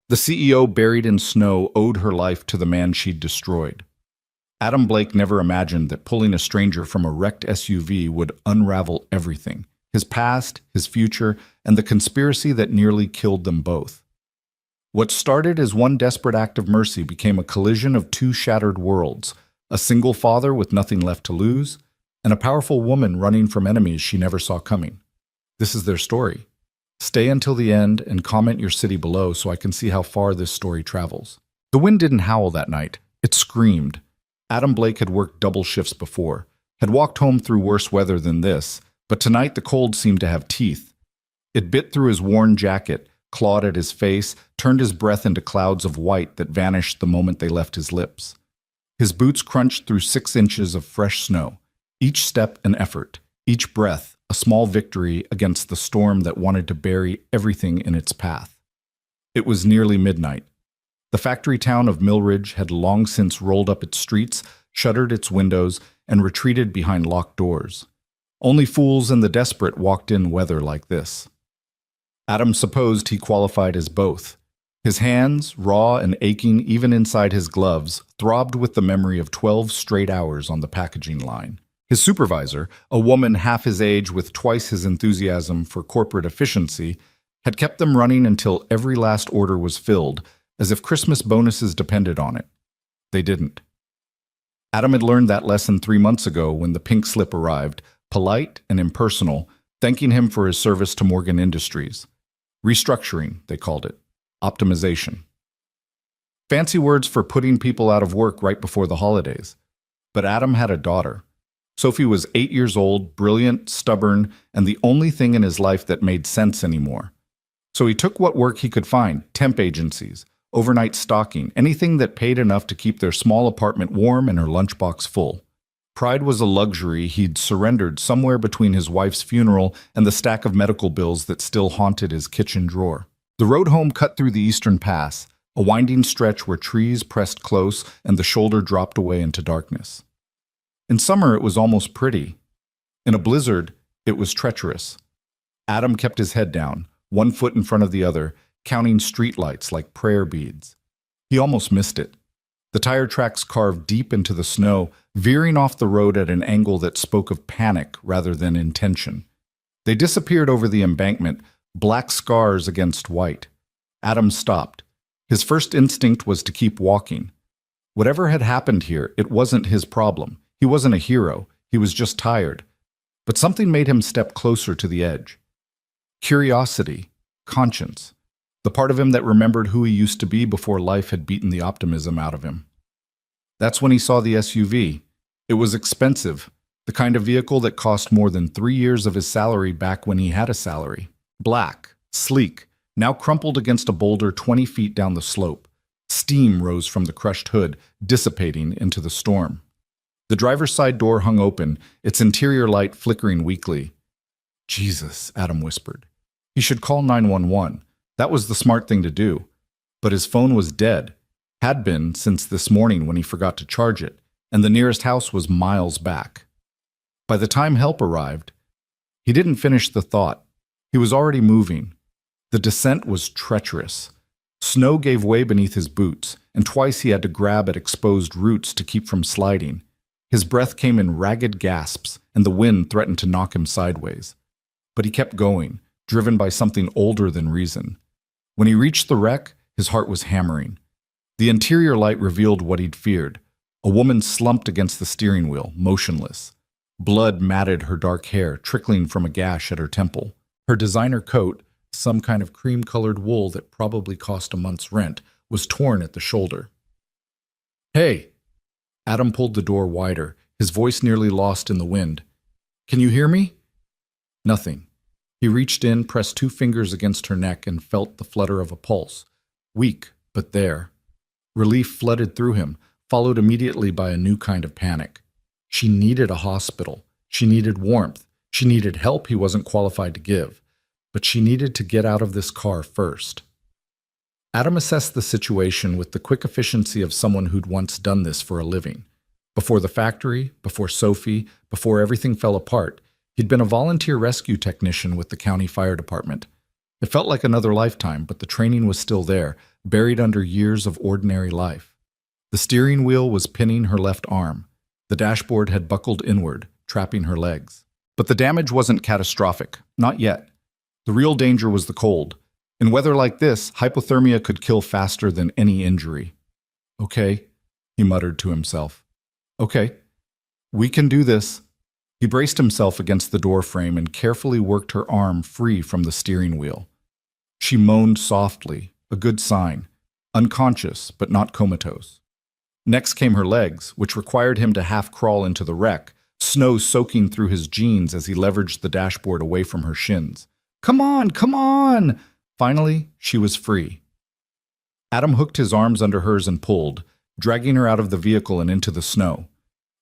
The CEO buried in snow owed her life to the man she'd destroyed. Adam Blake never imagined that pulling a stranger from a wrecked SUV would unravel everything: his past, his future, and the conspiracy that nearly killed them both. What started as one desperate act of mercy became a collision of two shattered worlds: a single father with nothing left to lose, and a powerful woman running from enemies she never saw coming. This is their story. Stay until the end and comment your city below so I can see how far this story travels. The wind didn't howl that night. It screamed. Adam Blake had worked double shifts before, had walked home through worse weather than this, but tonight the cold seemed to have teeth. It bit through his worn jacket, clawed at his face, turned his breath into clouds of white that vanished the moment they left his lips. His boots crunched through 6 inches of fresh snow, each step an effort, each breath a small victory against the storm that wanted to bury everything in its path. It was nearly midnight. The factory town of Millridge had long since rolled up its streets, shuttered its windows, and retreated behind locked doors. Only fools and the desperate walked in weather like this. Adam supposed he qualified as both. His hands, raw and aching even inside his gloves, throbbed with the memory of 12 straight hours on the packaging line. His supervisor, a woman half his age with twice his enthusiasm for corporate efficiency, had kept them running until every last order was filled, as if Christmas bonuses depended on it. They didn't. Adam had learned that lesson 3 months ago when the pink slip arrived, polite and impersonal, thanking him for his service to Morgan Industries. Restructuring, they called it. Optimization. Fancy words for putting people out of work right before the holidays. But Adam had a daughter. Sophie was 8 years old, brilliant, stubborn, and the only thing in his life that made sense anymore. So he took what work he could find: temp agencies, overnight stocking, anything that paid enough to keep their small apartment warm and her lunchbox full. Pride was a luxury he'd surrendered somewhere between his wife's funeral and the stack of medical bills that still haunted his kitchen drawer. The road home cut through the Eastern Pass, a winding stretch where trees pressed close and the shoulder dropped away into darkness. In summer, it was almost pretty. In a blizzard, it was treacherous. Adam kept his head down, one foot in front of the other, counting streetlights like prayer beads. He almost missed it. The tire tracks carved deep into the snow, veering off the road at an angle that spoke of panic rather than intention. They disappeared over the embankment, black scars against white. Adam stopped. His first instinct was to keep walking. Whatever had happened here, it wasn't his problem. He wasn't a hero. He was just tired. But something made him step closer to the edge. Curiosity, conscience, the part of him that remembered who he used to be before life had beaten the optimism out of him. That's when he saw the SUV. It was expensive, the kind of vehicle that cost more than 3 years of his salary back when he had a salary. Black, sleek, now crumpled against a boulder 20 feet down the slope. Steam rose from the crushed hood, dissipating into the storm. The driver's side door hung open, its interior light flickering weakly. Jesus, Adam whispered. He should call 911. That was the smart thing to do. But his phone was dead, had been since this morning when he forgot to charge it, and the nearest house was miles back. By the time help arrived, he didn't finish the thought. He was already moving. The descent was treacherous. Snow gave way beneath his boots, and twice he had to grab at exposed roots to keep from sliding. His breath came in ragged gasps, and the wind threatened to knock him sideways. But he kept going, driven by something older than reason. When he reached the wreck, his heart was hammering. The interior light revealed what he'd feared. A woman slumped against the steering wheel, motionless. Blood matted her dark hair, trickling from a gash at her temple. Her designer coat, some kind of cream-colored wool that probably cost a month's rent, was torn at the shoulder. "Hey!" Adam pulled the door wider, his voice nearly lost in the wind. "Can you hear me?" Nothing. He reached in, pressed 2 fingers against her neck, and felt the flutter of a pulse. Weak, but there. Relief flooded through him, followed immediately by a new kind of panic. She needed a hospital. She needed warmth. She needed help he wasn't qualified to give. But she needed to get out of this car first. Adam assessed the situation with the quick efficiency of someone who'd once done this for a living. Before the factory, before Sophie, before everything fell apart, he'd been a volunteer rescue technician with the county fire department. It felt like another lifetime, but the training was still there, buried under years of ordinary life. The steering wheel was pinning her left arm. The dashboard had buckled inward, trapping her legs. But the damage wasn't catastrophic, not yet. The real danger was the cold. In weather like this, hypothermia could kill faster than any injury. "Okay," he muttered to himself. "Okay, we can do this." He braced himself against the door frame and carefully worked her arm free from the steering wheel. She moaned softly, a good sign, unconscious but not comatose. Next came her legs, which required him to half crawl into the wreck, snow soaking through his jeans as he leveraged the dashboard away from her shins. "Come on, come on!" Finally, she was free. Adam hooked his arms under hers and pulled, dragging her out of the vehicle and into the snow.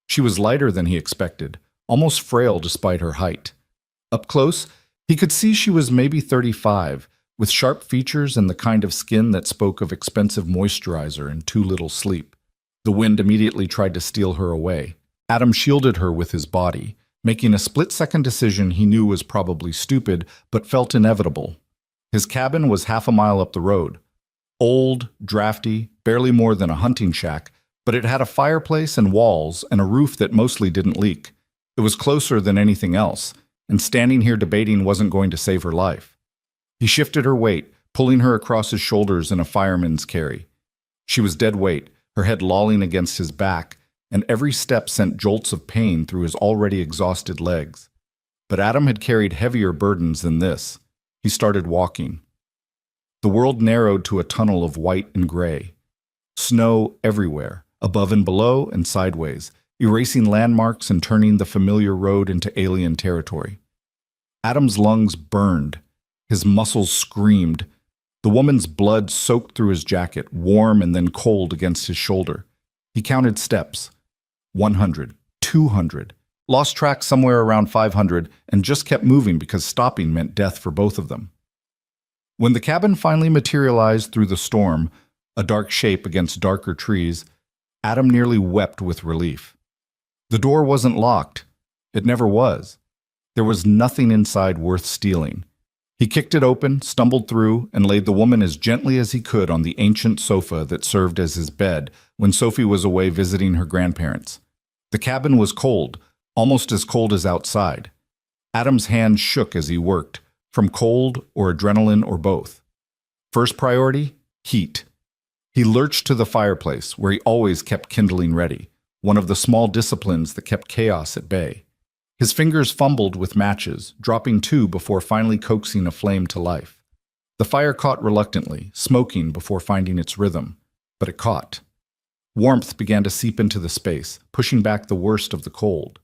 She was lighter than he expected, almost frail despite her height. Up close, he could see she was maybe 35, with sharp features and the kind of skin that spoke of expensive moisturizer and too little sleep. The wind immediately tried to steal her away. Adam shielded her with his body, making a split-second decision he knew was probably stupid, but felt inevitable. His cabin was half a mile up the road. Old, drafty, barely more than a hunting shack, but it had a fireplace and walls and a roof that mostly didn't leak. It was closer than anything else, and standing here debating wasn't going to save her life. He shifted her weight, pulling her across his shoulders in a fireman's carry. She was dead weight, her head lolling against his back, and every step sent jolts of pain through his already exhausted legs. But Adam had carried heavier burdens than this. He started walking. The world narrowed to a tunnel of white and gray. Snow everywhere, above and below and sideways, erasing landmarks and turning the familiar road into alien territory. Adam's lungs burned. His muscles screamed. The woman's blood soaked through his jacket, warm and then cold against his shoulder. He counted steps. 100, 200, lost track somewhere around 500, and just kept moving because stopping meant death for both of them. When the cabin finally materialized through the storm, a dark shape against darker trees, Adam nearly wept with relief. The door wasn't locked. It never was. There was nothing inside worth stealing. He kicked it open, stumbled through, and laid the woman as gently as he could on the ancient sofa that served as his bed when Sophie was away visiting her grandparents. The cabin was cold, almost as cold as outside. Adam's hand shook as he worked, from cold or adrenaline or both. First priority, heat. He lurched to the fireplace, where he always kept kindling ready, one of the small disciplines that kept chaos at bay. His fingers fumbled with matches, dropping two before finally coaxing a flame to life. The fire caught reluctantly, smoking before finding its rhythm, but it caught. Warmth began to seep into the space, pushing back the worst of the cold.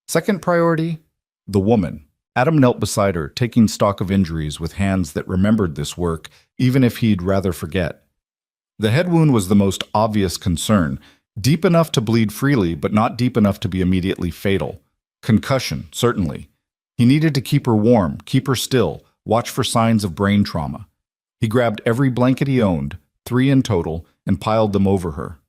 Second priority, the woman. Adam knelt beside her, taking stock of injuries with hands that remembered this work, even if he'd rather forget. The head wound was the most obvious concern, deep enough to bleed freely, but not deep enough to be immediately fatal. Concussion, certainly. He needed to keep her warm, keep her still, watch for signs of brain trauma. He grabbed every blanket he owned, 3 in total, and piled them over her.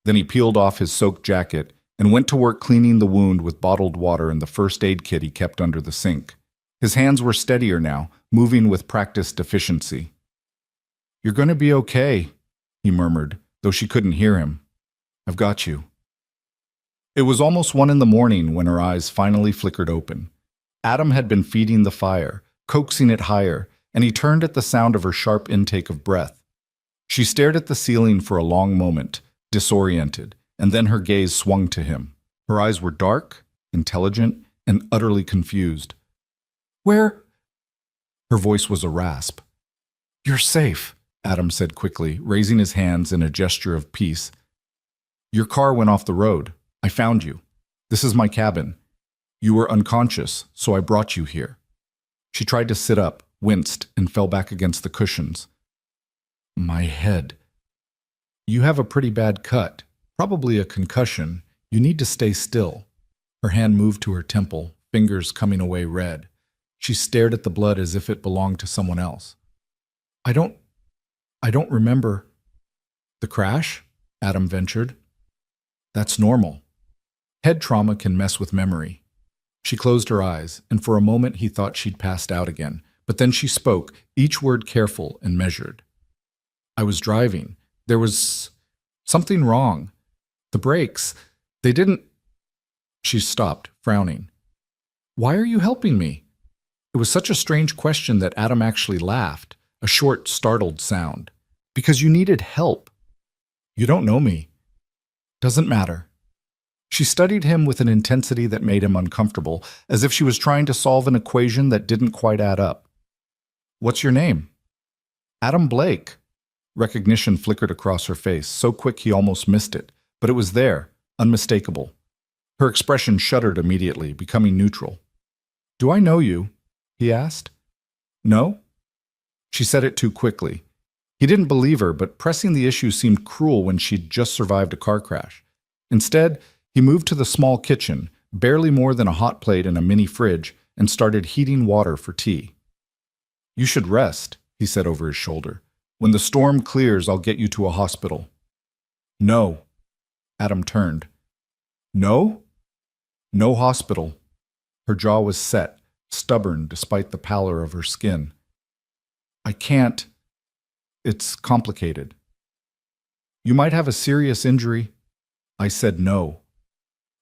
Then he peeled off his soaked jacket and went to work cleaning the wound with bottled water and the first aid kit he kept under the sink. His hands were steadier now, moving with practiced efficiency. "You're going to be okay," he murmured, though she couldn't hear him. "I've got you." It was almost 1 in the morning when her eyes finally flickered open. Adam had been feeding the fire, coaxing it higher, and he turned at the sound of her sharp intake of breath. She stared at the ceiling for a long moment, disoriented, and then her gaze swung to him. Her eyes were dark, intelligent, and utterly confused. "Where?" Her voice was a rasp. "You're safe," Adam said quickly, raising his hands in a gesture of peace. "Your car went off the road. I found you. This is my cabin. You were unconscious, so I brought you here." She tried to sit up, winced, and fell back against the cushions. "My head." "You have a pretty bad cut. Probably a concussion. You need to stay still." Her hand moved to her temple, fingers coming away red. She stared at the blood as if it belonged to someone else. I don't remember." "The crash?" Adam ventured. "That's normal. Head trauma can mess with memory." She closed her eyes, and for a moment he thought she'd passed out again, but then she spoke, each word careful and measured. was driving. There was something wrong. The brakes, they didn't... She stopped, frowning. Why are you helping me? It was such a strange question that Adam actually laughed, a short, startled sound. Because you needed help. You don't know me. Doesn't matter. She studied him with an intensity that made him uncomfortable, as if she was trying to solve an equation that didn't quite add up. What's your name? Adam Blake. Recognition flickered across her face, so quick he almost missed it, but it was there, unmistakable. Her expression shuddered immediately, becoming neutral. Do I know you? He asked. No? She said it too quickly. He didn't believe her, but pressing the issue seemed cruel when she'd just survived a car crash. Instead, he moved to the small kitchen, barely more than a hot plate and a mini fridge, and started heating water for tea. You should rest, he said over his shoulder. When the storm clears, I'll get you to a hospital. No. Adam turned. No? No hospital. Her jaw was set, stubborn despite the pallor of her skin. I can't. It's complicated. You might have a serious injury. I said no.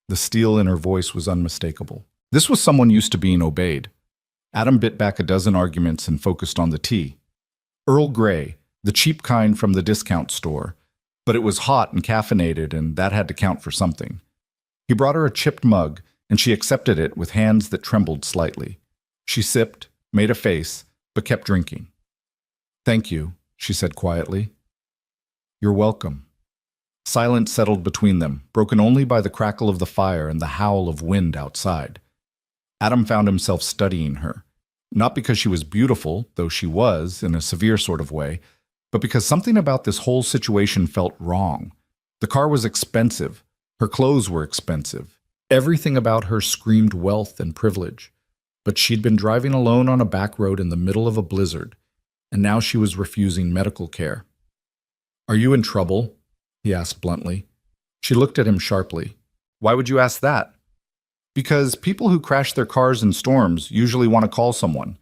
The steel in her voice was unmistakable. This was someone used to being obeyed. Adam bit back a dozen arguments and focused on the tea. Earl Grey, the cheap kind from the discount store, but it was hot and caffeinated, and that had to count for something. He brought her a chipped mug, and she accepted it with hands that trembled slightly. She sipped, made a face, but kept drinking. Thank you, she said quietly. You're welcome. Silence settled between them, broken only by the crackle of the fire and the howl of wind outside. Adam found himself studying her, not because she was beautiful, though she was, in a severe sort of way, but because something about this whole situation felt wrong. The car was expensive. Her clothes were expensive. Everything about her screamed wealth and privilege. But she'd been driving alone on a back road in the middle of a blizzard, and now she was refusing medical care. Are you in trouble? He asked bluntly. She looked at him sharply. Why would you ask that? Because people who crash their cars in storms usually want to call someone.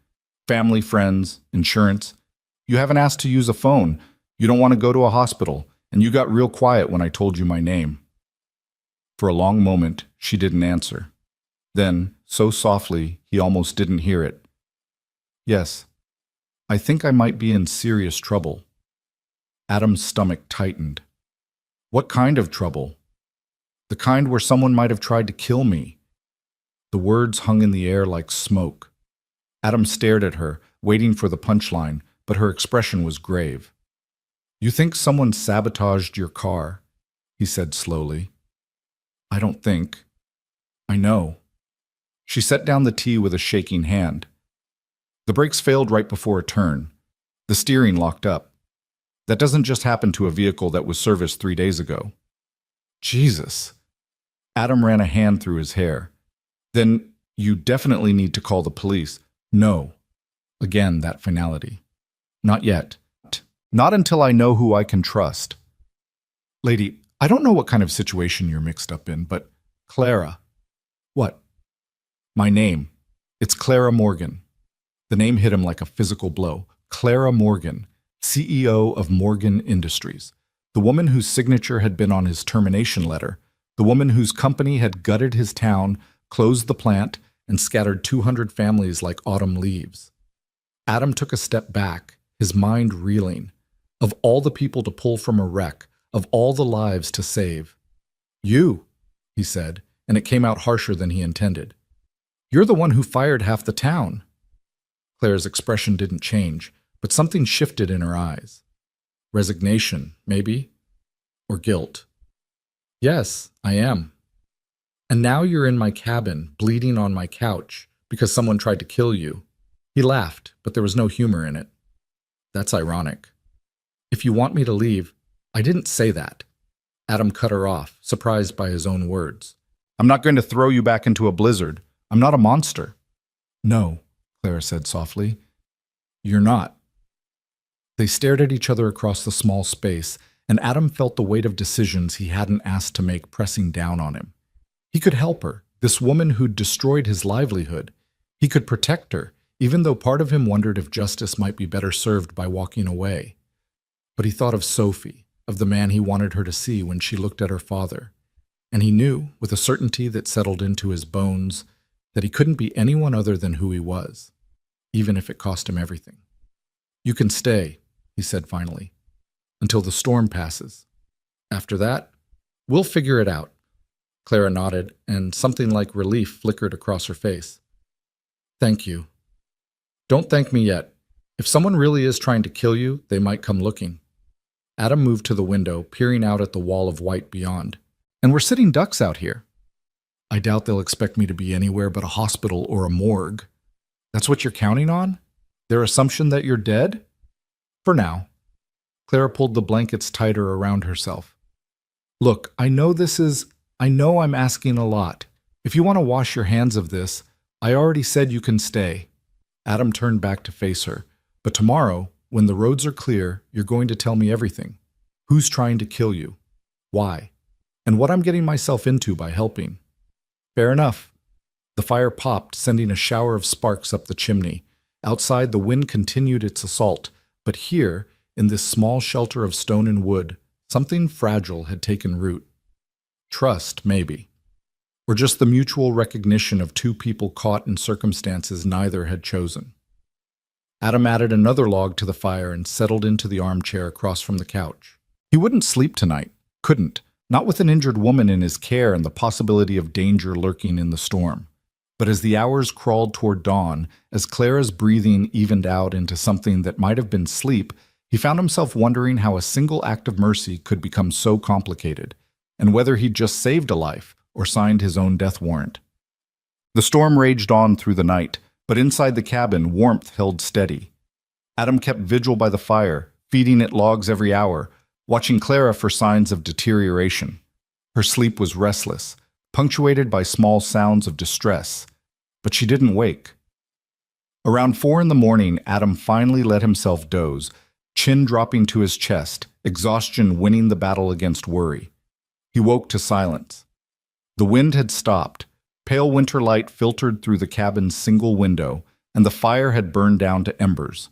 Family, friends, insurance. You haven't asked to use a phone. You don't want to go to a hospital. And you got real quiet when I told you my name. For a long moment, she didn't answer. Then, so softly, he almost didn't hear it. Yes, I think I might be in serious trouble. Adam's stomach tightened. What kind of trouble? The kind where someone might have tried to kill me. The words hung in the air like smoke. Adam stared at her, waiting for the punchline, but her expression was grave. You think someone sabotaged your car? He said slowly. I don't think. I know. She set down the tea with a shaking hand. The brakes failed right before a turn. The steering locked up. That doesn't just happen to a vehicle that was serviced 3 days ago. Jesus. Adam ran a hand through his hair. Then you definitely need to call the police. No. Again, that finality. Not yet. Not until I know who I can trust. Lady, I don't know what kind of situation you're mixed up in, but Clara. What? My name. It's Clara Morgan. The name hit him like a physical blow. Clara Morgan, CEO of Morgan Industries. The woman whose signature had been on his termination letter. The woman whose company had gutted his town, closed the plant, and scattered 200 families like autumn leaves. Adam took a step back, his mind reeling. Of all the people to pull from a wreck, of all the lives to save. You, he said, and it came out harsher than he intended. You're the one who fired half the town. Claire's expression didn't change, but something shifted in her eyes. Resignation, maybe? Or guilt. Yes, I am. And now you're in my cabin, bleeding on my couch, because someone tried to kill you. He laughed, but there was no humor in it. That's ironic. If you want me to leave, I didn't say that. Adam cut her off, surprised by his own words. I'm not going to throw you back into a blizzard. I'm not a monster. No, Clara said softly. You're not. They stared at each other across the small space, and Adam felt the weight of decisions he hadn't asked to make pressing down on him. He could help her, this woman who'd destroyed his livelihood. He could protect her, even though part of him wondered if justice might be better served by walking away. But he thought of Sophie, of the man he wanted her to see when she looked at her father, and he knew, with a certainty that settled into his bones, that he couldn't be anyone other than who he was, even if it cost him everything. "You can stay," he said finally, "until the storm passes. After that, we'll figure it out." Clara nodded, and something like relief flickered across her face. "Thank you." "Don't thank me yet. If someone really is trying to kill you, they might come looking." Adam moved to the window, peering out at the wall of white beyond. "And we're sitting ducks out here." "I doubt they'll expect me to be anywhere but a hospital or a morgue." "That's what you're counting on? Their assumption that you're dead?" "For now." Clara pulled the blankets tighter around herself. "Look, I know I'm asking a lot. If you want to wash your hands of this, I already said you can stay." Adam turned back to face her. "But tomorrow, when the roads are clear, you're going to tell me everything. Who's trying to kill you? Why? And what I'm getting myself into by helping." "Fair enough." The fire popped, sending a shower of sparks up the chimney. Outside, the wind continued its assault, but here, in this small shelter of stone and wood, something fragile had taken root. Trust, maybe. Or just the mutual recognition of two people caught in circumstances neither had chosen. Adam added another log to the fire and settled into the armchair across from the couch. He wouldn't sleep tonight. Couldn't. Not with an injured woman in his care and the possibility of danger lurking in the storm. But as the hours crawled toward dawn, as Clara's breathing evened out into something that might have been sleep, he found himself wondering how a single act of mercy could become so complicated, and whether he'd just saved a life or signed his own death warrant. The storm raged on through the night, but inside the cabin, warmth held steady. Adam kept vigil by the fire, feeding it logs every hour, watching Clara for signs of deterioration. Her sleep was restless, punctuated by small sounds of distress, but she didn't wake. Around 4 in the morning, Adam finally let himself doze, chin dropping to his chest, exhaustion winning the battle against worry. He woke to silence. The wind had stopped. Pale winter light filtered through the cabin's single window, and the fire had burned down to embers.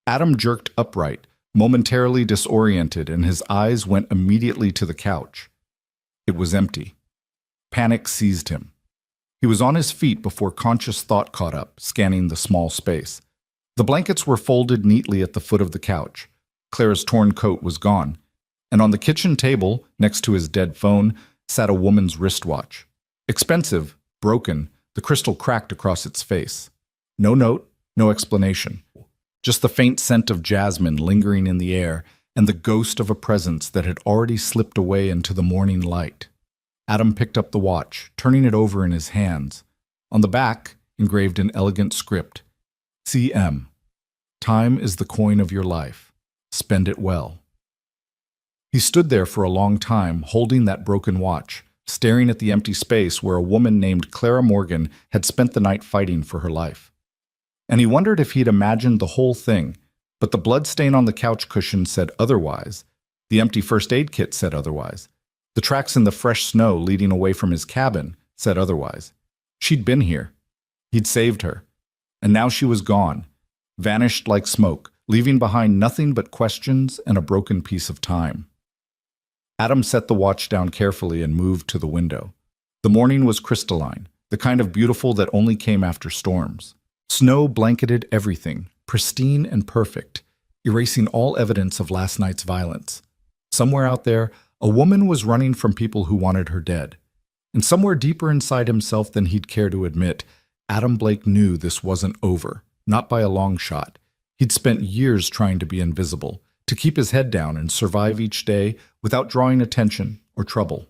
Adam jerked upright, momentarily disoriented, and his eyes went immediately to the couch. It was empty. Panic seized him. He was on his feet before conscious thought caught up, scanning the small space. The blankets were folded neatly at the foot of the couch. Clara's torn coat was gone, and on the kitchen table, next to his dead phone, sat a woman's wristwatch. Expensive, broken, the crystal cracked across its face. No note, no explanation. Just the faint scent of jasmine lingering in the air and the ghost of a presence that had already slipped away into the morning light. Adam picked up the watch, turning it over in his hands. On the back, engraved in elegant script, CM. Time is the coin of your life. Spend it well. He stood there for a long time, holding that broken watch, staring at the empty space where a woman named Clara Morgan had spent the night fighting for her life. And he wondered if he'd imagined the whole thing, but the bloodstain on the couch cushion said otherwise. The empty first aid kit said otherwise. The tracks in the fresh snow leading away from his cabin said otherwise. She'd been here. He'd saved her. And now she was gone, vanished like smoke, leaving behind nothing but questions and a broken piece of time. Adam set the watch down carefully and moved to the window. The morning was crystalline, the kind of beautiful that only came after storms. Snow blanketed everything, pristine and perfect, erasing all evidence of last night's violence. Somewhere out there, a woman was running from people who wanted her dead. And somewhere deeper inside himself than he'd care to admit, Adam Blake knew this wasn't over, not by a long shot. He'd spent years trying to be invisible, to keep his head down and survive each day without drawing attention or trouble.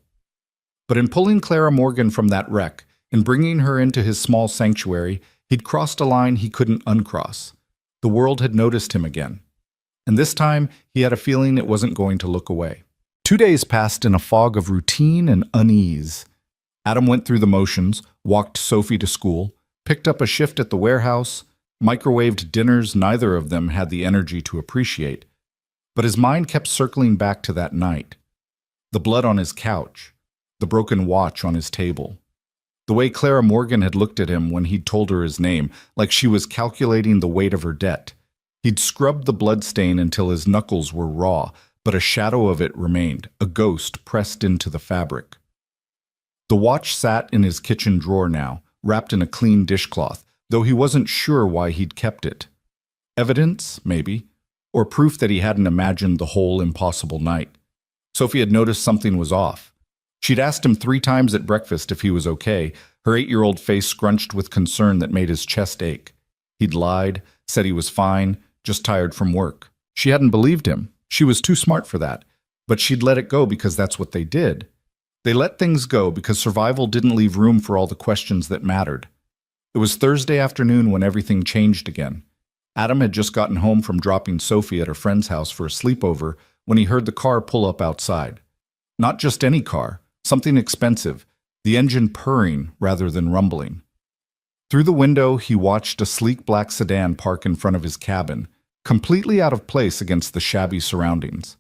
But in pulling Clara Morgan from that wreck and bringing her into his small sanctuary, he'd crossed a line he couldn't uncross. The world had noticed him again. And this time, he had a feeling it wasn't going to look away. 2 days passed in a fog of routine and unease. Adam went through the motions, walked Sophie to school, picked up a shift at the warehouse, microwaved dinners neither of them had the energy to appreciate. But his mind kept circling back to that night. The blood on his couch, the broken watch on his table. The way Clara Morgan had looked at him when he'd told her his name, like she was calculating the weight of her debt. He'd scrubbed the blood stain until his knuckles were raw, but a shadow of it remained, a ghost pressed into the fabric. The watch sat in his kitchen drawer now, wrapped in a clean dishcloth, though he wasn't sure why he'd kept it. Evidence, maybe, or proof that he hadn't imagined the whole impossible night. Sophie had noticed something was off. She'd asked him 3 times at breakfast if he was okay, her 8-year-old face scrunched with concern that made his chest ache. He'd lied, said he was fine, just tired from work. She hadn't believed him. She was too smart for that. But she'd let it go because that's what they did. They let things go because survival didn't leave room for all the questions that mattered. It was Thursday afternoon when everything changed again. Adam had just gotten home from dropping Sophie at her friend's house for a sleepover when he heard the car pull up outside. Not just any car, something expensive, the engine purring rather than rumbling. Through the window, he watched a sleek black sedan park in front of his cabin, completely out of place against the shabby surroundings.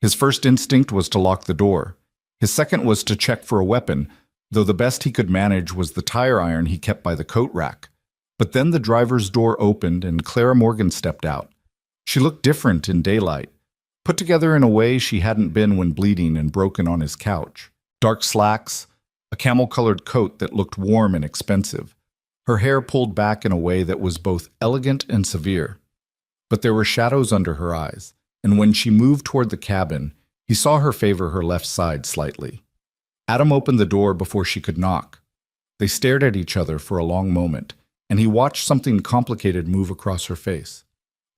His first instinct was to lock the door. His second was to check for a weapon, though the best he could manage was the tire iron he kept by the coat rack. But then the driver's door opened and Clara Morgan stepped out. She looked different in daylight, put together in a way she hadn't been when bleeding and broken on his couch. Dark slacks, a camel-colored coat that looked warm and expensive. Her hair pulled back in a way that was both elegant and severe. But there were shadows under her eyes, and when she moved toward the cabin, he saw her favor her left side slightly. Adam opened the door before she could knock. They stared at each other for a long moment, and he watched something complicated move across her face.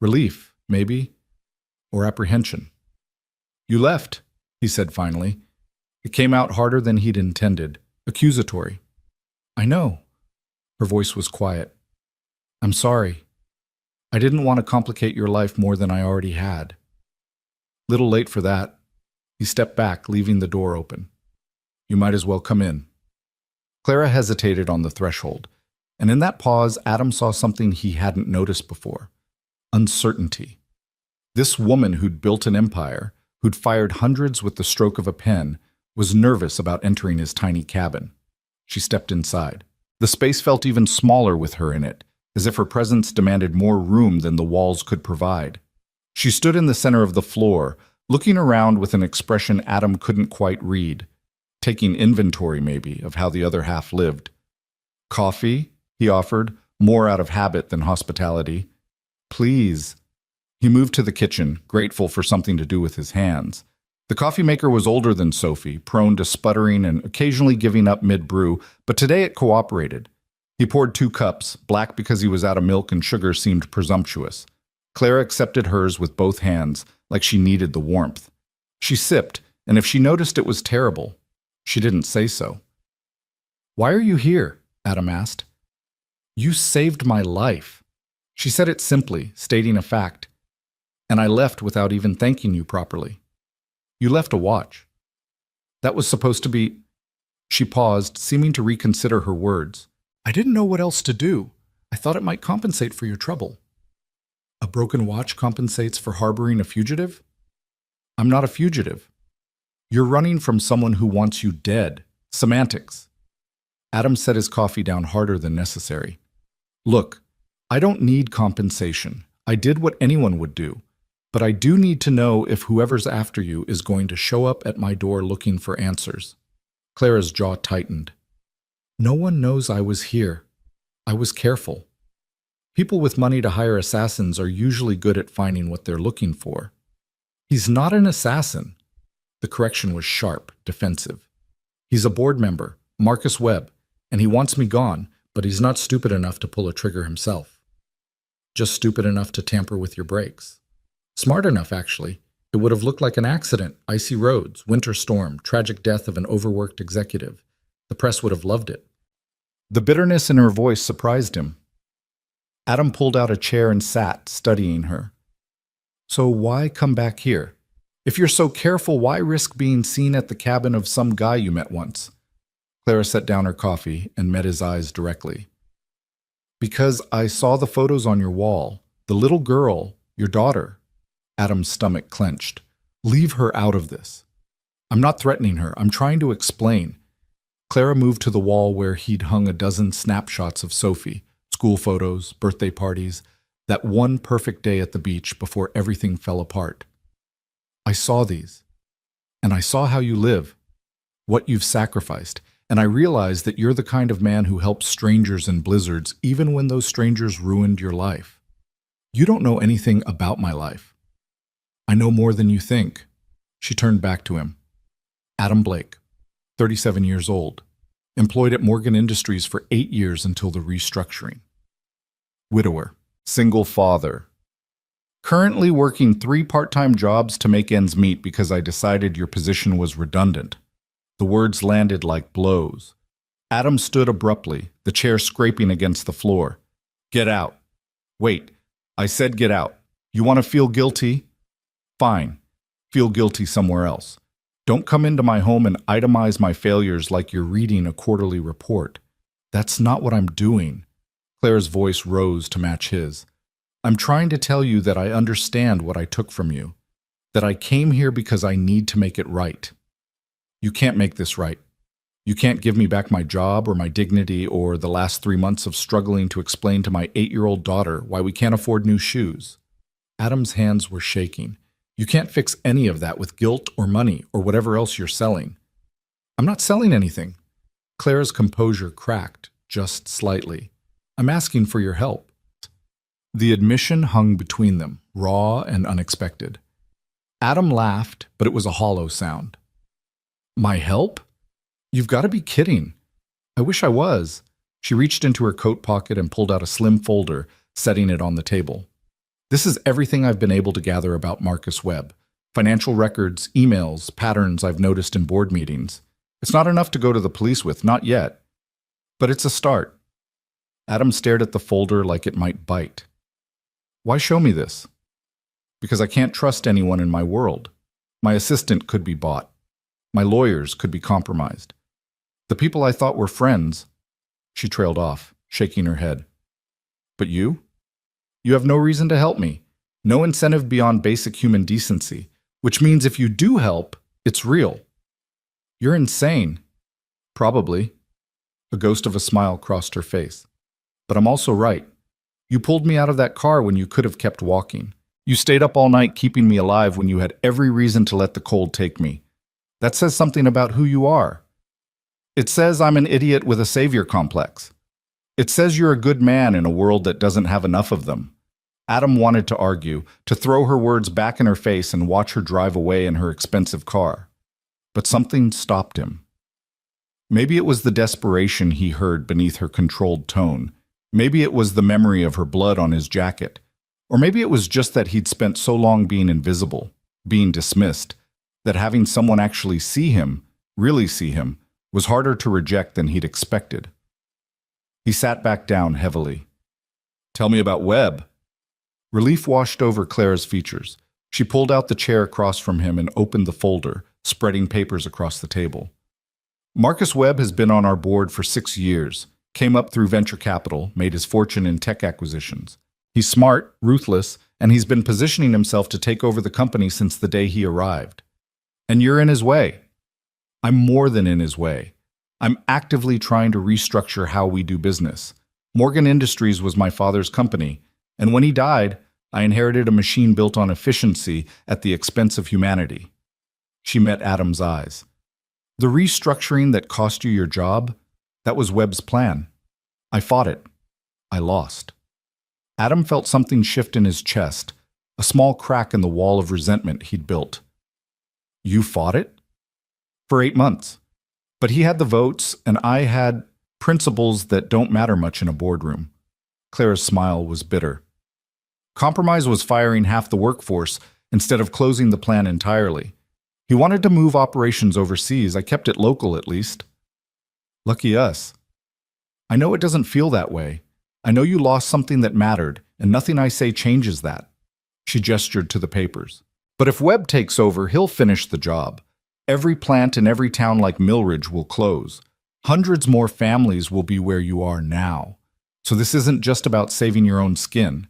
Relief, maybe, or apprehension. "You left," he said finally. It came out harder than he'd intended, accusatory. "I know." Her voice was quiet. "I'm sorry. I didn't want to complicate your life more than I already had." Little late for that. He stepped back, leaving the door open. "You might as well come in." Clara hesitated on the threshold, and in that pause, Adam saw something he hadn't noticed before. Uncertainty. This woman who'd built an empire, who'd fired hundreds with the stroke of a pen, was nervous about entering his tiny cabin. She stepped inside. The space felt even smaller with her in it, as if her presence demanded more room than the walls could provide. She stood in the center of the floor, looking around with an expression Adam couldn't quite read, taking inventory, maybe, of how the other half lived. "Coffee?" he offered, more out of habit than hospitality. "Please." He moved to the kitchen, grateful for something to do with his hands. The coffee maker was older than Sophie, prone to sputtering and occasionally giving up mid-brew, but today it cooperated. He poured 2 cups, black because he was out of milk and sugar seemed presumptuous. Clara accepted hers with both hands, like she needed the warmth. She sipped, and if she noticed it was terrible, she didn't say so. "Why are you here?" Adam asked. "You saved my life." She said it simply, stating a fact. "And I left without even thanking you properly. You left a watch. That was supposed to be—" She paused, seeming to reconsider her words. "I didn't know what else to do. I thought it might compensate for your trouble." "A broken watch compensates for harboring a fugitive?" "I'm not a fugitive. You're running from someone who wants you dead. Semantics." Adam set his coffee down harder than necessary. "Look, I don't need compensation. I did what anyone would do. But I do need to know if whoever's after you is going to show up at my door looking for answers." Clara's jaw tightened. "No one knows I was here. I was careful. People with money to hire assassins are usually good at finding what they're looking for." "He's not an assassin." The correction was sharp, defensive. "He's a board member, Marcus Webb, and he wants me gone, but he's not stupid enough to pull a trigger himself. Just stupid enough to tamper with your brakes. Smart enough, actually. It would have looked like an accident, icy roads, winter storm, tragic death of an overworked executive. The press would have loved it." The bitterness in her voice surprised him. Adam pulled out a chair and sat, studying her. "So why come back here? If you're so careful, why risk being seen at the cabin of some guy you met once?" Clara set down her coffee and met his eyes directly. "Because I saw the photos on your wall. The little girl, your daughter." Adam's stomach clenched. "Leave her out of this." "I'm not threatening her. I'm trying to explain." Clara moved to the wall where he'd hung a dozen snapshots of Sophie, school photos, birthday parties, that one perfect day at the beach before everything fell apart. I saw these, and I saw how you live, what you've sacrificed, and I realized that you're the kind of man who helps strangers in blizzards even when those strangers ruined your life. You don't know anything about my life. I know more than you think. She turned back to him. Adam Blake, 37 years old, employed at Morgan Industries for 8 years until the restructuring. Widower, single father. Currently working 3 part-time jobs to make ends meet because I decided your position was redundant. The words landed like blows. Adam stood abruptly, the chair scraping against the floor. Get out. Wait, I said get out. You want to feel guilty? Fine. Feel guilty somewhere else. Don't come into my home and itemize my failures like you're reading a quarterly report. That's not what I'm doing. Claire's voice rose to match his. I'm trying to tell you that I understand what I took from you, that I came here because I need to make it right. You can't make this right. You can't give me back my job or my dignity or the last 3 months of struggling to explain to my 8-year-old daughter why we can't afford new shoes. Adam's hands were shaking. You can't fix any of that with guilt or money or whatever else you're selling. I'm not selling anything. Claire's composure cracked, just slightly. I'm asking for your help. The admission hung between them, raw and unexpected. Adam laughed, but it was a hollow sound. My help? You've got to be kidding. I wish I was. She reached into her coat pocket and pulled out a slim folder, setting it on the table. This is everything I've been able to gather about Marcus Webb. Financial records, emails, patterns I've noticed in board meetings. It's not enough to go to the police with, not yet. But it's a start. Adam stared at the folder like it might bite. Why show me this? Because I can't trust anyone in my world. My assistant could be bought. My lawyers could be compromised. The people I thought were friends. She trailed off, shaking her head. But you? You have no reason to help me. No incentive beyond basic human decency, which means if you do help, it's real. You're insane. Probably. A ghost of a smile crossed her face. But I'm also right. You pulled me out of that car when you could have kept walking. You stayed up all night keeping me alive when you had every reason to let the cold take me. That says something about who you are. It says I'm an idiot with a savior complex. It says you're a good man in a world that doesn't have enough of them. Adam wanted to argue, to throw her words back in her face and watch her drive away in her expensive car. But something stopped him. Maybe it was the desperation he heard beneath her controlled tone. Maybe it was the memory of her blood on his jacket. Or maybe it was just that he'd spent so long being invisible, being dismissed, that having someone actually see him, really see him, was harder to reject than he'd expected. He sat back down heavily. Tell me about Webb. Relief washed over Claire's features. She pulled out the chair across from him and opened the folder, spreading papers across the table. Marcus Webb has been on our board for 6 years, came up through venture capital, made his fortune in tech acquisitions. He's smart, ruthless, and he's been positioning himself to take over the company since the day he arrived. And you're in his way. I'm more than in his way. I'm actively trying to restructure how we do business. Morgan Industries was my father's company, and when he died, I inherited a machine built on efficiency at the expense of humanity. She met Adam's eyes. The restructuring that cost you your job, that was Webb's plan. I fought it. I lost. Adam felt something shift in his chest, a small crack in the wall of resentment he'd built. You fought it? For 8 months. But he had the votes, and I had principles that don't matter much in a boardroom. Claire's smile was bitter. Compromise was firing half the workforce instead of closing the plan entirely. He wanted to move operations overseas. I kept it local, at least. Lucky us. I know it doesn't feel that way. I know you lost something that mattered, and nothing I say changes that. She gestured to the papers. But if Webb takes over, he'll finish the job. Every plant in every town like Millridge will close. Hundreds more families will be where you are now. So this isn't just about saving your own skin.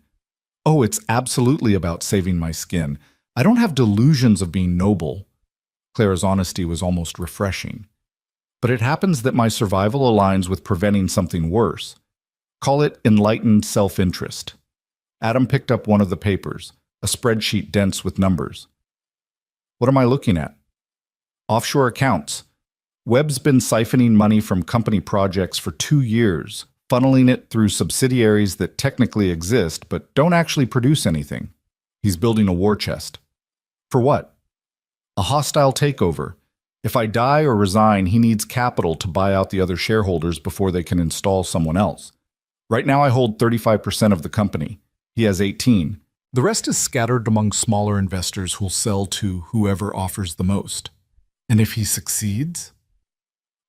Oh, it's absolutely about saving my skin. I don't have delusions of being noble. Claire's honesty was almost refreshing. But it happens that my survival aligns with preventing something worse. Call it enlightened self-interest. Adam picked up one of the papers, a spreadsheet dense with numbers. What am I looking at? Offshore accounts. Webb's been siphoning money from company projects for 2 years, funneling it through subsidiaries that technically exist but don't actually produce anything. He's building a war chest. For what? A hostile takeover. If I die or resign, he needs capital to buy out the other shareholders before they can install someone else. Right now I hold 35% of the company. He has 18. The rest is scattered among smaller investors who'll sell to whoever offers the most. And if he succeeds,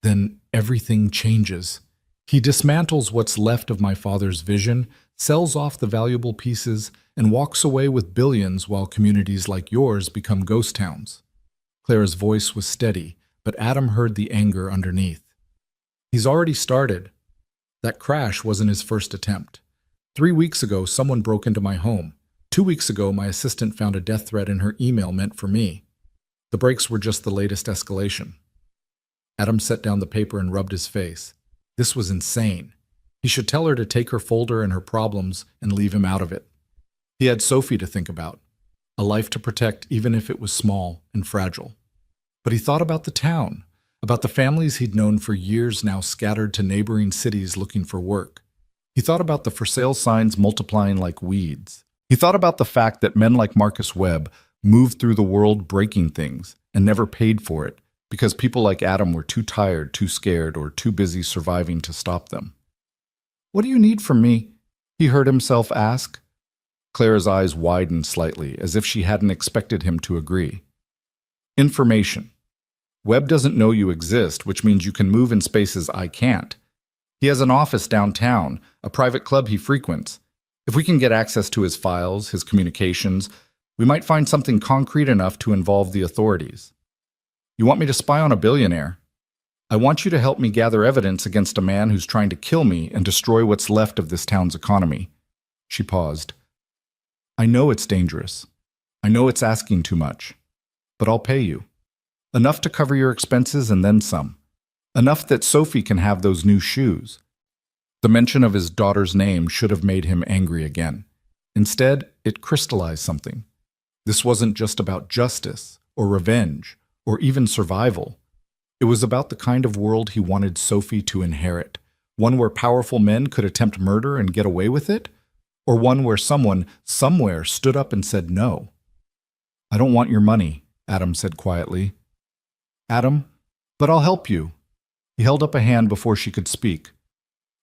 then everything changes. He dismantles what's left of my father's vision, sells off the valuable pieces, and walks away with billions while communities like yours become ghost towns. Clara's voice was steady, but Adam heard the anger underneath. He's already started. That crash wasn't his first attempt. 3 weeks ago, someone broke into my home. 2 weeks ago, my assistant found a death threat in her email meant for me. The breaks were just the latest escalation. Adam set down the paper and rubbed his face. This was insane. He should tell her to take her folder and her problems and leave him out of it. He had Sophie to think about, a life to protect even if it was small and fragile. But he thought about the town, about the families he'd known for years now scattered to neighboring cities looking for work. He thought about the for sale signs multiplying like weeds. He thought about the fact that men like Marcus Webb moved through the world breaking things and never paid for it because people like Adam were too tired, too scared, or too busy surviving to stop them. "What do you need from me?" he heard himself ask. Clara's eyes widened slightly, as if she hadn't expected him to agree. "Information. Webb doesn't know you exist, which means you can move in spaces I can't. He has an office downtown, a private club he frequents. If we can get access to his files, his communications, we might find something concrete enough to involve the authorities. You want me to spy on a billionaire? I want you to help me gather evidence against a man who's trying to kill me and destroy what's left of this town's economy." She paused. "I know it's dangerous. I know it's asking too much. But I'll pay you. Enough to cover your expenses and then some. Enough that Sophie can have those new shoes." The mention of his daughter's name should have made him angry again. Instead, it crystallized something. This wasn't just about justice or revenge or even survival. It was about the kind of world he wanted Sophie to inherit, one where powerful men could attempt murder and get away with it, or one where someone, somewhere, stood up and said no. "I don't want your money," Adam said quietly. "Adam, but I'll help you." He held up a hand before she could speak.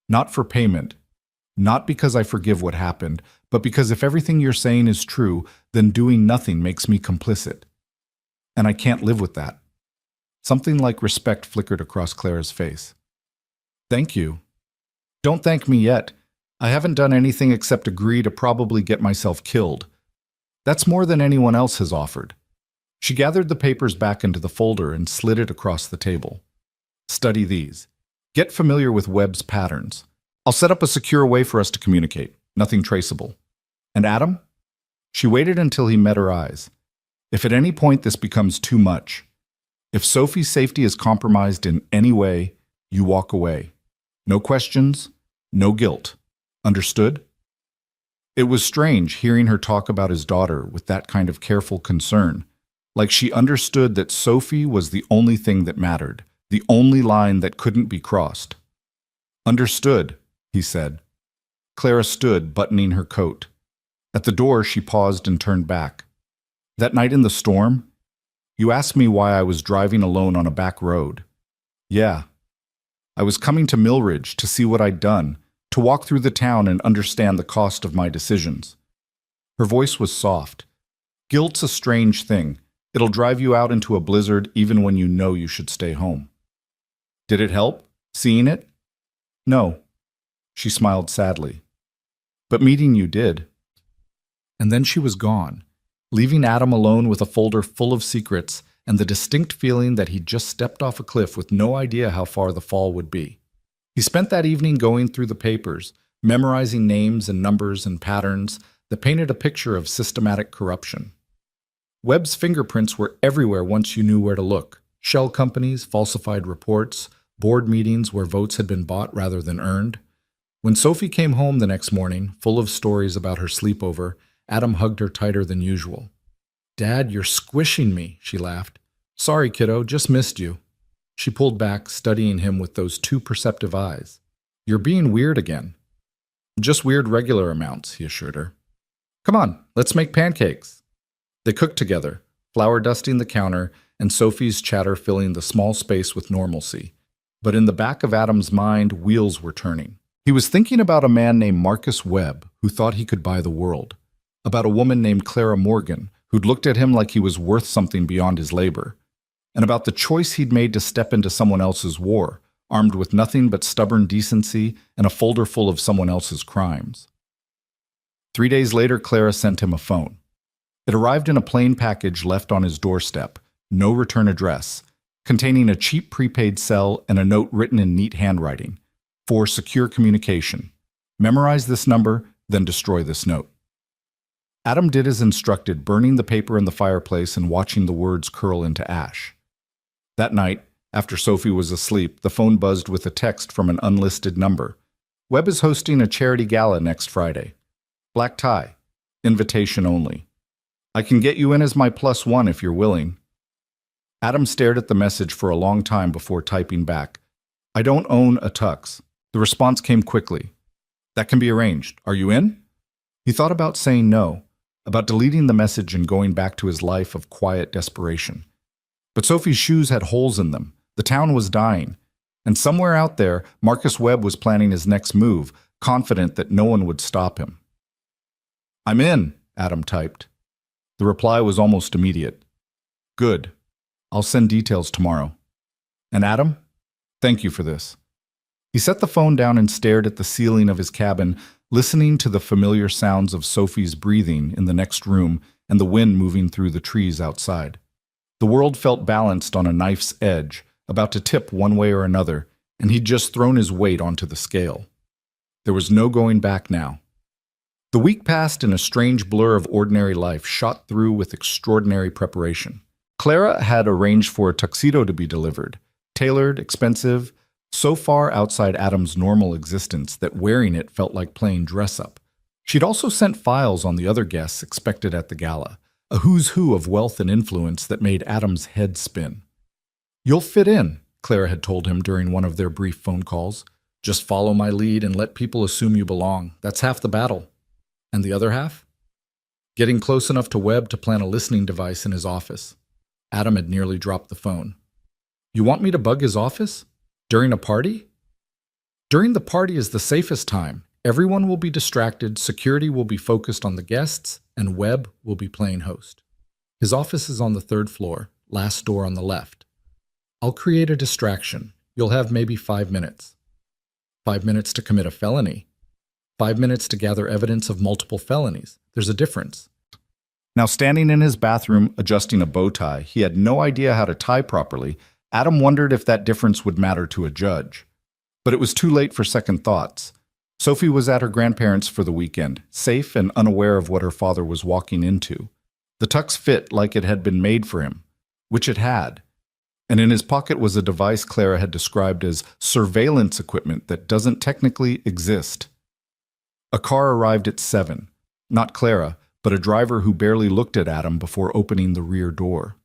"Not for payment. Not because I forgive what happened, but because if everything you're saying is true, then doing nothing makes me complicit. And I can't live with that." Something like respect flickered across Clara's face. "Thank you. Don't thank me yet. I haven't done anything except agree to probably get myself killed. That's more than anyone else has offered." She gathered the papers back into the folder and slid it across the table. "Study these. Get familiar with Webb's patterns. I'll set up a secure way for us to communicate. Nothing traceable. And Adam?" She waited until he met her eyes. "If at any point this becomes too much, if Sophie's safety is compromised in any way, you walk away. No questions, no guilt. Understood?" It was strange hearing her talk about his daughter with that kind of careful concern, like she understood that Sophie was the only thing that mattered, the only line that couldn't be crossed. "Understood," he said. Clara stood, buttoning her coat. At the door, she paused and turned back. "That night in the storm, you asked me why I was driving alone on a back road. Yeah. I was coming to Millridge to see what I'd done, to walk through the town and understand the cost of my decisions." Her voice was soft. "Guilt's a strange thing. It'll drive you out into a blizzard even when you know you should stay home." "Did it help, seeing it?" "No." She smiled sadly. "But meeting you did." And then she was gone, leaving Adam alone with a folder full of secrets and the distinct feeling that he'd just stepped off a cliff with no idea how far the fall would be. He spent that evening going through the papers, memorizing names and numbers and patterns that painted a picture of systematic corruption. Webb's fingerprints were everywhere once you knew where to look. Shell companies, falsified reports, board meetings where votes had been bought rather than earned. When Sophie came home the next morning, full of stories about her sleepover, Adam hugged her tighter than usual. Dad, you're squishing me, she laughed. Sorry, kiddo, just missed you. She pulled back, studying him with those two perceptive eyes. You're being weird again. Just weird regular amounts, he assured her. Come on, let's make pancakes. They cooked together, flour dusting the counter and Sophie's chatter filling the small space with normalcy. But in the back of Adam's mind, wheels were turning. He was thinking about a man named Marcus Webb who thought he could buy the world, about a woman named Clara Morgan who'd looked at him like he was worth something beyond his labor, and about the choice he'd made to step into someone else's war, armed with nothing but stubborn decency and a folder full of someone else's crimes. 3 days later, Clara sent him a phone. It arrived in a plain package left on his doorstep, no return address, containing a cheap prepaid cell and a note written in neat handwriting. For secure communication. Memorize this number, then destroy this note. Adam did as instructed, burning the paper in the fireplace and watching the words curl into ash. That night, after Sophie was asleep, the phone buzzed with a text from an unlisted number. Webb is hosting a charity gala next Friday. Black tie. Invitation only. I can get you in as my +1 if you're willing. Adam stared at the message for a long time before typing back. I don't own a tux. The response came quickly. That can be arranged. Are you in? He thought about saying no, about deleting the message and going back to his life of quiet desperation. But Sophie's shoes had holes in them. The town was dying. And somewhere out there, Marcus Webb was planning his next move, confident that no one would stop him. I'm in, Adam typed. The reply was almost immediate. Good. I'll send details tomorrow. And Adam, thank you for this. He set the phone down and stared at the ceiling of his cabin, listening to the familiar sounds of Sophie's breathing in the next room and the wind moving through the trees outside. The world felt balanced on a knife's edge, about to tip one way or another, and he'd just thrown his weight onto the scale. There was no going back now. The week passed in a strange blur of ordinary life shot through with extraordinary preparation. Clara had arranged for a tuxedo to be delivered, tailored, expensive, so far outside Adam's normal existence that wearing it felt like playing dress-up. She'd also sent files on the other guests expected at the gala, a who's who of wealth and influence that made Adam's head spin. You'll fit in, Clara had told him during one of their brief phone calls. Just follow my lead and let people assume you belong. That's half the battle. And the other half? Getting close enough to Webb to plant a listening device in his office. Adam had nearly dropped the phone. You want me to bug his office? During a party? During the party is the safest time. Everyone will be distracted, security will be focused on the guests, and Webb will be playing host. His office is on the 3rd floor, last door on the left. I'll create a distraction. You'll have maybe 5 minutes. 5 minutes to commit a felony. 5 minutes to gather evidence of multiple felonies. There's a difference. Now, standing in his bathroom, adjusting a bow tie, he had no idea how to tie properly. Adam wondered if that difference would matter to a judge. But it was too late for second thoughts. Sophie was at her grandparents' for the weekend, safe and unaware of what her father was walking into. The tux fit like it had been made for him, which it had. And in his pocket was a device Clara had described as surveillance equipment that doesn't technically exist. A car arrived at 7. Not Clara, but a driver who barely looked at Adam before opening the rear door.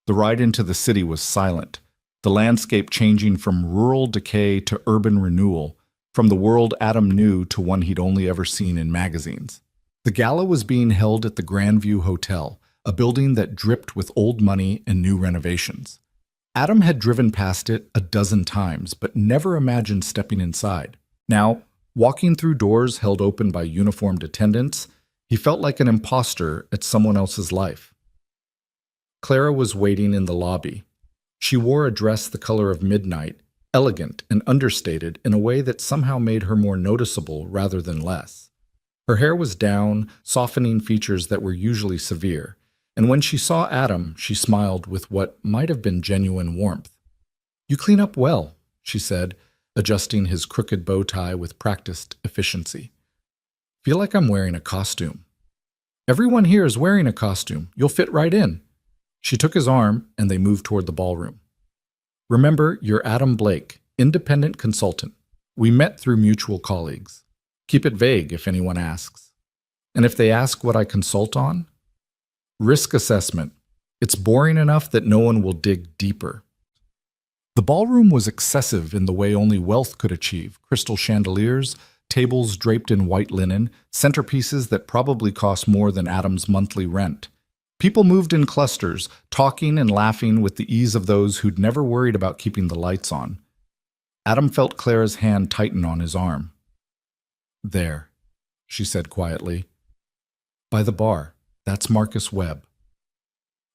The ride into the city was silent, the landscape changing from rural decay to urban renewal, from the world Adam knew to one he'd only ever seen in magazines. The gala was being held at the Grandview Hotel, a building that dripped with old money and new renovations. Adam had driven past it a dozen times, but never imagined stepping inside. Now, walking through doors held open by uniformed attendants, he felt like an imposter at someone else's life. Clara was waiting in the lobby. She wore a dress the color of midnight, elegant and understated in a way that somehow made her more noticeable rather than less. Her hair was down, softening features that were usually severe, and when she saw Adam, she smiled with what might have been genuine warmth. You clean up well, she said, adjusting his crooked bow tie with practiced efficiency. Feel like I'm wearing a costume. Everyone here is wearing a costume. You'll fit right in. She took his arm, and they moved toward the ballroom. Remember, you're Adam Blake, independent consultant. We met through mutual colleagues. Keep it vague if anyone asks. And if they ask what I consult on? Risk assessment. It's boring enough that no one will dig deeper. The ballroom was excessive in the way only wealth could achieve. Crystal chandeliers, tables draped in white linen, centerpieces that probably cost more than Adam's monthly rent. People moved in clusters, talking and laughing with the ease of those who'd never worried about keeping the lights on. Adam felt Clara's hand tighten on his arm. "There," she said quietly. "By the bar. That's Marcus Webb."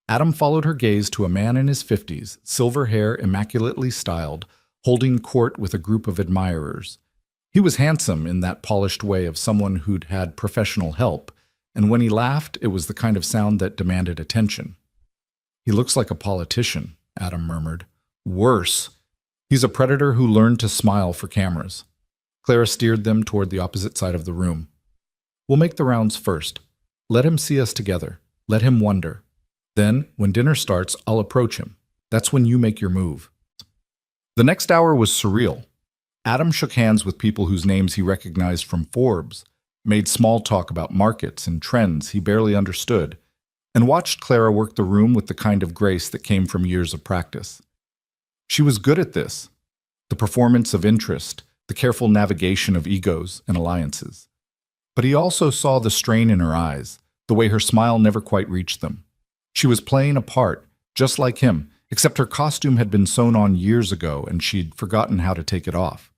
Adam followed her gaze to a man in his 50s, silver hair immaculately styled, holding court with a group of admirers. He was handsome in that polished way of someone who'd had professional help, and when he laughed, it was the kind of sound that demanded attention. "He looks like a politician," Adam murmured. "Worse. He's a predator who learned to smile for cameras." Clara steered them toward the opposite side of the room. "We'll make the rounds first. Let him see us together. Let him wonder. Then, when dinner starts, I'll approach him. That's when you make your move." The next hour was surreal. Adam shook hands with people whose names he recognized from Forbes, made small talk about markets and trends he barely understood, and watched Clara work the room with the kind of grace that came from years of practice. She was good at this, the performance of interest, the careful navigation of egos and alliances. But he also saw the strain in her eyes, the way her smile never quite reached them. She was playing a part, just like him, except her costume had been sewn on years ago and she'd forgotten how to take it off.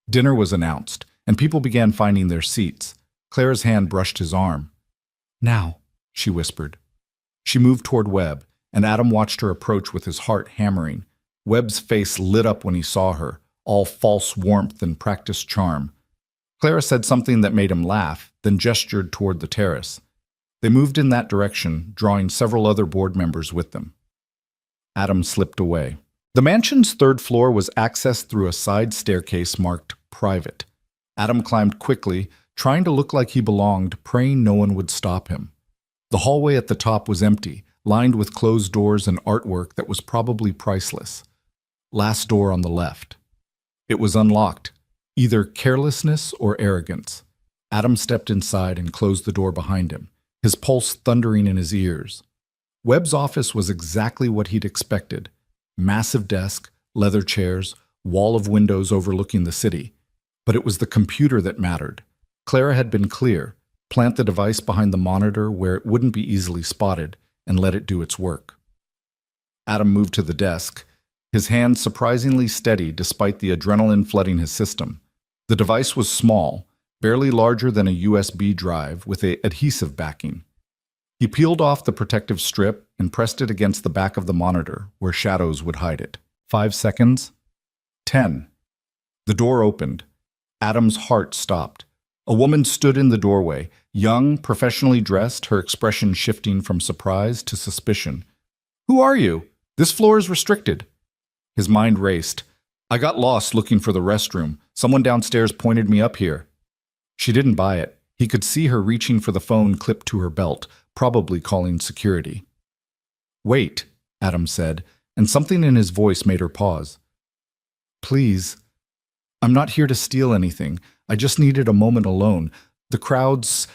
Dinner was announced, and people began finding their seats. Clara's hand brushed his arm. "Now," she whispered. She moved toward Webb, and Adam watched her approach with his heart hammering. Webb's face lit up when he saw her, all false warmth and practiced charm. Clara said something that made him laugh, then gestured toward the terrace. They moved in that direction, drawing several other board members with them. Adam slipped away. The mansion's third floor was accessed through a side staircase marked private. Adam climbed quickly, trying to look like he belonged, praying no one would stop him. The hallway at the top was empty, lined with closed doors and artwork that was probably priceless. Last door on the left. It was unlocked, either carelessness or arrogance. Adam stepped inside and closed the door behind him, his pulse thundering in his ears. Webb's office was exactly what he'd expected. Massive desk, leather chairs, wall of windows overlooking the city. But it was the computer that mattered. Clara had been clear. Plant the device behind the monitor where it wouldn't be easily spotted, and let it do its work. Adam moved to the desk, his hand surprisingly steady despite the adrenaline flooding his system. The device was small, barely larger than a USB drive with an adhesive backing. He peeled off the protective strip and pressed it against the back of the monitor where shadows would hide it. 5 seconds. 10. The door opened. Adam's heart stopped. A woman stood in the doorway, young, professionally dressed, her expression shifting from surprise to suspicion. "Who are you? This floor is restricted." His mind raced. "I got lost looking for the restroom. Someone downstairs pointed me up here." She didn't buy it. He could see her reaching for the phone clipped to her belt, probably calling security. "Wait," Adam said, and something in his voice made her pause. "Please. I'm not here to steal anything. I just needed a moment alone. The crowds...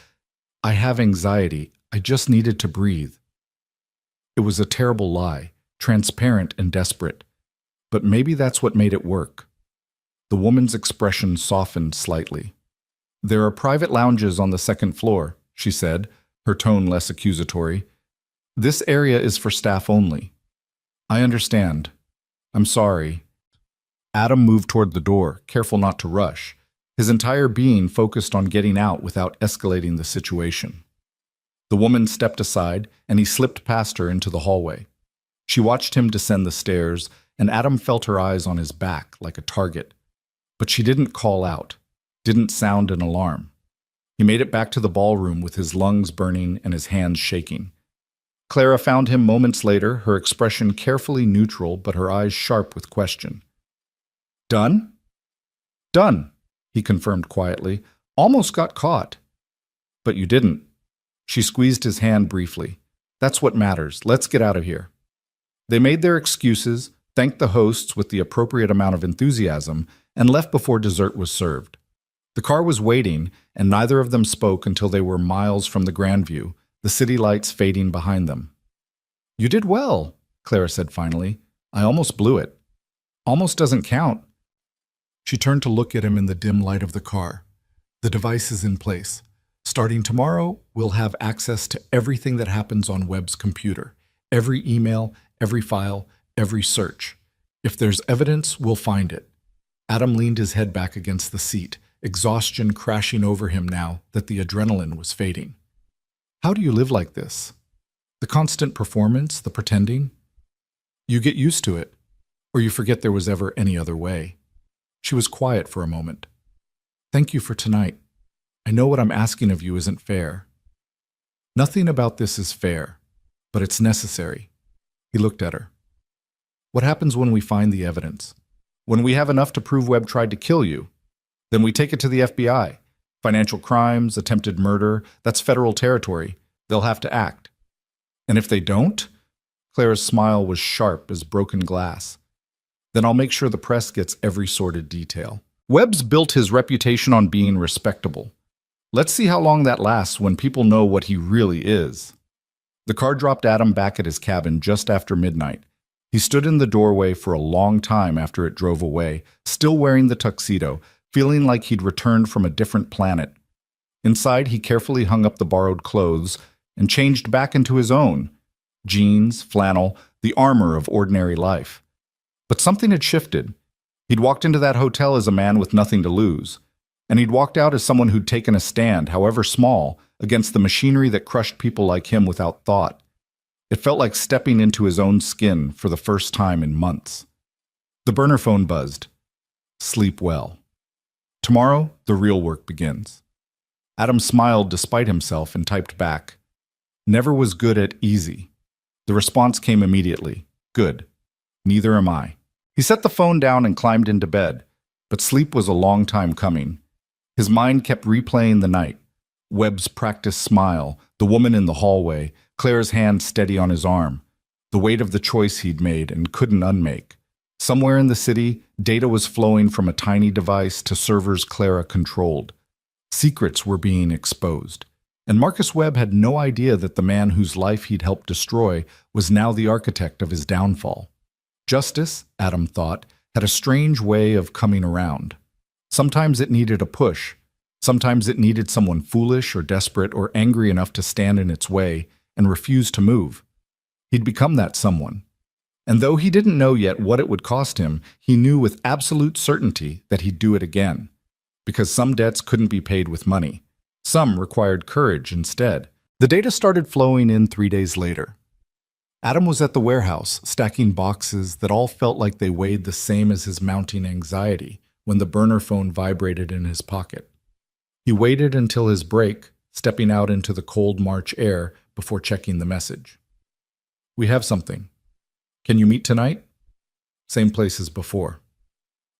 I have anxiety. I just needed to breathe." It was a terrible lie, transparent and desperate. But maybe that's what made it work. The woman's expression softened slightly. "There are private lounges on the second floor," she said, her tone less accusatory. "This area is for staff only." "I understand. I'm sorry." Adam moved toward the door, careful not to rush, his entire being focused on getting out without escalating the situation. The woman stepped aside, and he slipped past her into the hallway. She watched him descend the stairs, and Adam felt her eyes on his back like a target. But she didn't call out, didn't sound an alarm. He made it back to the ballroom with his lungs burning and his hands shaking. Clara found him moments later, her expression carefully neutral but her eyes sharp with question. "Done?" "Done," he confirmed quietly. "Almost got caught." "But you didn't." She squeezed his hand briefly. "That's what matters. Let's get out of here." They made their excuses, thanked the hosts with the appropriate amount of enthusiasm, and left before dessert was served. The car was waiting, and neither of them spoke until they were miles from the Grandview, the city lights fading behind them. "You did well," Clara said finally. "I almost blew it." "Almost doesn't count." She turned to look at him in the dim light of the car. "The device is in place. Starting tomorrow, we'll have access to everything that happens on Webb's computer. Every email, every file, every search. If there's evidence, we'll find it." Adam leaned his head back against the seat, exhaustion crashing over him now that the adrenaline was fading. "How do you live like this? The constant performance, the pretending? You get used to it, or you forget there was ever any other way." She was quiet for a moment. "Thank you for tonight. I know what I'm asking of you isn't fair." "Nothing about this is fair, but it's necessary." He looked at her. "What happens when we find the evidence? When we have enough to prove Webb tried to kill you? Then we take it to the FBI. Financial crimes, attempted murder, that's federal territory. They'll have to act. And if they don't?" Clara's smile was sharp as broken glass. "Then I'll make sure the press gets every sordid detail. Webb's built his reputation on being respectable. Let's see how long that lasts when people know what he really is." The car dropped Adam back at his cabin just after midnight. He stood in the doorway for a long time after it drove away, still wearing the tuxedo, feeling like he'd returned from a different planet. Inside, he carefully hung up the borrowed clothes and changed back into his own. Jeans, flannel, the armor of ordinary life. But something had shifted. He'd walked into that hotel as a man with nothing to lose. And he'd walked out as someone who'd taken a stand, however small, against the machinery that crushed people like him without thought. It felt like stepping into his own skin for the first time in months. The burner phone buzzed. "Sleep well. Tomorrow, the real work begins." Adam smiled despite himself and typed back, "Never was good at easy." The response came immediately. "Good. Neither am I." He set the phone down and climbed into bed, but sleep was a long time coming. His mind kept replaying the night. Webb's practiced smile, the woman in the hallway, Claire's hand steady on his arm, the weight of the choice he'd made and couldn't unmake. Somewhere in the city, data was flowing from a tiny device to servers Clara controlled. Secrets were being exposed. And Marcus Webb had no idea that the man whose life he'd helped destroy was now the architect of his downfall. Justice, Adam thought, had a strange way of coming around. Sometimes it needed a push. Sometimes it needed someone foolish or desperate or angry enough to stand in its way and refuse to move. He'd become that someone. And though he didn't know yet what it would cost him, he knew with absolute certainty that he'd do it again. Because some debts couldn't be paid with money. Some required courage instead. The data started flowing in 3 days later. Adam was at the warehouse, stacking boxes that all felt like they weighed the same as his mounting anxiety when the burner phone vibrated in his pocket. He waited until his break, stepping out into the cold March air before checking the message. "We have something. Can you meet tonight?" Same place as before.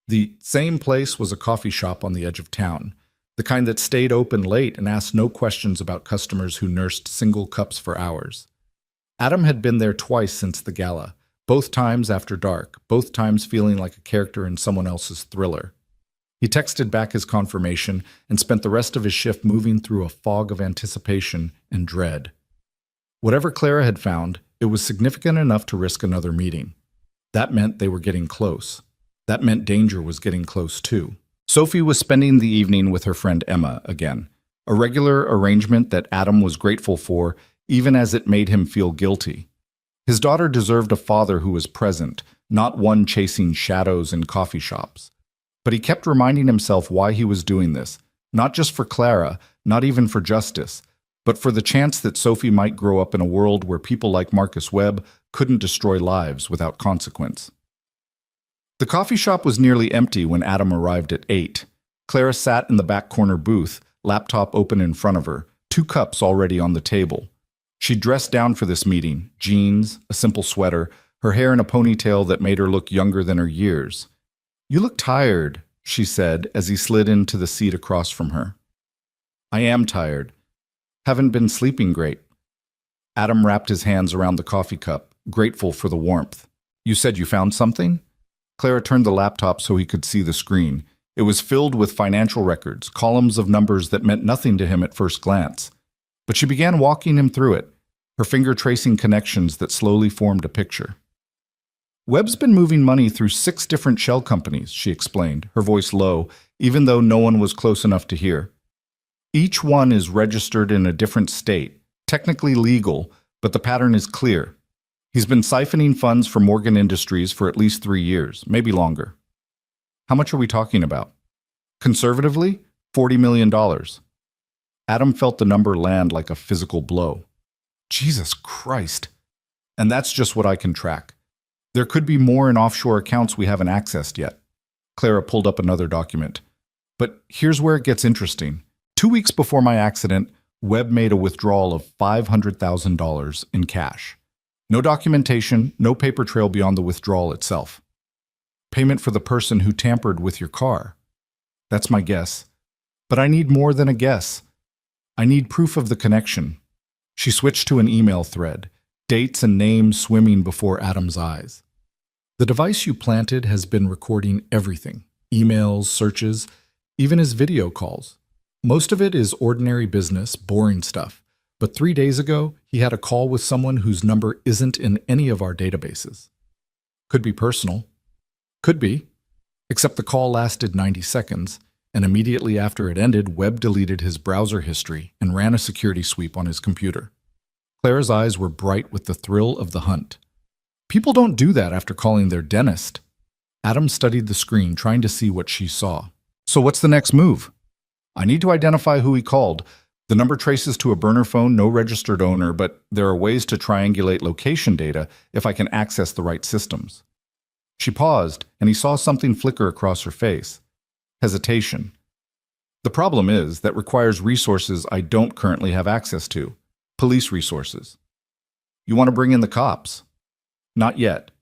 The same place was a coffee shop on the edge of town, the kind that stayed open late and asked no questions about customers who nursed single cups for hours. Adam had been there twice since the gala, both times after dark, both times feeling like a character in someone else's thriller. He texted back his confirmation and spent the rest of his shift moving through a fog of anticipation and dread. Whatever Clara had found, it was significant enough to risk another meeting. That meant they were getting close. That meant danger was getting close too. Sophie was spending the evening with her friend Emma again, a regular arrangement that Adam was grateful for, even as it made him feel guilty. His daughter deserved a father who was present, not one chasing shadows in coffee shops. But he kept reminding himself why he was doing this, not just for Clara, not even for justice, but for the chance that Sophie might grow up in a world where people like Marcus Webb couldn't destroy lives without consequence. The coffee shop was nearly empty when Adam arrived at 8. Clara sat in the back corner booth, laptop open in front of her, 2 cups already on the table. She dressed down for this meeting, jeans, a simple sweater, her hair in a ponytail that made her look younger than her years. "You look tired," she said as he slid into the seat across from her. "I am tired. Haven't been sleeping great." Adam wrapped his hands around the coffee cup, grateful for the warmth. "You said you found something?" Clara turned the laptop so he could see the screen. It was filled with financial records, columns of numbers that meant nothing to him at first glance. But she began walking him through it, her finger tracing connections that slowly formed a picture. Webb's been moving money through 6 different shell companies, she explained, her voice low, even though no one was close enough to hear. Each one is registered in a different state, technically legal, but the pattern is clear. He's been siphoning funds from Morgan Industries for at least 3 years, maybe longer. How much are we talking about? Conservatively, $40 million. Adam felt the number land like a physical blow. Jesus Christ. And that's just what I can track. There could be more in offshore accounts we haven't accessed yet. Clara pulled up another document. But here's where it gets interesting. 2 weeks before my accident, Webb made a withdrawal of $500,000 in cash. No documentation, no paper trail beyond the withdrawal itself. Payment for the person who tampered with your car. That's my guess. But I need more than a guess. I need proof of the connection. She switched to an email thread, dates and names swimming before Adam's eyes. The device you planted has been recording everything. Emails, searches, even his video calls. Most of it is ordinary business, boring stuff. But 3 days ago, he had a call with someone whose number isn't in any of our databases. Could be personal. Could be. Except the call lasted 90 seconds, and immediately after it ended, Webb deleted his browser history and ran a security sweep on his computer. Clara's eyes were bright with the thrill of the hunt. People don't do that after calling their dentist. Adam studied the screen, trying to see what she saw. So what's the next move? I need to identify who he called. The number traces to a burner phone, no registered owner, but there are ways to triangulate location data if I can access the right systems. She paused, and he saw something flicker across her face. Hesitation. The problem is that requires resources I don't currently have access to. Police resources. You want to bring in the cops? Not yet.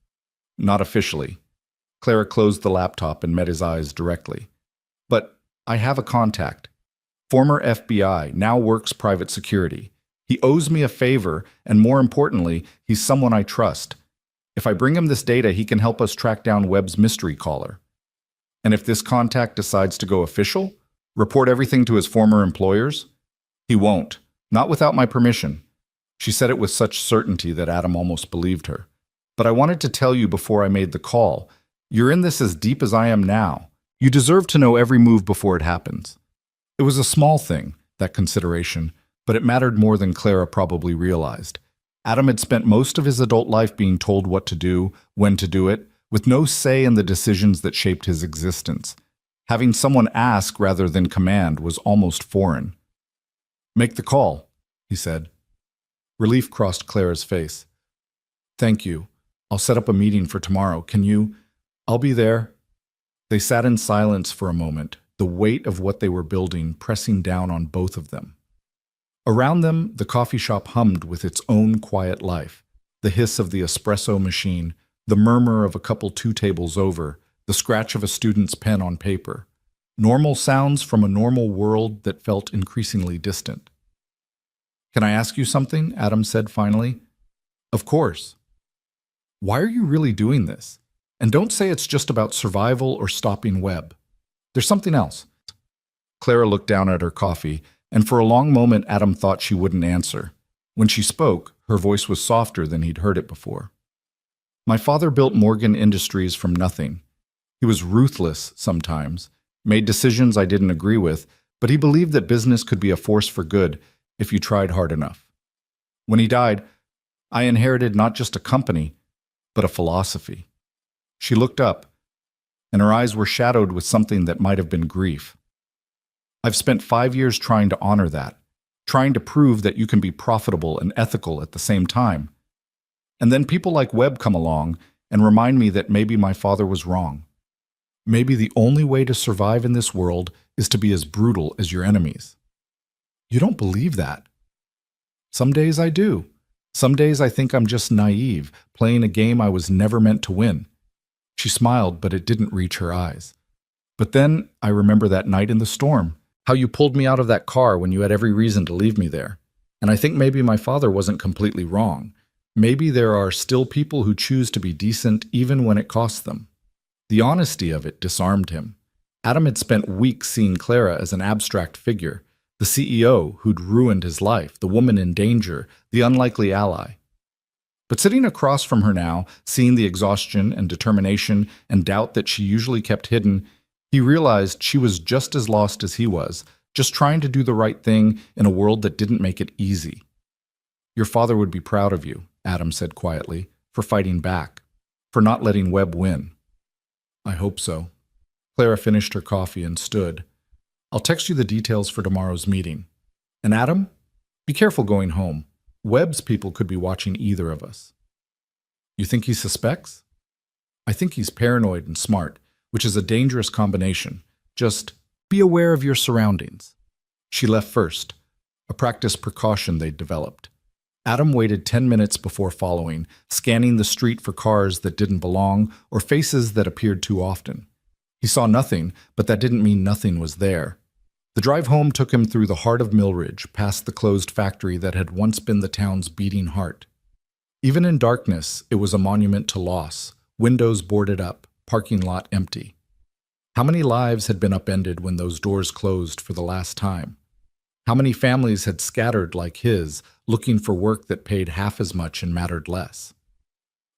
Not officially. Clara closed the laptop and met his eyes directly. But I have a contact. Former FBI, now works private security. He owes me a favor, and more importantly, he's someone I trust. If I bring him this data, he can help us track down Webb's mystery caller. And if this contact decides to go official, report everything to his former employers, he won't. Not without my permission. She said it with such certainty that Adam almost believed her. But I wanted to tell you before I made the call. You're in this as deep as I am now. You deserve to know every move before it happens. It was a small thing, that consideration, but it mattered more than Clara probably realized. Adam had spent most of his adult life being told what to do, when to do it, with no say in the decisions that shaped his existence. Having someone ask rather than command was almost foreign. Make the call, he said. Relief crossed Clara's face. Thank you. I'll set up a meeting for tomorrow. Can you? I'll be there. They sat in silence for a moment, the weight of what they were building pressing down on both of them. Around them, the coffee shop hummed with its own quiet life, the hiss of the espresso machine, the murmur of a couple 2 tables over, the scratch of a student's pen on paper. Normal sounds from a normal world that felt increasingly distant. Can I ask you something? Adam said finally. Of course. Why are you really doing this? And don't say it's just about survival or stopping Webb. There's something else. Clara looked down at her coffee, and for a long moment Adam thought she wouldn't answer. When she spoke, her voice was softer than he'd heard it before. My father built Morgan Industries from nothing. He was ruthless sometimes, made decisions I didn't agree with, but he believed that business could be a force for good if you tried hard enough. When he died, I inherited not just a company, but a philosophy. She looked up, and her eyes were shadowed with something that might have been grief. I've spent 5 years trying to honor that, trying to prove that you can be profitable and ethical at the same time. And then people like Webb come along and remind me that maybe my father was wrong. Maybe the only way to survive in this world is to be as brutal as your enemies. You don't believe that. Some days I do. Some days I think I'm just naive, playing a game I was never meant to win. She smiled, but it didn't reach her eyes. But then I remember that night in the storm, how you pulled me out of that car when you had every reason to leave me there. And I think maybe my father wasn't completely wrong. Maybe there are still people who choose to be decent even when it costs them. The honesty of it disarmed him. Adam had spent weeks seeing Clara as an abstract figure, The CEO who'd ruined his life, the woman in danger, the unlikely ally. But sitting across from her now, seeing the exhaustion and determination and doubt that she usually kept hidden, he realized she was just as lost as he was, just trying to do the right thing in a world that didn't make it easy. Your father would be proud of you, Adam said quietly, for fighting back, for not letting Webb win. I hope so. Clara finished her coffee and stood. I'll text you the details for tomorrow's meeting. And Adam, be careful going home. Webb's people could be watching either of us. You think he suspects? I think he's paranoid and smart, which is a dangerous combination. Just be aware of your surroundings. She left first, a practiced precaution they'd developed. Adam waited 10 minutes before following, scanning the street for cars that didn't belong or faces that appeared too often. He saw nothing, but that didn't mean nothing was there. The drive home took him through the heart of Millridge, past the closed factory that had once been the town's beating heart. Even in darkness, it was a monument to loss, windows boarded up, parking lot empty. How many lives had been upended when those doors closed for the last time? How many families had scattered like his, looking for work that paid half as much and mattered less?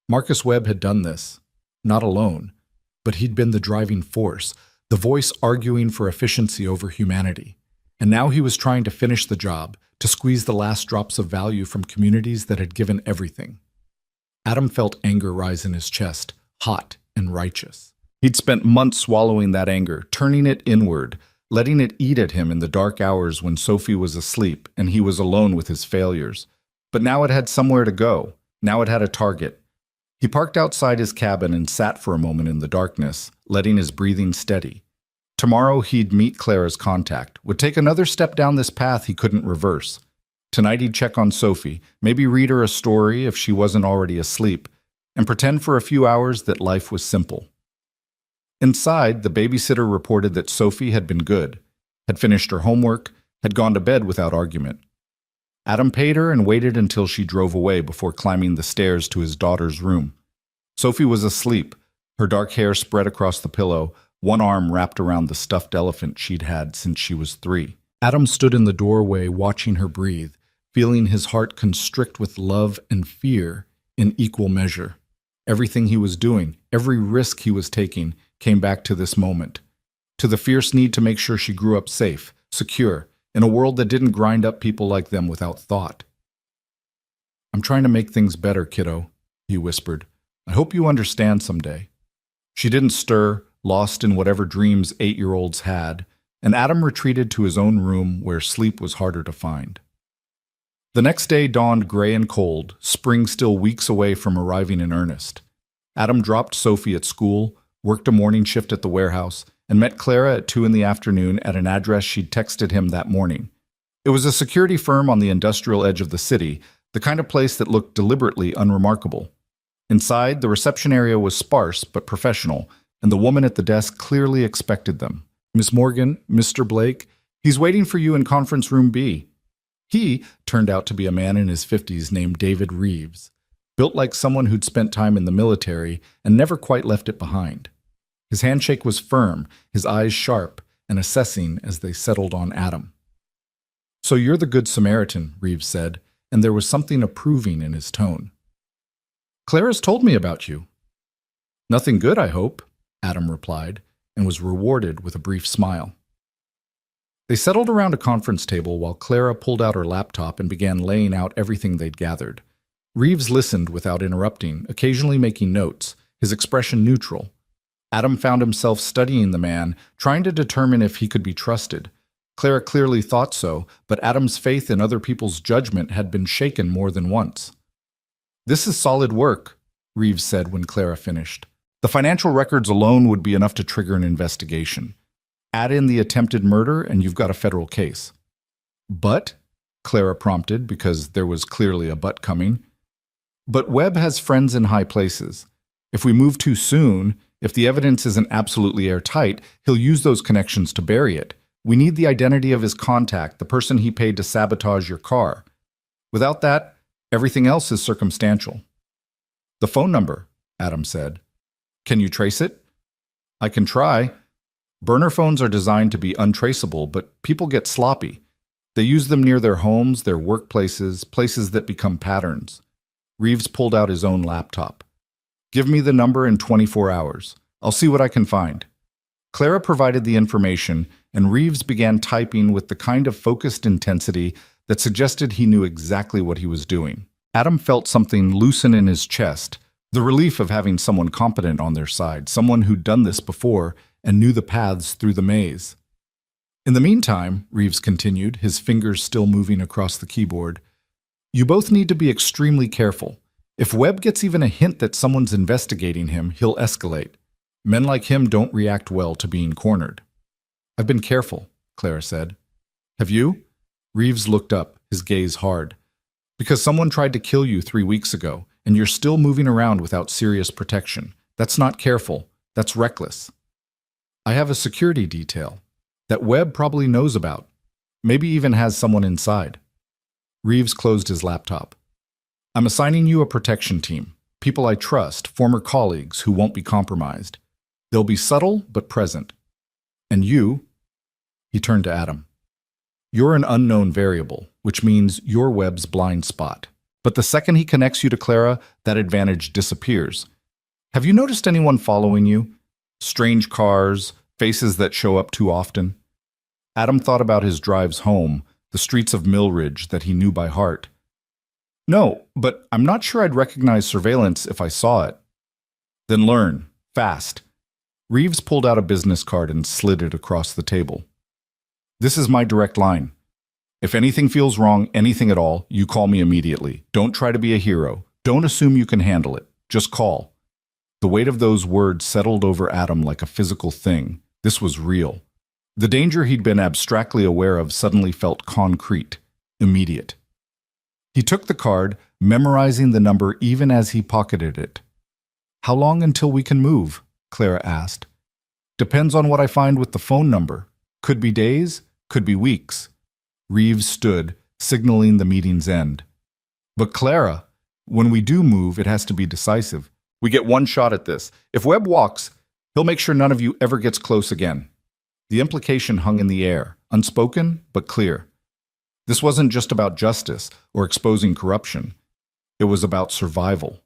Marcus Webb had done this, not alone, but he'd been the driving force, the voice arguing for efficiency over humanity. And now he was trying to finish the job, to squeeze the last drops of value from communities that had given everything. Adam felt anger rise in his chest, hot and righteous. He'd spent months swallowing that anger, turning it inward, letting it eat at him in the dark hours when Sophie was asleep and he was alone with his failures. But now it had somewhere to go. Now it had a target. He parked outside his cabin and sat for a moment in the darkness, letting his breathing steady. Tomorrow he'd meet Clara's contact, would take another step down this path he couldn't reverse. Tonight he'd check on Sophie, maybe read her a story if she wasn't already asleep, and pretend for a few hours that life was simple. Inside, the babysitter reported that Sophie had been good, had finished her homework, had gone to bed without argument. Adam paid her and waited until she drove away before climbing the stairs to his daughter's room. Sophie was asleep, her dark hair spread across the pillow, one arm wrapped around the stuffed elephant she'd had since she was 3. Adam stood in the doorway watching her breathe, feeling his heart constrict with love and fear in equal measure. Everything he was doing, every risk he was taking, came back to this moment, to the fierce need to make sure she grew up safe, secure, in a world that didn't grind up people like them without thought. I'm trying to make things better, kiddo, he whispered. I hope you understand someday. She didn't stir, lost in whatever dreams 8-year-olds had, and Adam retreated to his own room where sleep was harder to find. The next day dawned gray and cold, spring still weeks away from arriving in earnest. Adam dropped Sophie at school, worked a morning shift at the warehouse, and met Clara at 2 in the afternoon at an address she'd texted him that morning. It was a security firm on the industrial edge of the city, the kind of place that looked deliberately unremarkable. Inside, the reception area was sparse but professional, and the woman at the desk clearly expected them. Miss Morgan, Mr. Blake, he's waiting for you in conference room B. He turned out to be a man in his 50s named David Reeves, built like someone who'd spent time in the military and never quite left it behind. His handshake was firm, his eyes sharp and assessing as they settled on Adam. So you're the Good Samaritan, Reeves said, and there was something approving in his tone. Clara's told me about you. Nothing good, I hope, Adam replied, and was rewarded with a brief smile. They settled around a conference table while Clara pulled out her laptop and began laying out everything they'd gathered. Reeves listened without interrupting, occasionally making notes, his expression neutral. Adam found himself studying the man, trying to determine if he could be trusted. Clara clearly thought so, but Adam's faith in other people's judgment had been shaken more than once. This is solid work, Reeves said when Clara finished. The financial records alone would be enough to trigger an investigation. Add in the attempted murder and you've got a federal case. But, Clara prompted because there was clearly a but coming. But Webb has friends in high places. If we move too soon, if the evidence isn't absolutely airtight, he'll use those connections to bury it. We need the identity of his contact, the person he paid to sabotage your car. Without that, everything else is circumstantial. The phone number, Adam said. Can you trace it? I can try. Burner phones are designed to be untraceable, but people get sloppy. They use them near their homes, their workplaces, places that become patterns. Reeves pulled out his own laptop. Give me the number in 24 hours. I'll see what I can find. Clara provided the information, and Reeves began typing with the kind of focused intensity that suggested he knew exactly what he was doing. Adam felt something loosen in his chest, the relief of having someone competent on their side, someone who'd done this before and knew the paths through the maze. In the meantime, Reeves continued, his fingers still moving across the keyboard, you both need to be extremely careful. If Webb gets even a hint that someone's investigating him, he'll escalate. Men like him don't react well to being cornered. I've been careful, Clara said. Have you? Reeves looked up, his gaze hard. Because someone tried to kill you 3 weeks ago, and you're still moving around without serious protection. That's not careful. That's reckless. I have a security detail that Webb probably knows about. Maybe even has someone inside. Reeves closed his laptop. I'm assigning you a protection team. People I trust, former colleagues who won't be compromised. They'll be subtle but present. And you, he turned to Adam. You're an unknown variable, which means you're Webb's blind spot. But the second he connects you to Clara, that advantage disappears. Have you noticed anyone following you? Strange cars, faces that show up too often? Adam thought about his drives home, the streets of Millridge that he knew by heart. No, but I'm not sure I'd recognize surveillance if I saw it. Then learn, fast. Reeves pulled out a business card and slid it across the table. This is my direct line. If anything feels wrong, anything at all, you call me immediately. Don't try to be a hero. Don't assume you can handle it. Just call. The weight of those words settled over Adam like a physical thing. This was real. The danger he'd been abstractly aware of suddenly felt concrete, immediate. He took the card, memorizing the number even as he pocketed it. How long until we can move? Clara asked. Depends on what I find with the phone number. Could be days, could be weeks. Reeves stood, signaling the meeting's end. But Clara, when we do move, it has to be decisive. We get one shot at this. If Webb walks, he'll make sure none of you ever gets close again. The implication hung in the air, unspoken but clear. This wasn't just about justice or exposing corruption. It was about survival.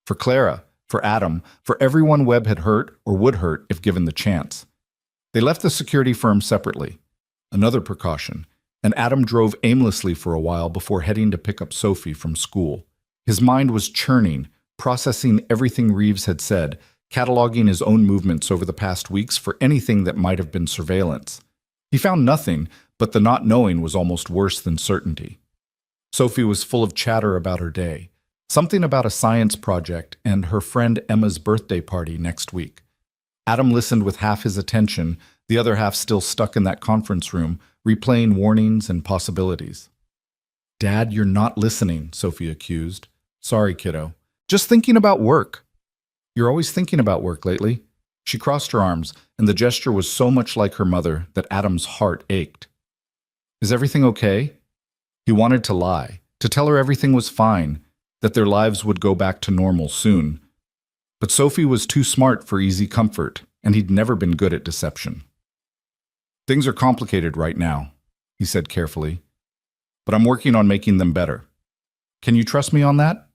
For Clara, for Adam, for everyone Webb had hurt or would hurt if given the chance. They left the security firm separately. Another precaution, and Adam drove aimlessly for a while before heading to pick up Sophie from school. His mind was churning, processing everything Reeves had said, cataloging his own movements over the past weeks for anything that might have been surveillance. He found nothing, but the not knowing was almost worse than certainty. Sophie was full of chatter about her day, something about a science project and her friend Emma's birthday party next week. Adam listened with half his attention, the other half still stuck in that conference room, replaying warnings and possibilities. Dad, you're not listening, Sophie accused. Sorry, kiddo. Just thinking about work. You're always thinking about work lately. She crossed her arms, and the gesture was so much like her mother that Adam's heart ached. Is everything okay? He wanted to lie, to tell her everything was fine, that their lives would go back to normal soon. But Sophie was too smart for easy comfort, and he'd never been good at deception. Things are complicated right now, he said carefully, but I'm working on making them better. Can you trust me on that?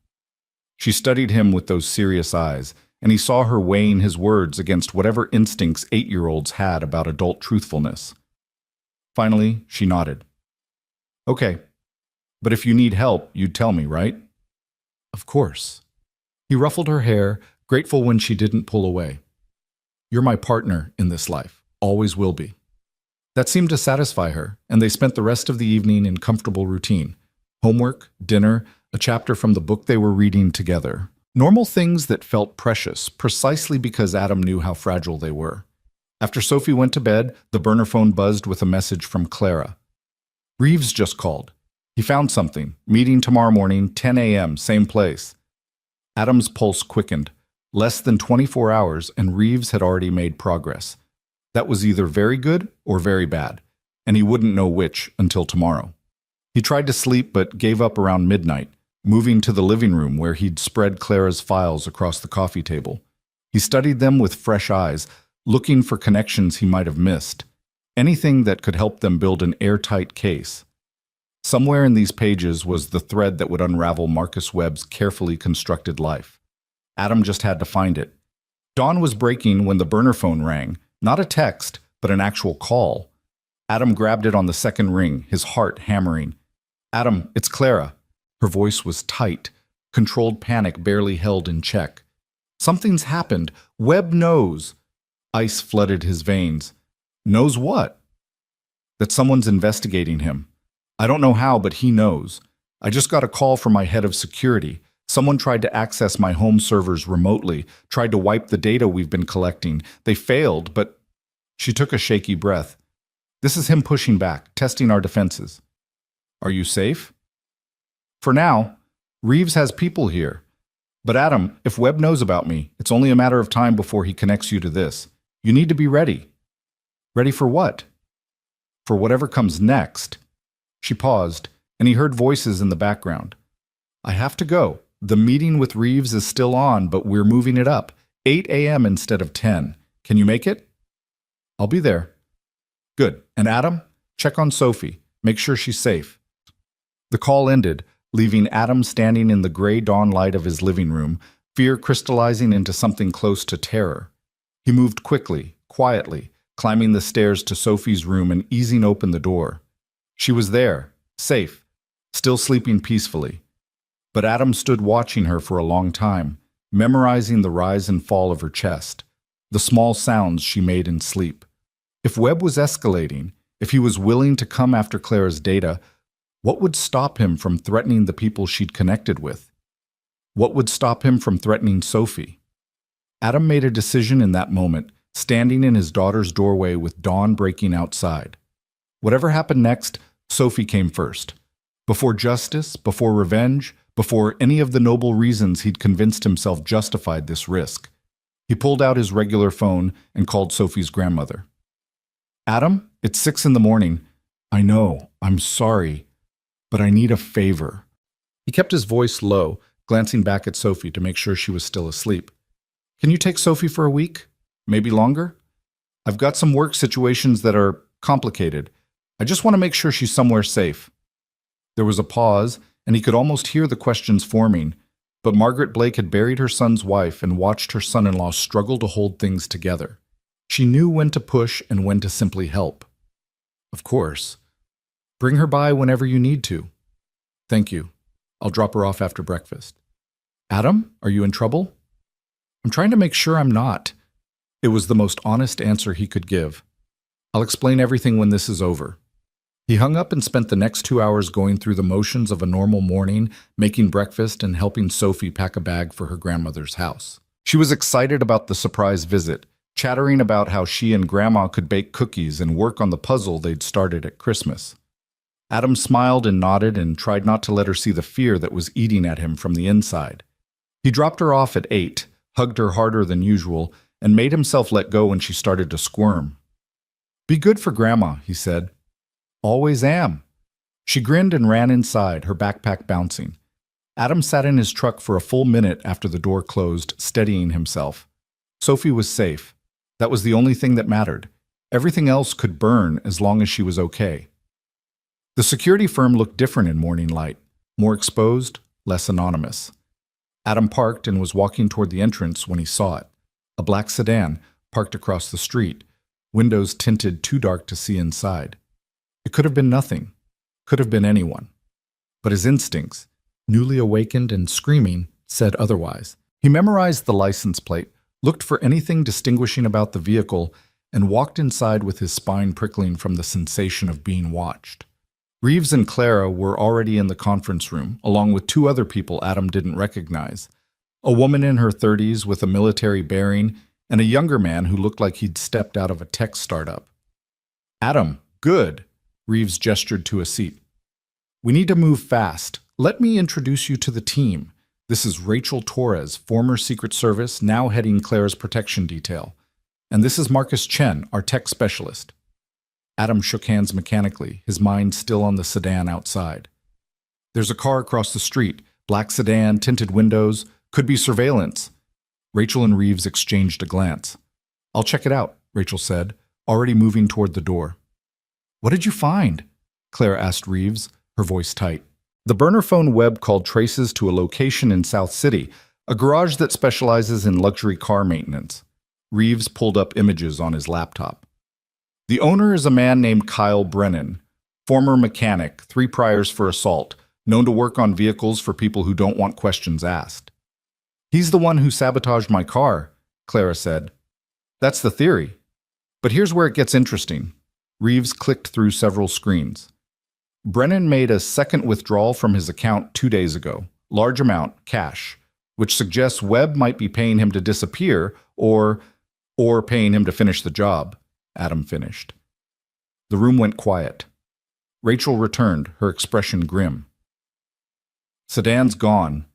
She studied him with those serious eyes, and he saw her weighing his words against whatever instincts 8-year-olds had about adult truthfulness. Finally, she nodded. Okay, but if you need help, you'd tell me, right? Of course. He ruffled her hair, grateful when she didn't pull away. You're my partner in this life, always will be. That seemed to satisfy her, and they spent the rest of the evening in comfortable routine. Homework, dinner, a chapter from the book they were reading together. Normal things that felt precious, precisely because Adam knew how fragile they were. After Sophie went to bed, the burner phone buzzed with a message from Clara. Reeves just called. He found something. Meeting tomorrow morning, 10 a.m., same place. Adam's pulse quickened. Less than 24 hours, and Reeves had already made progress. That was either very good or very bad, and he wouldn't know which until tomorrow. He tried to sleep but gave up around midnight, moving to the living room where he'd spread Clara's files across the coffee table. He studied them with fresh eyes, looking for connections he might have missed, anything that could help them build an airtight case. Somewhere in these pages was the thread that would unravel Marcus Webb's carefully constructed life. Adam just had to find it. Dawn was breaking when the burner phone rang, not a text, but an actual call. Adam grabbed it on the second ring, his heart hammering. "Adam, it's Clara." Her voice was tight, controlled panic barely held in check. "Something's happened. Webb knows." Ice flooded his veins. "Knows what?" "That someone's investigating him. I don't know how, but he knows. I just got a call from my head of security. Someone tried to access my home servers remotely, tried to wipe the data we've been collecting. They failed, but..." She took a shaky breath. "This is him pushing back, testing our defenses." "Are you safe?" "For now. Reeves has people here. But Adam, if Webb knows about me, it's only a matter of time before he connects you to this. You need to be ready." "Ready for what?" "For whatever comes next." She paused, and he heard voices in the background. "I have to go. The meeting with Reeves is still on, but we're moving it up. 8 a.m. instead of 10. Can you make it?" "I'll be there." "Good. And Adam, check on Sophie. Make sure she's safe." The call ended, leaving Adam standing in the gray dawn light of his living room, fear crystallizing into something close to terror. He moved quickly, quietly, climbing the stairs to Sophie's room and easing open the door. She was there, safe, still sleeping peacefully. But Adam stood watching her for a long time, memorizing the rise and fall of her chest, the small sounds she made in sleep. If Webb was escalating, if he was willing to come after Clara's data, what would stop him from threatening the people she'd connected with? What would stop him from threatening Sophie? Adam made a decision in that moment, standing in his daughter's doorway with dawn breaking outside. Whatever happened next, Sophie came first. Before justice, before revenge, before any of the noble reasons he'd convinced himself justified this risk. He pulled out his regular phone and called Sophie's grandmother. "Adam, it's 6 in the morning. I know, I'm sorry, but I need a favor." He kept his voice low, glancing back at Sophie to make sure she was still asleep. "Can you take Sophie for a week? Maybe longer? I've got some work situations that are complicated. I just want to make sure she's somewhere safe." There was a pause, and he could almost hear the questions forming, but Margaret Blake had buried her son's wife and watched her son-in-law struggle to hold things together. She knew when to push and when to simply help. "Of course. Bring her by whenever you need to." "Thank you. I'll drop her off after breakfast." "Adam, are you in trouble?" "I'm trying to make sure I'm not." It was the most honest answer he could give. "I'll explain everything when this is over." He hung up and spent the next 2 hours going through the motions of a normal morning, making breakfast and helping Sophie pack a bag for her grandmother's house. She was excited about the surprise visit, chattering about how she and Grandma could bake cookies and work on the puzzle they'd started at Christmas. Adam smiled and nodded and tried not to let her see the fear that was eating at him from the inside. He dropped her off at 8, hugged her harder than usual, and made himself let go when she started to squirm. "Be good for Grandma," he said. "Always am." She grinned and ran inside, her backpack bouncing. Adam sat in his truck for a full minute after the door closed, steadying himself. Sophie was safe. That was the only thing that mattered. Everything else could burn as long as she was okay. The security firm looked different in morning light, more exposed, less anonymous. Adam parked and was walking toward the entrance when he saw it. A black sedan, parked across the street, windows tinted too dark to see inside. It could have been nothing, could have been anyone. But his instincts, newly awakened and screaming, said otherwise. He memorized the license plate, looked for anything distinguishing about the vehicle, and walked inside with his spine prickling from the sensation of being watched. Reeves and Clara were already in the conference room, along with 2 other people Adam didn't recognize. A woman in her 30s with a military bearing, and a younger man who looked like he'd stepped out of a tech startup. "Adam, good." Reeves gestured to a seat. "We need to move fast. Let me introduce you to the team. This is Rachel Torres, former Secret Service, now heading Clara's protection detail. And this is Marcus Chen, our tech specialist." Adam shook hands mechanically, his mind still on the sedan outside. "There's a car across the street, black sedan, tinted windows, could be surveillance." Rachel and Reeves exchanged a glance. "I'll check it out," Rachel said, already moving toward the door. "What did you find?" Claire asked Reeves. her voice tight. The burner phone Webb called traces to a location in South City, a garage that specializes in luxury car maintenance. Reeves pulled up images on his laptop. The owner is a man named Kyle Brennan, former mechanic, 3 priors for assault, known to work on vehicles for people who don't want questions asked. He's the one who sabotaged my car, Clara said. That's the theory. But here's where it gets interesting. Reeves clicked through several screens. Brennan made a second withdrawal from his account 2 days ago, large amount, cash, which suggests Webb might be paying him to disappear or paying him to finish the job, Adam finished. The room went quiet. Rachel returned, her expression grim. Sedan's gone.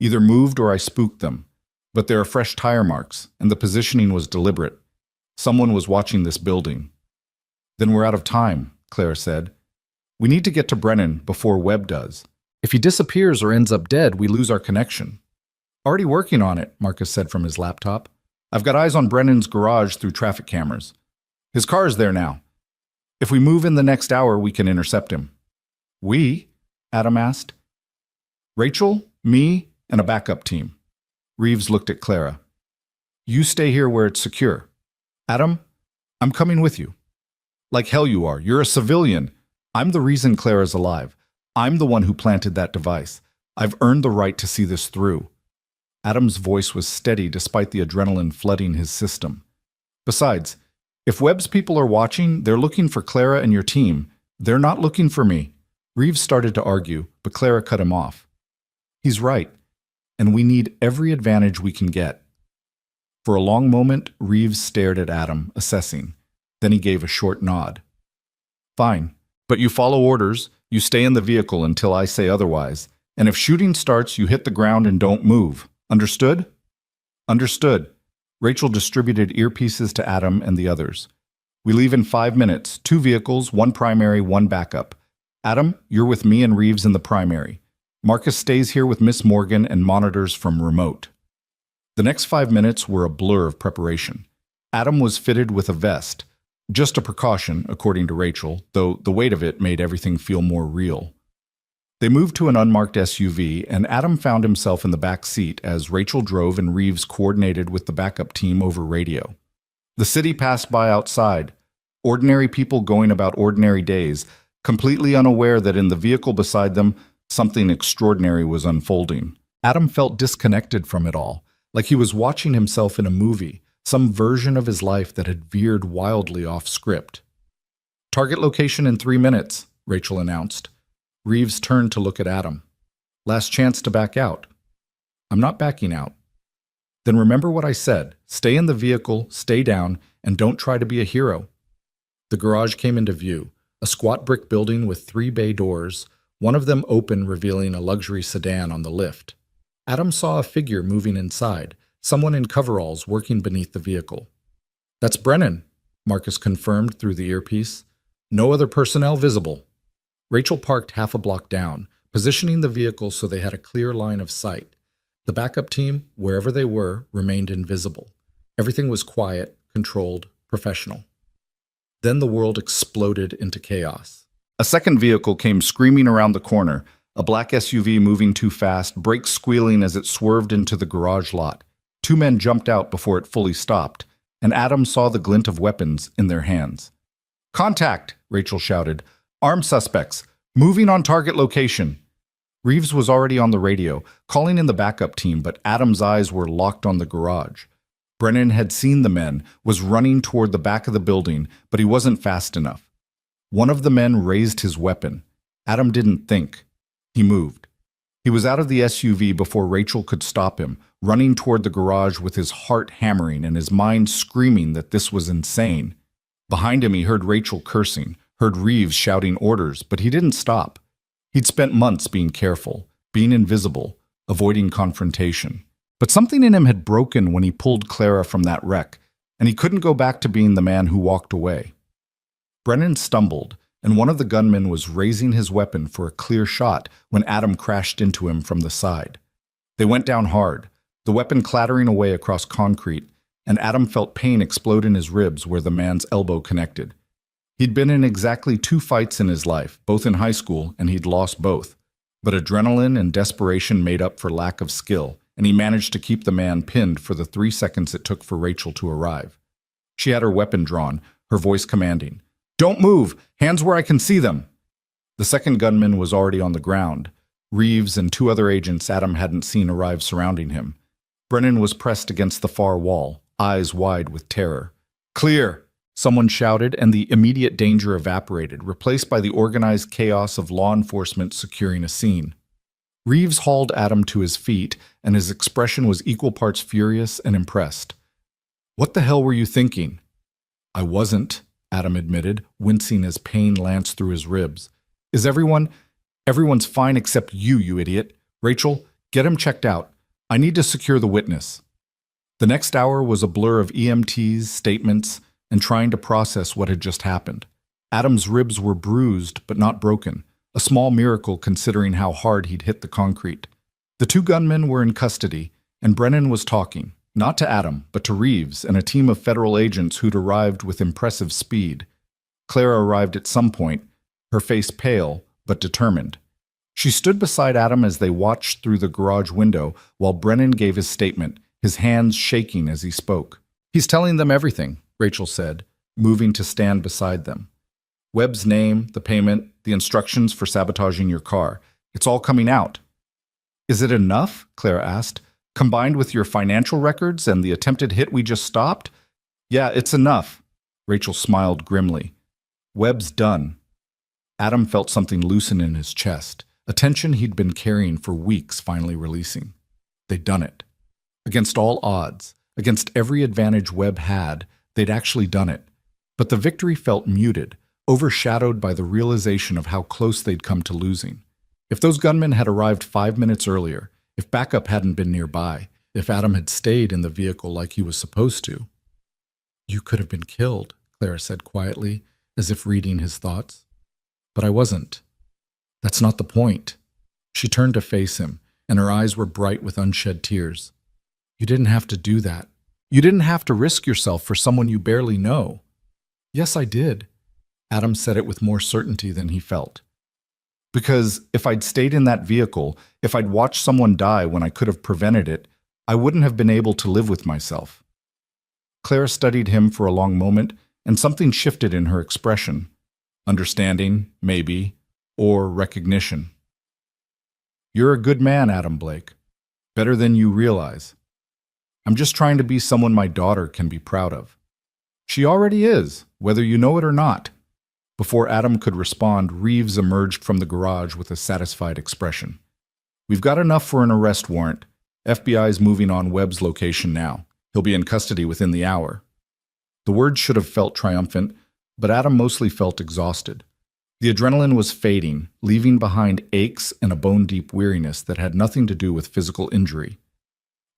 Either moved or I spooked them. But there are fresh tire marks, and the positioning was deliberate. Someone was watching this building. Then we're out of time, Claire said. We need to get to Brennan before Webb does. If he disappears or ends up dead, we lose our connection. Already working on it, Marcus said from his laptop. I've got eyes on Brennan's garage through traffic cameras. His car is there now. If we move in the next hour, we can intercept him. We? Adam asked. Rachel, me, and a backup team. Reeves looked at Clara. You stay here where it's secure. Adam, I'm coming with you. Like hell you are. You're a civilian. I'm the reason Clara's alive. I'm the one who planted that device. I've earned the right to see this through. Adam's voice was steady despite the adrenaline flooding his system. Besides, if Webb's people are watching, they're looking for Clara and your team. They're not looking for me. Reeves started to argue, but Clara cut him off. He's right, and we need every advantage we can get. For a long moment, Reeves stared at Adam, assessing. Then he gave a short nod. Fine, but you follow orders, you stay in the vehicle until I say otherwise, and if shooting starts, you hit the ground and don't move. Understood? Understood. Rachel distributed earpieces to Adam and the others. We leave in 5 minutes, 2 vehicles, 1 primary, 1 backup. Adam, you're with me and Reeves in the primary. Marcus stays here with Miss Morgan and monitors from remote. The next 5 minutes were a blur of preparation. Adam was fitted with a vest. Just a precaution, according to Rachel, though the weight of it made everything feel more real. They moved to an unmarked SUV, and Adam found himself in the back seat as Rachel drove and Reeves coordinated with the backup team over radio. The city passed by outside, ordinary people going about ordinary days, completely unaware that in the vehicle beside them, something extraordinary was unfolding. Adam felt disconnected from it all, like he was watching himself in a movie, some version of his life that had veered wildly off script. Target location in 3 minutes, Rachel announced. Reeves turned to look at Adam. Last chance to back out. I'm not backing out. Then remember what I said. Stay in the vehicle, stay down, and don't try to be a hero. The garage came into view, a squat brick building with 3 bay doors, one of them open, revealing a luxury sedan on the lift. Adam saw a figure moving inside, someone in coveralls working beneath the vehicle. That's Brennan, Marcus confirmed through the earpiece. No other personnel visible. Rachel parked half a block down, positioning the vehicle so they had a clear line of sight. The backup team, wherever they were, remained invisible. Everything was quiet, controlled, professional. Then the world exploded into chaos. A second vehicle came screaming around the corner, a black SUV moving too fast, brakes squealing as it swerved into the garage lot. 2 men jumped out before it fully stopped, and Adam saw the glint of weapons in their hands. Contact, Rachel shouted. Armed suspects, moving on target location. Reeves was already on the radio, calling in the backup team, but Adam's eyes were locked on the garage. Brennan had seen the men, was running toward the back of the building, but he wasn't fast enough. One of the men raised his weapon. Adam didn't think. He moved. He was out of the SUV before Rachel could stop him, running toward the garage with his heart hammering and his mind screaming that this was insane. Behind him he heard Rachel cursing, heard Reeves shouting orders, but he didn't stop. He'd spent months being careful, being invisible, avoiding confrontation. But something in him had broken when he pulled Clara from that wreck, and he couldn't go back to being the man who walked away. Brennan stumbled, and one of the gunmen was raising his weapon for a clear shot when Adam crashed into him from the side. They went down hard, the weapon clattering away across concrete, and Adam felt pain explode in his ribs where the man's elbow connected. He'd been in exactly 2 fights in his life, both in high school, and he'd lost both. But adrenaline and desperation made up for lack of skill, and he managed to keep the man pinned for the 3 seconds it took for Rachel to arrive. She had her weapon drawn, her voice commanding, "Don't move! Hands where I can see them!" The second gunman was already on the ground. Reeves and 2 other agents Adam hadn't seen arrive surrounding him. Brennan was pressed against the far wall, eyes wide with terror. "Clear!" someone shouted, and the immediate danger evaporated, replaced by the organized chaos of law enforcement securing a scene. Reeves hauled Adam to his feet, and his expression was equal parts furious and impressed. "What the hell were you thinking?" "I wasn't," Adam admitted, wincing as pain lanced through his ribs. "Is Everyone's fine except you, you idiot. Rachel, get him checked out. I need to secure the witness." The next hour was a blur of EMTs, statements, and trying to process what had just happened. Adam's ribs were bruised but not broken, a small miracle considering how hard he'd hit the concrete. The 2 gunmen were in custody, and Brennan was talking, not to Adam, but to Reeves and a team of federal agents who'd arrived with impressive speed. Clara arrived at some point, her face pale but determined. She stood beside Adam as they watched through the garage window while Brennan gave his statement, his hands shaking as he spoke. "He's telling them everything," Rachel said, moving to stand beside them. "Webb's name, the payment, the instructions for sabotaging your car. It's all coming out." "Is it enough?" Clara asked. "Combined with your financial records and the attempted hit we just stopped?" "Yeah, it's enough." Rachel smiled grimly. "Webb's done." Adam felt something loosen in his chest, a tension he'd been carrying for weeks finally releasing. They'd done it. Against all odds, against every advantage Webb had, they'd actually done it. But the victory felt muted, overshadowed by the realization of how close they'd come to losing. If those gunmen had arrived 5 minutes earlier, if backup hadn't been nearby, if Adam had stayed in the vehicle like he was supposed to. "You could have been killed," Clara said quietly, as if reading his thoughts. "But I wasn't. That's not the point." She turned to face him, and her eyes were bright with unshed tears. "You didn't have to do that. You didn't have to risk yourself for someone you barely know." "Yes, I did." Adam said it with more certainty than he felt. "Because if I'd stayed in that vehicle, if I'd watched someone die when I could have prevented it, I wouldn't have been able to live with myself." Clara studied him for a long moment, and something shifted in her expression. Understanding, maybe, or recognition. "You're a good man, Adam Blake. Better than you realize. I'm just trying to be someone my daughter can be proud of." "She already is, whether you know it or not." Before Adam could respond, Reeves emerged from the garage with a satisfied expression. "We've got enough for an arrest warrant. FBI's moving on Webb's location now. He'll be in custody within the hour." The words should have felt triumphant, but Adam mostly felt exhausted. The adrenaline was fading, leaving behind aches and a bone-deep weariness that had nothing to do with physical injury.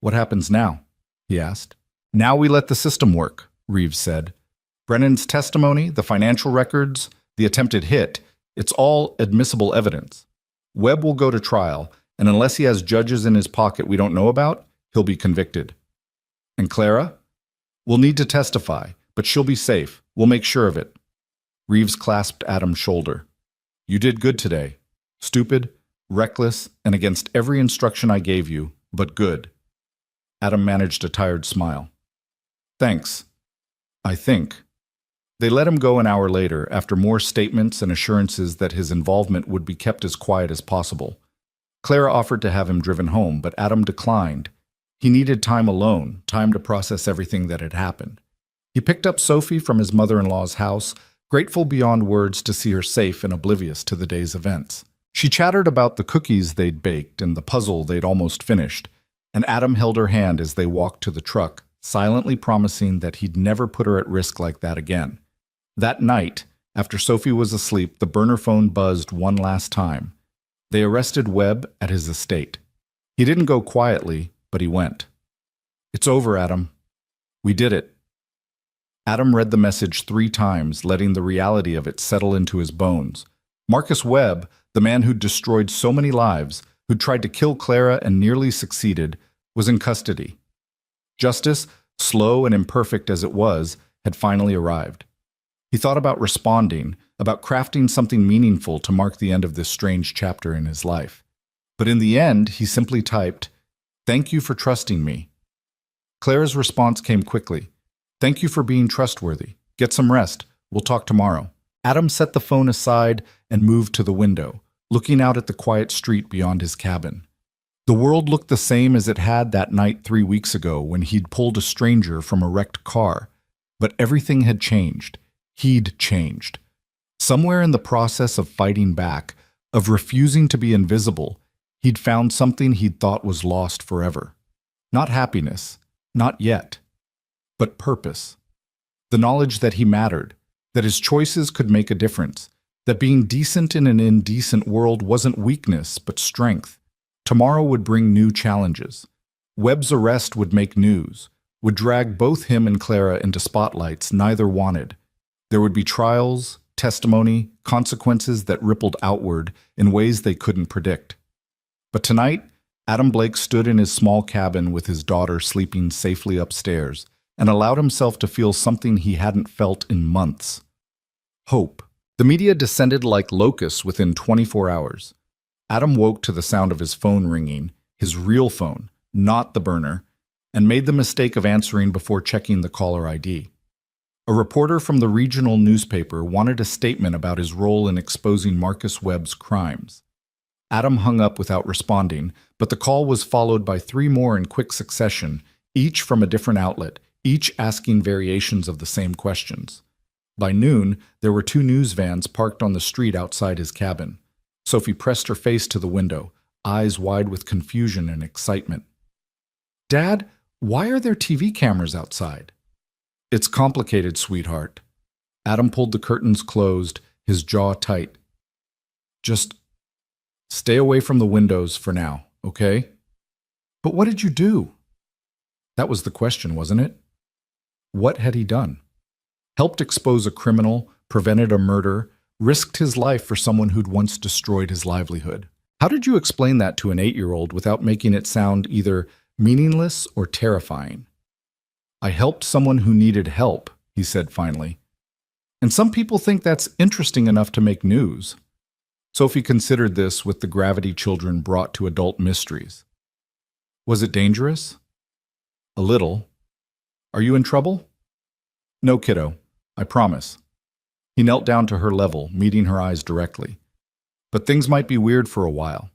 "What happens now?" he asked. "Now we let the system work," Reeves said. "Brennan's testimony, the financial records, the attempted hit, it's all admissible evidence. Webb will go to trial, and unless he has judges in his pocket we don't know about, he'll be convicted. And Clara? We'll need to testify, but she'll be safe. We'll make sure of it." Reeves clasped Adam's shoulder. "You did good today. Stupid, reckless, and against every instruction I gave you, but good." Adam managed a tired smile. "Thanks. I think." They let him go an hour later, after more statements and assurances that his involvement would be kept as quiet as possible. Clara offered to have him driven home, but Adam declined. He needed time alone, time to process everything that had happened. He picked up Sophie from his mother-in-law's house, grateful beyond words to see her safe and oblivious to the day's events. She chattered about the cookies they'd baked and the puzzle they'd almost finished, and Adam held her hand as they walked to the truck, silently promising that he'd never put her at risk like that again. That night, after Sophie was asleep, the burner phone buzzed one last time. They arrested Webb at his estate. He didn't go quietly, but he went. "It's over, Adam. We did it." Adam read the message 3 times, letting the reality of it settle into his bones. Marcus Webb, the man who'd destroyed so many lives, who'd tried to kill Clara and nearly succeeded, was in custody. Justice, slow and imperfect as it was, had finally arrived. He thought about responding, about crafting something meaningful to mark the end of this strange chapter in his life. But in the end, he simply typed, "Thank you for trusting me." Clara's response came quickly. "Thank you for being trustworthy. Get some rest. We'll talk tomorrow." Adam set the phone aside and moved to the window, looking out at the quiet street beyond his cabin. The world looked the same as it had that night 3 weeks ago when he'd pulled a stranger from a wrecked car. But everything had changed. He'd changed. Somewhere in the process of fighting back, of refusing to be invisible, he'd found something he'd thought was lost forever. Not happiness, not yet, but purpose. The knowledge that he mattered, that his choices could make a difference, that being decent in an indecent world wasn't weakness but strength. Tomorrow would bring new challenges. Webb's arrest would make news, would drag both him and Clara into spotlights neither wanted. There would be trials, testimony, consequences that rippled outward in ways they couldn't predict. But tonight, Adam Blake stood in his small cabin with his daughter sleeping safely upstairs and allowed himself to feel something he hadn't felt in months. Hope. The media descended like locusts within 24 hours. Adam woke to the sound of his phone ringing, his real phone, not the burner, and made the mistake of answering before checking the caller ID. A reporter from the regional newspaper wanted a statement about his role in exposing Marcus Webb's crimes. Adam hung up without responding, but the call was followed by 3 more in quick succession, each from a different outlet, each asking variations of the same questions. By noon, there were 2 news vans parked on the street outside his cabin. Sophie pressed her face to the window, eyes wide with confusion and excitement. "Dad, why are there TV cameras outside?" "It's complicated, sweetheart." Adam pulled the curtains closed, his jaw tight. "Just stay away from the windows for now, okay?" "But what did you do?" That was the question, wasn't it? What had he done? Helped expose a criminal, prevented a murder, risked his life for someone who'd once destroyed his livelihood. How did you explain that to an 8-year-old without making it sound either meaningless or terrifying? "I helped someone who needed help," he said finally. "And some people think that's interesting enough to make news." Sophie considered this with the gravity children brought to adult mysteries. "Was it dangerous?" "A little." "Are you in trouble?" "No, kiddo. I promise." He knelt down to her level, meeting her eyes directly. "But things might be weird for a while.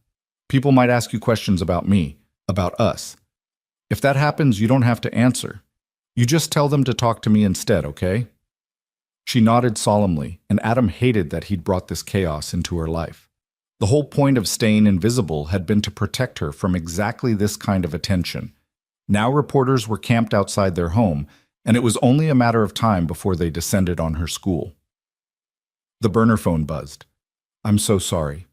People might ask you questions about me, about us. If that happens, you don't have to answer. You just tell them to talk to me instead, okay?" She nodded solemnly, and Adam hated that he'd brought this chaos into her life. The whole point of staying invisible had been to protect her from exactly this kind of attention. Now reporters were camped outside their home, and it was only a matter of time before they descended on her school. The burner phone buzzed. "I'm so sorry.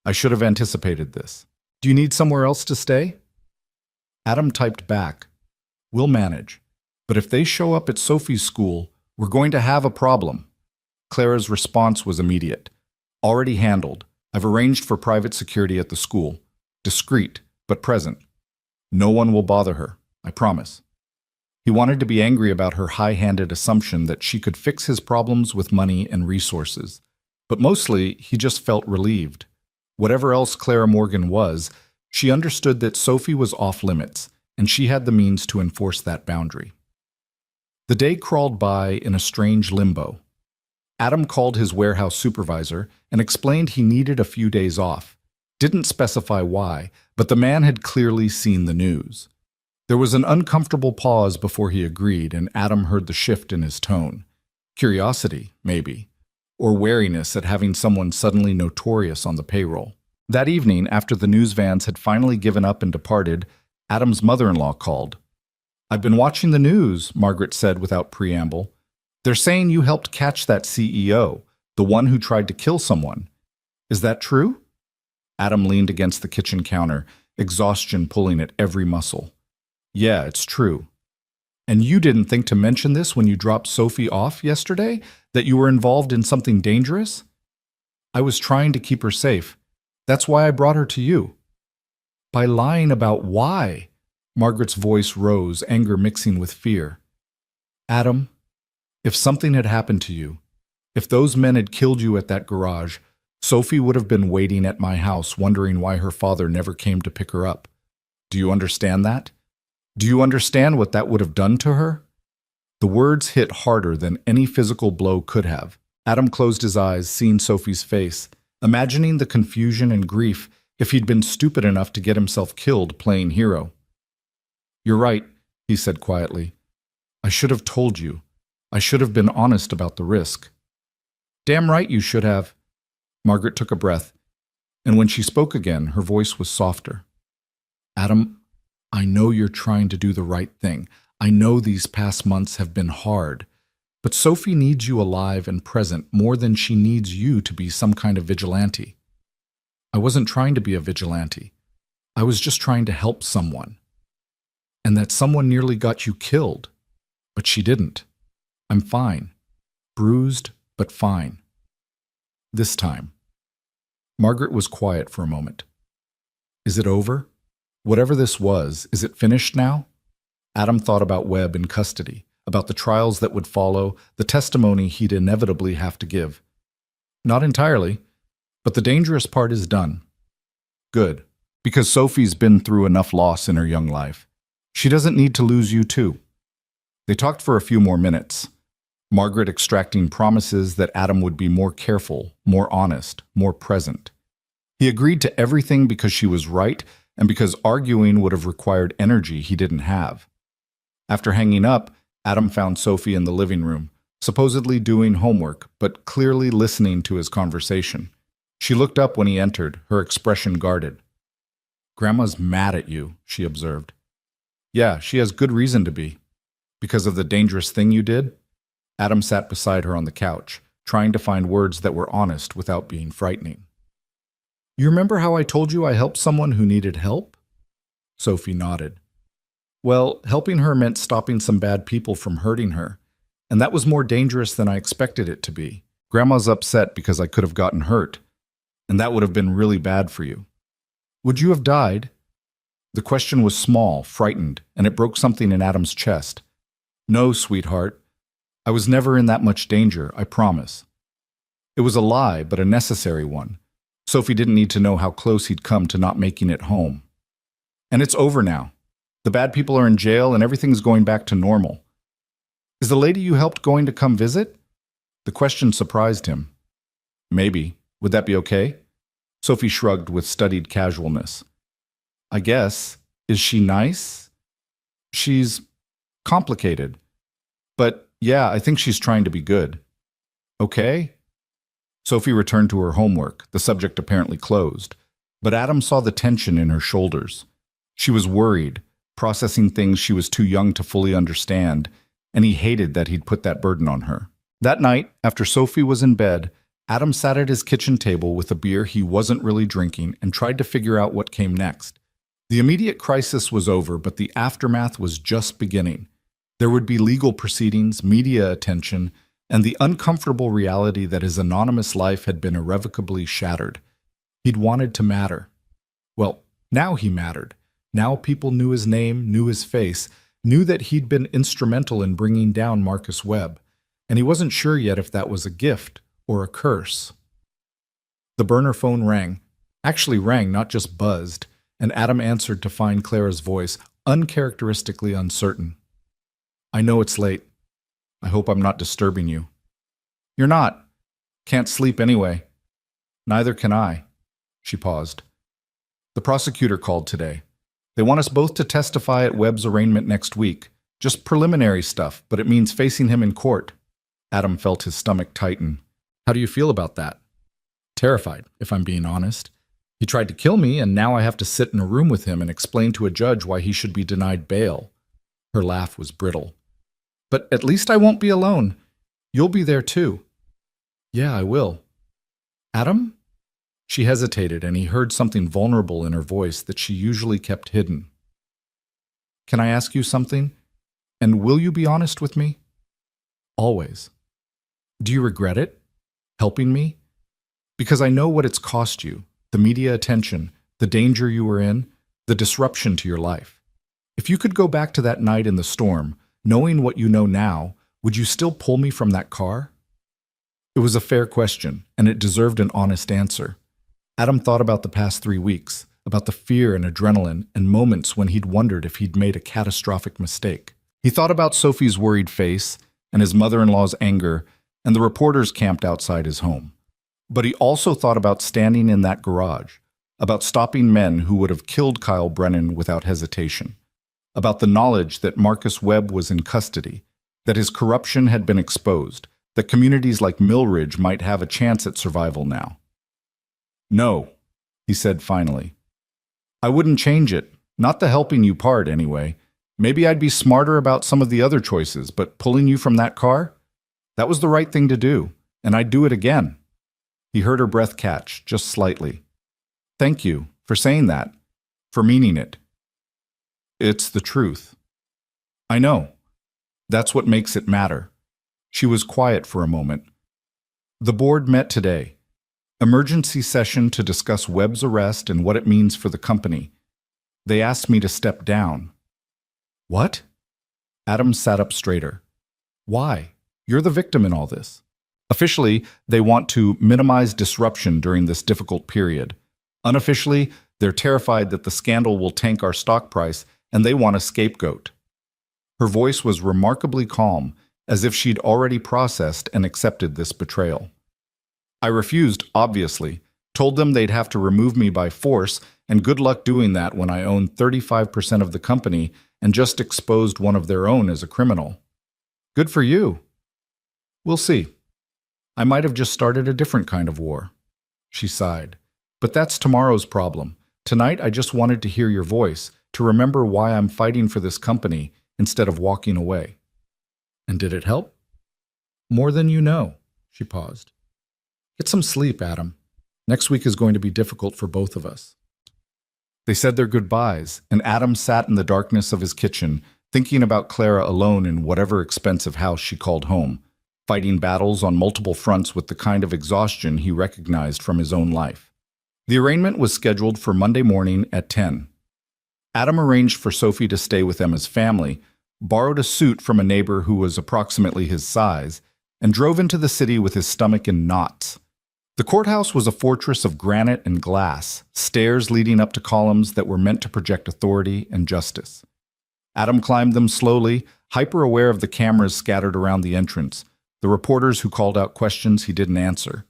I should have anticipated this. Do you need somewhere else to stay?" Adam typed back, "We'll manage. But if they show up at Sophie's school, we're going to have a problem." Clara's response was immediate. "Already handled. I've arranged for private security at the school. Discreet, but present. No one will bother her, I promise." He wanted to be angry about her high-handed assumption that she could fix his problems with money and resources. But mostly, he just felt relieved. Whatever else Clara Morgan was, she understood that Sophie was off-limits, and she had the means to enforce that boundary. The day crawled by in a strange limbo. Adam called his warehouse supervisor and explained he needed a few days off. Didn't specify why, but the man had clearly seen the news. There was an uncomfortable pause before he agreed, and Adam heard the shift in his tone. Curiosity, maybe, or wariness at having someone suddenly notorious on the payroll. That evening, after the news vans had finally given up and departed, Adam's mother-in-law called. "I've been watching the news," Margaret said without preamble. "They're saying you helped catch that CEO, the one who tried to kill someone. Is that true?" Adam leaned against the kitchen counter, exhaustion pulling at every muscle. "Yeah, it's true." "And you didn't think to mention this when you dropped Sophie off yesterday, that you were involved in something dangerous?" "I was trying to keep her safe. That's why I brought her to you." "By lying about why?" Margaret's voice rose, anger mixing with fear. "Adam, if something had happened to you, If those men had killed you at that garage, Sophie would have been waiting at my house wondering why her father never came to pick her up. Do you understand that? Do you understand what that would have done to her?" The words hit harder than any physical blow could have. Adam closed his eyes, seeing Sophie's face, imagining the confusion and grief if he'd been stupid enough to get himself killed playing hero. "You're right," he said quietly. "I should have told you. I should have been honest about the risk." "Damn right you should have." Margaret took a breath, and when she spoke again, her voice was softer. "Adam, I know you're trying to do the right thing. I know these past months have been hard, but Sophie needs you alive and present more than she needs you to be some kind of vigilante." "I wasn't trying to be a vigilante. I was just trying to help someone. And that someone nearly got you killed. But she didn't. I'm fine. Bruised, but fine. This time." Margaret was quiet for a moment. "Is it over? Whatever this was, is it finished now?" Adam thought about Webb in custody, about the trials that would follow, the testimony he'd inevitably have to give. "Not entirely, but the dangerous part is done." "Good, because Sophie's been through enough loss in her young life. She doesn't need to lose you too." They talked for a few more minutes, Margaret extracting promises that Adam would be more careful, more honest, more present. He agreed to everything because she was right and because arguing would have required energy he didn't have. After hanging up, Adam found Sophie in the living room, supposedly doing homework, but clearly listening to his conversation. She looked up when he entered, her expression guarded. "Grandma's mad at you," she observed. "Yeah, she has good reason to be. Because of the dangerous thing you did?" Adam sat beside her on the couch, trying to find words that were honest without being frightening. "You remember how I told you I helped someone who needed help?" Sophie nodded. "Well, helping her meant stopping some bad people from hurting her, and that was more dangerous than I expected it to be. Grandma's upset because I could have gotten hurt, and that would have been really bad for you." "Would you have died?" The question was small, frightened, and it broke something in Adam's chest. "No, sweetheart. I was never in that much danger, I promise." It was a lie, but a necessary one. Sophie didn't need to know how close he'd come to not making it home. "And it's over now. The bad people are in jail and everything's going back to normal. Is the lady you helped going to come visit?" The question surprised him. "Maybe. Would that be okay?" Sophie shrugged with studied casualness. "I guess. Is she nice?" "She's complicated. But yeah, I think she's trying to be good." "Okay." Sophie returned to her homework, the subject apparently closed. But Adam saw the tension in her shoulders. She was worried, processing things she was too young to fully understand, and he hated that he'd put that burden on her. That night, after Sophie was in bed, Adam sat at his kitchen table with a beer he wasn't really drinking and tried to figure out what came next. The immediate crisis was over, but the aftermath was just beginning. There would be legal proceedings, media attention, and the uncomfortable reality that his anonymous life had been irrevocably shattered. He'd wanted to matter. Well, now he mattered. Now people knew his name, knew his face, knew that he'd been instrumental in bringing down Marcus Webb, and he wasn't sure yet if that was a gift or a curse. The burner phone rang. Actually rang, not just buzzed, and Adam answered to find Clara's voice, uncharacteristically uncertain. "I know it's late. I hope I'm not disturbing you." "You're not. Can't sleep anyway." "Neither can I." She paused. "The prosecutor called today. They want us both to testify at Webb's arraignment next week. Just preliminary stuff, but it means facing him in court." Adam felt his stomach tighten. "How do you feel about that?" "Terrified, if I'm being honest. He tried to kill me, and now I have to sit in a room with him and explain to a judge why he should be denied bail." Her laugh was brittle. "But at least I won't be alone. You'll be there too." "Yeah, I will." "Adam?" She hesitated, and he heard something vulnerable in her voice that she usually kept hidden. "Can I ask you something? And will you be honest with me?" "Always." "Do you regret it? Helping me? Because I know what it's cost you, the media attention, the danger you were in, the disruption to your life. If you could go back to that night in the storm, knowing what you know now, would you still pull me from that car?" It was a fair question, and it deserved an honest answer. Adam thought about the past 3 weeks, about the fear and adrenaline and moments when he'd wondered if he'd made a catastrophic mistake. He thought about Sophie's worried face and his mother-in-law's anger and the reporters camped outside his home. But he also thought about standing in that garage, about stopping men who would have killed Kyle Brennan without hesitation, about the knowledge that Marcus Webb was in custody, that his corruption had been exposed, that communities like Millridge might have a chance at survival now. "No," he said finally. "I wouldn't change it, not the helping you part anyway. Maybe I'd be smarter about some of the other choices, but pulling you from that car? That was the right thing to do, and I'd do it again." He heard her breath catch, just slightly. "Thank you for saying that, for meaning it. It's the truth." "I know. That's what makes it matter." She was quiet for a moment. "The board met today. Emergency session to discuss Webb's arrest and what it means for the company. They asked me to step down." "What?" Adam sat up straighter. "Why? You're the victim in all this." Officially, they want to minimize disruption during this difficult period. Unofficially, they're terrified that the scandal will tank our stock price and they want a scapegoat. Her voice was remarkably calm, as if she'd already processed and accepted this betrayal. "I refused, obviously, told them they'd have to remove me by force, and good luck doing that when I own 35% of the company and just exposed one of their own as a criminal. Good for you. We'll see. I might have just started a different kind of war." She sighed. "But that's tomorrow's problem. Tonight I just wanted to hear your voice, to remember why I'm fighting for this company instead of walking away." "And did it help?" "More than you know." She paused. "Get some sleep, Adam. Next week is going to be difficult for both of us." They said their goodbyes, and Adam sat in the darkness of his kitchen, thinking about Clara alone in whatever expensive house she called home, fighting battles on multiple fronts with the kind of exhaustion he recognized from his own life. The arraignment was scheduled for Monday morning at 10. Adam arranged for Sophie to stay with Emma's family, borrowed a suit from a neighbor who was approximately his size, and drove into the city with his stomach in knots. The courthouse was a fortress of granite and glass, stairs leading up to columns that were meant to project authority and justice. Adam climbed them slowly, hyper-aware of the cameras scattered around the entrance, the reporters who called out questions he didn't answer.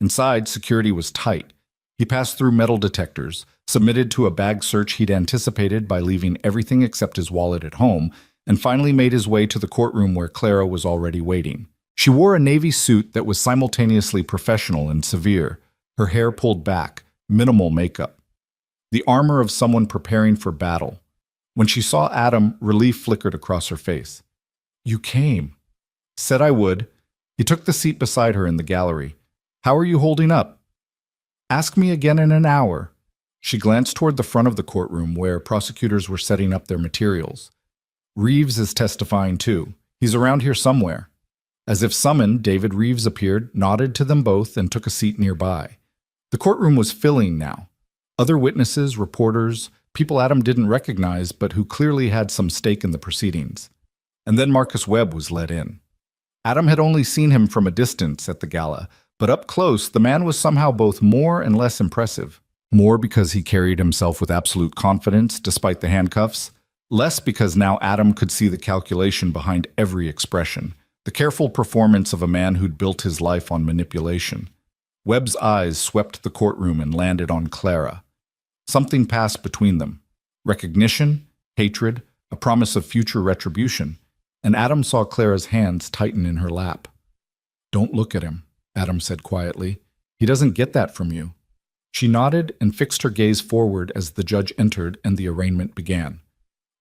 Inside, security was tight. He passed through metal detectors, submitted to a bag search he'd anticipated by leaving everything except his wallet at home, and finally made his way to the courtroom where Clara was already waiting. She wore a navy suit that was simultaneously professional and severe, her hair pulled back, minimal makeup. The armor of someone preparing for battle. When she saw Adam, relief flickered across her face. "You came." "Said I would." He took the seat beside her in the gallery. "How are you holding up?" "Ask me again in an hour." She glanced toward the front of the courtroom where prosecutors were setting up their materials. "Reeves is testifying too. He's around here somewhere." As if summoned, David Reeves appeared, nodded to them both, and took a seat nearby. The courtroom was filling now. Other witnesses, reporters, people Adam didn't recognize but who clearly had some stake in the proceedings. And then Marcus Webb was let in. Adam had only seen him from a distance at the gala, but up close the man was somehow both more and less impressive. More because he carried himself with absolute confidence despite the handcuffs, less because now Adam could see the calculation behind every expression. The careful performance of a man who'd built his life on manipulation. Webb's eyes swept the courtroom and landed on Clara. Something passed between them. Recognition, hatred, a promise of future retribution. And Adam saw Clara's hands tighten in her lap. "Don't look at him," Adam said quietly. "He doesn't get that from you." She nodded and fixed her gaze forward as the judge entered and the arraignment began.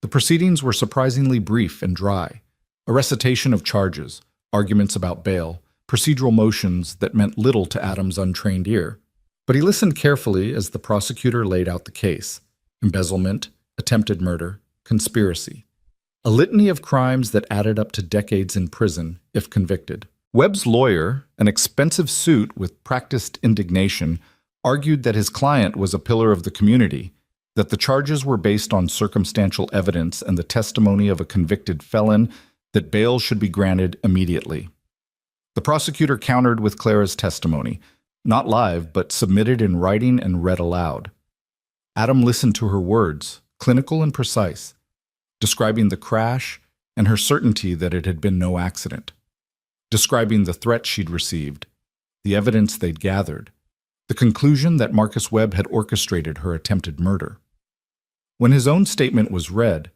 The proceedings were surprisingly brief and dry. A recitation of charges, arguments about bail, procedural motions that meant little to Adam's untrained ear. But he listened carefully as the prosecutor laid out the case. Embezzlement, attempted murder, conspiracy. A litany of crimes that added up to decades in prison, if convicted. Webb's lawyer, an expensive suit with practiced indignation, argued that his client was a pillar of the community, that the charges were based on circumstantial evidence and the testimony of a convicted felon, that bail should be granted immediately. The prosecutor countered with Clara's testimony, not live, but submitted in writing and read aloud. Adam listened to her words, clinical and precise, describing the crash and her certainty that it had been no accident, describing the threats she'd received, the evidence they'd gathered, the conclusion that Marcus Webb had orchestrated her attempted murder. When his own statement was read,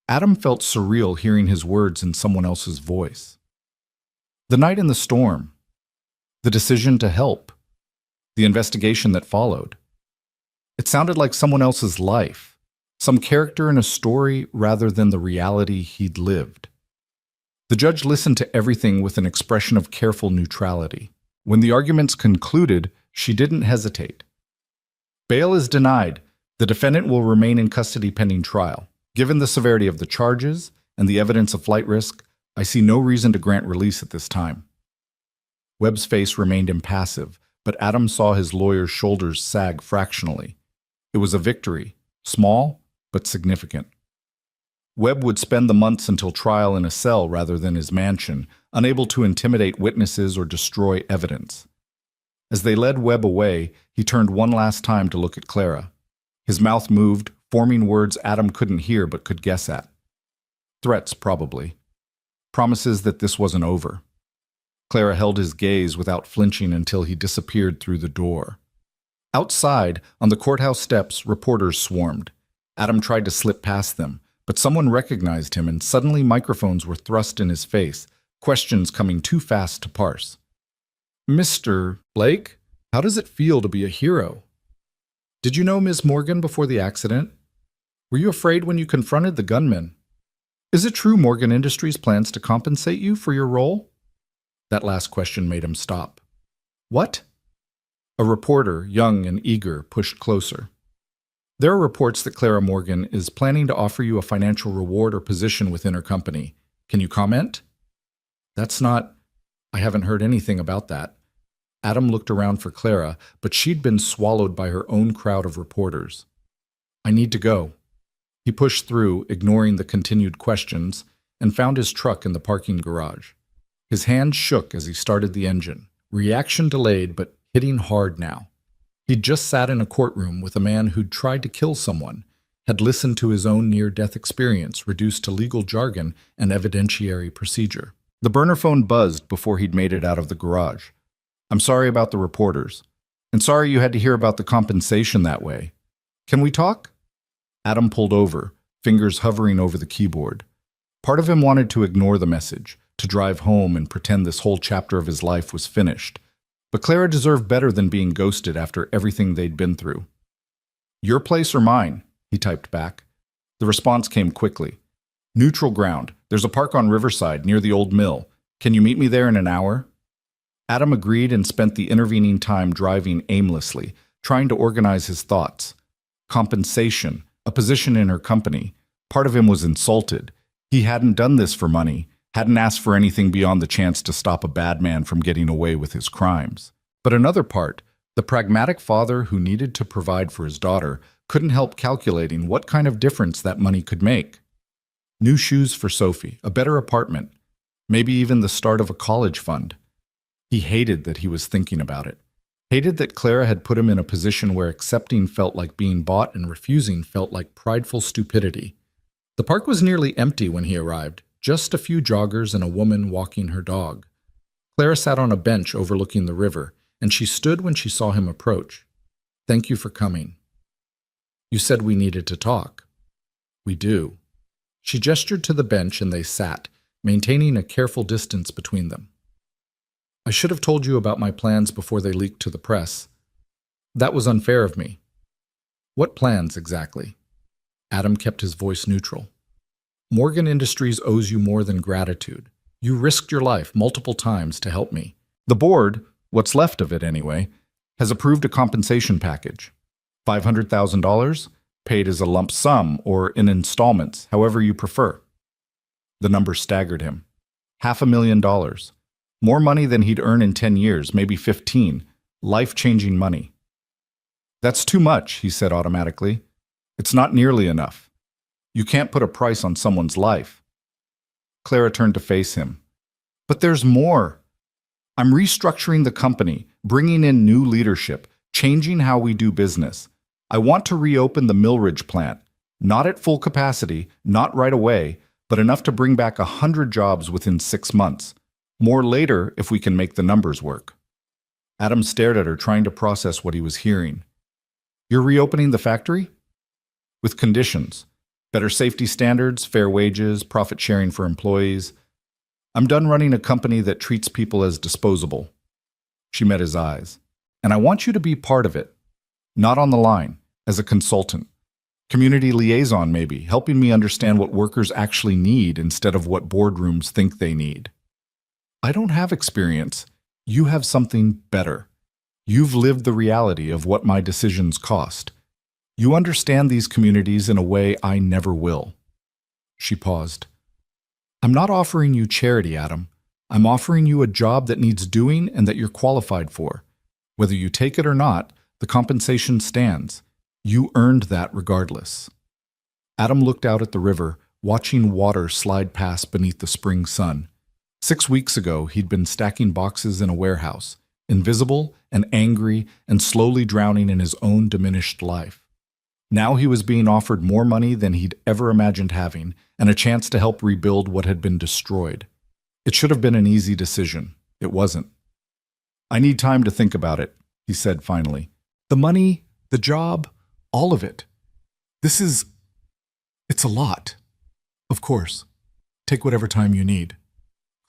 Adam felt surreal hearing his words in someone else's voice. The night in the storm, the decision to help, the investigation that followed. It sounded like someone else's life, some character in a story rather than the reality he'd lived. The judge listened to everything with an expression of careful neutrality. When the arguments concluded, she didn't hesitate. Bail is denied. The defendant will remain in custody pending trial. Given the severity of the charges and the evidence of flight risk, I see no reason to grant release at this time. Webb's face remained impassive, but Adam saw his lawyer's shoulders sag fractionally. It was a victory, small but significant. Webb would spend the months until trial in a cell rather than his mansion, unable to intimidate witnesses or destroy evidence. As they led Webb away, he turned one last time to look at Clara. His mouth moved, forming words Adam couldn't hear but could guess at. Threats, probably. Promises that this wasn't over. Clara held his gaze without flinching until he disappeared through the door. Outside, on the courthouse steps, reporters swarmed. Adam tried to slip past them, but someone recognized him and suddenly microphones were thrust in his face, questions coming too fast to parse. Mr. Blake, how does it feel to be a hero? Did you know Ms. Morgan before the accident? Were you afraid when you confronted the gunman? Is it true Morgan Industries plans to compensate you for your role? That last question made him stop. What? A reporter, young and eager, pushed closer. There are reports that Clara Morgan is planning to offer you a financial reward or position within her company. Can you comment? I haven't heard anything about that. Adam looked around for Clara, but she'd been swallowed by her own crowd of reporters. I need to go. He pushed through, ignoring the continued questions, and found his truck in the parking garage. His hand shook as he started the engine. Reaction delayed, but hitting hard now. He'd just sat in a courtroom with a man who'd tried to kill someone, had listened to his own near-death experience reduced to legal jargon and evidentiary procedure. The burner phone buzzed before he'd made it out of the garage. I'm sorry about the reporters. And sorry you had to hear about the compensation that way. Can we talk? Adam pulled over, fingers hovering over the keyboard. Part of him wanted to ignore the message, to drive home and pretend this whole chapter of his life was finished. But Clara deserved better than being ghosted after everything they'd been through. Your place or mine? He typed back. The response came quickly. Neutral ground. There's a park on Riverside near the old mill. Can you meet me there in an hour? Adam agreed and spent the intervening time driving aimlessly, trying to organize his thoughts. Compensation, a position in her company. Part of him was insulted. He hadn't done this for money, hadn't asked for anything beyond the chance to stop a bad man from getting away with his crimes. But another part, the pragmatic father who needed to provide for his daughter, couldn't help calculating what kind of difference that money could make. New shoes for Sophie, a better apartment, maybe even the start of a college fund. He hated that he was thinking about it. Hated that Clara had put him in a position where accepting felt like being bought and refusing felt like prideful stupidity. The park was nearly empty when he arrived, just a few joggers and a woman walking her dog. Clara sat on a bench overlooking the river, and she stood when she saw him approach. Thank you for coming. You said we needed to talk. We do. She gestured to the bench and they sat, maintaining a careful distance between them. I should have told you about my plans before they leaked to the press. That was unfair of me. What plans exactly? Adam kept his voice neutral. Morgan Industries owes you more than gratitude. You risked your life multiple times to help me. The board, what's left of it anyway, has approved a compensation package. $500,000, paid as a lump sum or in installments, however you prefer. The number staggered him. $500,000. More money than he'd earn in 10 years, maybe 15. Life-changing money. That's too much, he said automatically. It's not nearly enough. You can't put a price on someone's life. Clara turned to face him. But there's more. I'm restructuring the company, bringing in new leadership, changing how we do business. I want to reopen the Millridge plant, not at full capacity, not right away, but enough to bring back 100 jobs within 6 months. More later if we can make the numbers work. Adam stared at her, trying to process what he was hearing. You're reopening the factory? With conditions. Better safety standards, fair wages, profit sharing for employees. I'm done running a company that treats people as disposable. She met his eyes. And I want you to be part of it. Not on the line, as a consultant. Community liaison, maybe, helping me understand what workers actually need instead of what boardrooms think they need. I don't have experience. You have something better. You've lived the reality of what my decisions cost. You understand these communities in a way I never will. She paused. I'm not offering you charity, Adam. I'm offering you a job that needs doing and that you're qualified for. Whether you take it or not, the compensation stands. You earned that regardless. Adam looked out at the river, watching water slide past beneath the spring sun. 6 weeks ago, he'd been stacking boxes in a warehouse, invisible and angry and slowly drowning in his own diminished life. Now he was being offered more money than he'd ever imagined having, and a chance to help rebuild what had been destroyed. It should have been an easy decision. It wasn't. I need time to think about it, he said finally. The money, the job, all of it. It's a lot. Of course. Take whatever time you need.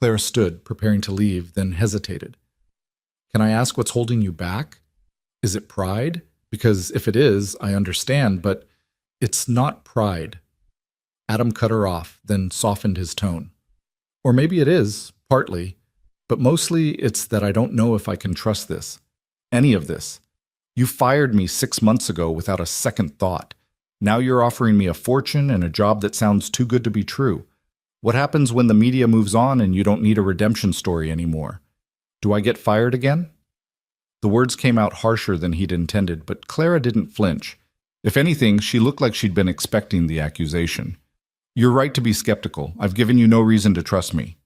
Clara stood, preparing to leave, then hesitated. Can I ask what's holding you back? Is it pride? Because if it is, I understand, but it's not pride. Adam cut her off, then softened his tone. Or maybe it is, partly, but mostly it's that I don't know if I can trust this. Any of this. You fired me 6 months ago without a second thought. Now you're offering me a fortune and a job that sounds too good to be true. What happens when the media moves on and you don't need a redemption story anymore? Do I get fired again? The words came out harsher than he'd intended, but Clara didn't flinch. If anything, she looked like she'd been expecting the accusation. You're right to be skeptical. I've given you no reason to trust me.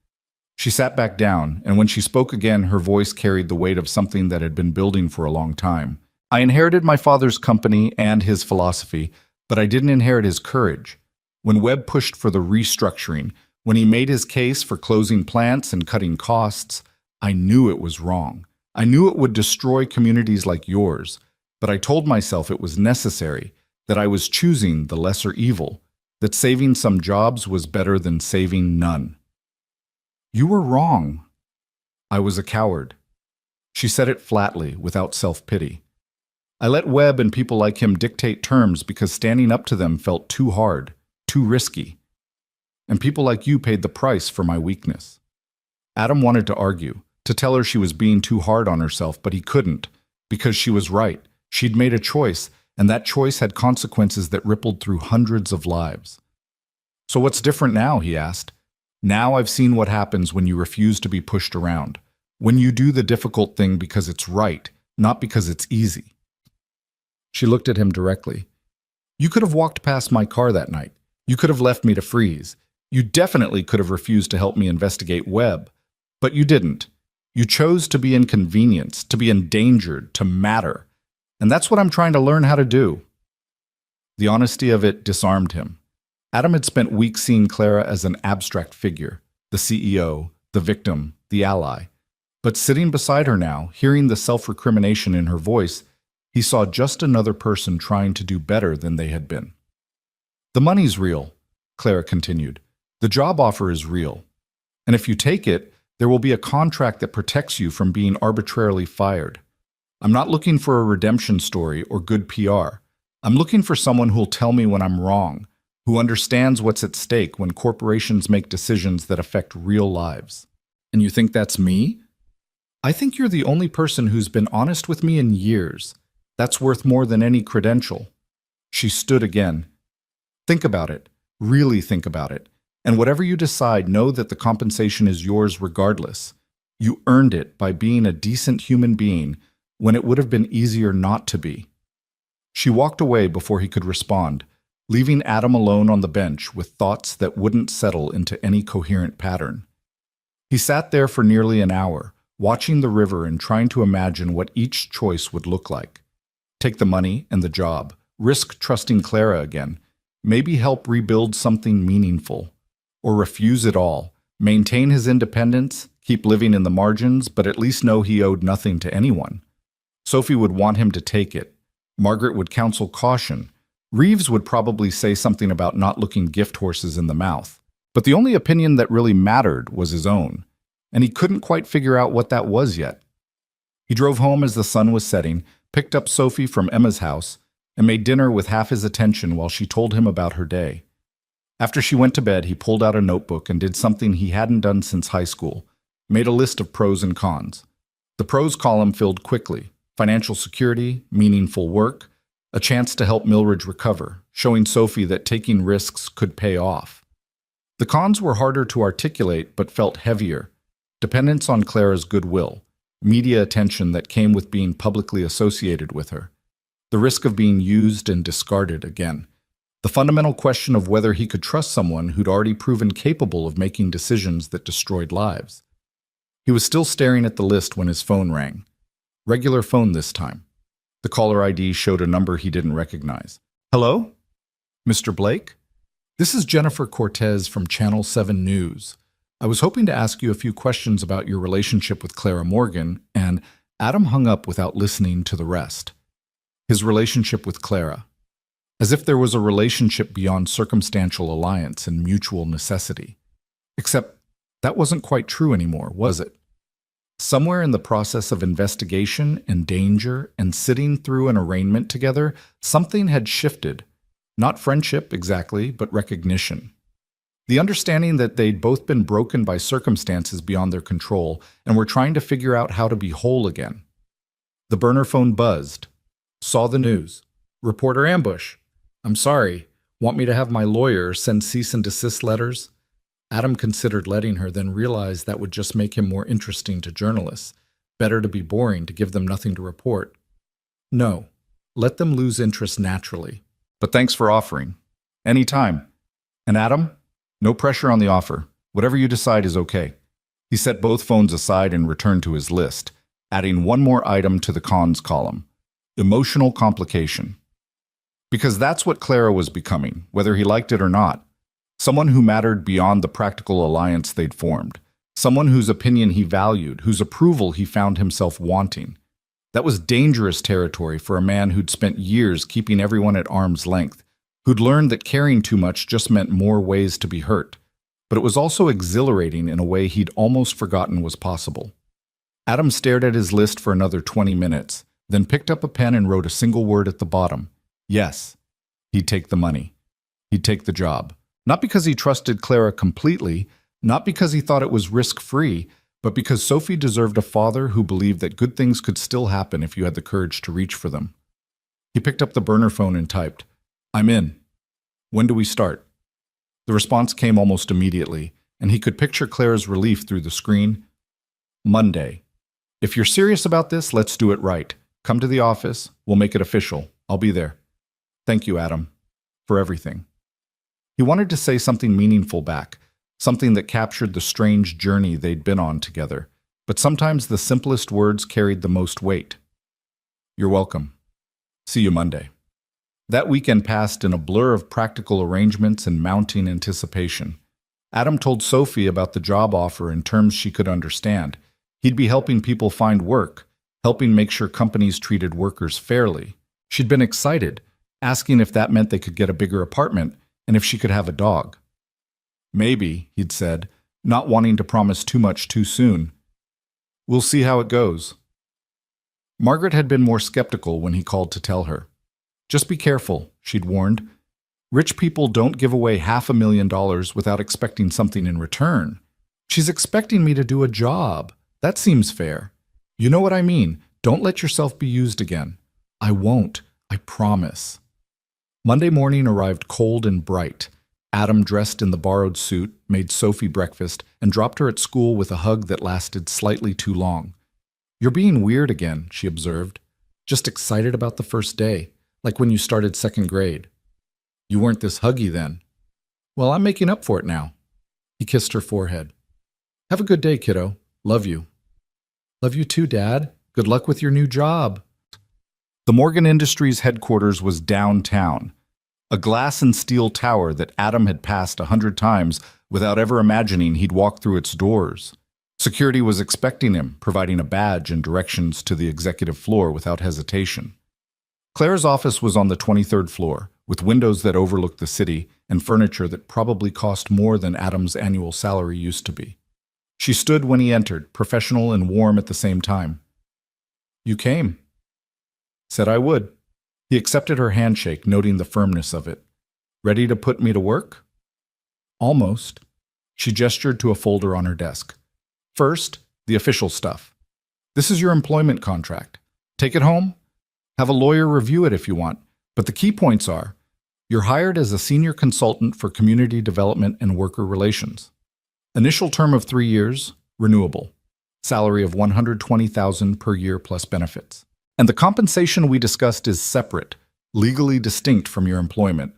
She sat back down, and when she spoke again, her voice carried the weight of something that had been building for a long time. I inherited my father's company and his philosophy, but I didn't inherit his courage. When Webb pushed for the restructuring, when he made his case for closing plants and cutting costs, I knew it was wrong. I knew it would destroy communities like yours, but I told myself it was necessary, that I was choosing the lesser evil, that saving some jobs was better than saving none. You were wrong. I was a coward. She said it flatly, without self-pity. I let Webb and people like him dictate terms because standing up to them felt too hard, too risky. And people like you paid the price for my weakness. Adam wanted to argue, to tell her she was being too hard on herself, but he couldn't, because she was right. She'd made a choice, and that choice had consequences that rippled through hundreds of lives. So what's different now, he asked. Now I've seen what happens when you refuse to be pushed around, when you do the difficult thing because it's right, not because it's easy. She looked at him directly. You could have walked past my car that night. You could have left me to freeze. You definitely could have refused to help me investigate Webb. But you didn't. You chose to be inconvenienced, to be endangered, to matter. And that's what I'm trying to learn how to do. The honesty of it disarmed him. Adam had spent weeks seeing Clara as an abstract figure, the CEO, the victim, the ally. But sitting beside her now, hearing the self-recrimination in her voice, he saw just another person trying to do better than they had been. The money's real, Clara continued. The job offer is real. And if you take it, there will be a contract that protects you from being arbitrarily fired. I'm not looking for a redemption story or good PR. I'm looking for someone who'll tell me when I'm wrong, who understands what's at stake when corporations make decisions that affect real lives. And you think that's me? I think you're the only person who's been honest with me in years. That's worth more than any credential. She stood again. Think about it. Really think about it. And whatever you decide, know that the compensation is yours regardless. You earned it by being a decent human being when it would have been easier not to be. She walked away before he could respond, leaving Adam alone on the bench with thoughts that wouldn't settle into any coherent pattern. He sat there for nearly an hour, watching the river and trying to imagine what each choice would look like. Take the money and the job, risk trusting Clara again, maybe help rebuild something meaningful, or refuse it all, maintain his independence, keep living in the margins, but at least know he owed nothing to anyone. Sophie would want him to take it. Margaret would counsel caution. Reeves would probably say something about not looking gift horses in the mouth. But the only opinion that really mattered was his own, and he couldn't quite figure out what that was yet. He drove home as the sun was setting, picked up Sophie from Emma's house, and made dinner with half his attention while she told him about her day. After she went to bed, he pulled out a notebook and did something he hadn't done since high school, made a list of pros and cons. The pros column filled quickly: financial security, meaningful work, a chance to help Milridge recover, showing Sophie that taking risks could pay off. The cons were harder to articulate but felt heavier: dependence on Clara's goodwill, media attention that came with being publicly associated with her, the risk of being used and discarded again, the fundamental question of whether he could trust someone who'd already proven capable of making decisions that destroyed lives. He was still staring at the list when his phone rang. Regular phone this time. The caller ID showed a number he didn't recognize. "Hello? Mr. Blake? This is Jennifer Cortez from Channel 7 News. I was hoping to ask you a few questions about your relationship with Clara Morgan," and Adam hung up without listening to the rest. His relationship with Clara. As if there was a relationship beyond circumstantial alliance and mutual necessity. Except that wasn't quite true anymore, was it? Somewhere in the process of investigation and danger and sitting through an arraignment together, something had shifted. Not friendship exactly, but recognition. The understanding that they'd both been broken by circumstances beyond their control and were trying to figure out how to be whole again. The burner phone buzzed. Saw the news. Reporter ambush. I'm sorry. Want me to have my lawyer send cease and desist letters? Adam considered letting her, then realized that would just make him more interesting to journalists. Better to be boring, to give them nothing to report. No. Let them lose interest naturally. But thanks for offering. Any time. And Adam? No pressure on the offer. Whatever you decide is okay. He set both phones aside and returned to his list, adding one more item to the cons column: emotional complication. Because that's what Clara was becoming, whether he liked it or not. Someone who mattered beyond the practical alliance they'd formed. Someone whose opinion he valued, whose approval he found himself wanting. That was dangerous territory for a man who'd spent years keeping everyone at arm's length, who'd learned that caring too much just meant more ways to be hurt. But it was also exhilarating in a way he'd almost forgotten was possible. Adam stared at his list for another 20 minutes, then picked up a pen and wrote a single word at the bottom. Yes. He'd take the money. He'd take the job. Not because he trusted Clara completely, not because he thought it was risk-free, but because Sophie deserved a father who believed that good things could still happen if you had the courage to reach for them. He picked up the burner phone and typed, "I'm in. When do we start?" The response came almost immediately, and he could picture Clara's relief through the screen. "Monday. If you're serious about this, let's do it right. Come to the office. We'll make it official. I'll be there. Thank you, Adam, for everything." He wanted to say something meaningful back, something that captured the strange journey they'd been on together, but sometimes the simplest words carried the most weight. "You're welcome. See you Monday." That weekend passed in a blur of practical arrangements and mounting anticipation. Adam told Sophie about the job offer in terms she could understand. He'd be helping people find work, helping make sure companies treated workers fairly. She'd been excited, asking if that meant they could get a bigger apartment and if she could have a dog. "Maybe," he'd said, not wanting to promise too much too soon. "We'll see how it goes." Margaret had been more skeptical when he called to tell her. "Just be careful," she'd warned. "Rich people don't give away $500,000 without expecting something in return. She's expecting me to do a job. That seems fair. You know what I mean. Don't let yourself be used again." "I won't. I promise." Monday morning arrived cold and bright. Adam, dressed in the borrowed suit, made Sophie breakfast and dropped her at school with a hug that lasted slightly too long. "You're being weird again," she observed. "Just excited about the first day, like when you started second grade." "You weren't this huggy then." "Well, I'm making up for it now." He kissed her forehead. "Have a good day, kiddo. Love you." Love you too, Dad. Good luck with your new job. The Morgan Industries headquarters was downtown, a glass and steel tower that Adam had passed 100 times without ever imagining he'd walk through its doors. Security was expecting him, providing a badge and directions to the executive floor without hesitation. Claire's office was on the 23rd floor, with windows that overlooked the city and furniture that probably cost more than Adam's annual salary used to be. She stood when he entered, professional and warm at the same time. "You came." "Said I would." He accepted her handshake, noting the firmness of it. "Ready to put me to work?" "Almost." She gestured to a folder on her desk. "First, the official stuff. This is your employment contract. Take it home. Have a lawyer review it if you want, but the key points are, you're hired as a senior consultant for community development and worker relations. Initial term of 3 years, renewable. Salary of $120,000 per year plus benefits. And the compensation we discussed is separate, legally distinct from your employment."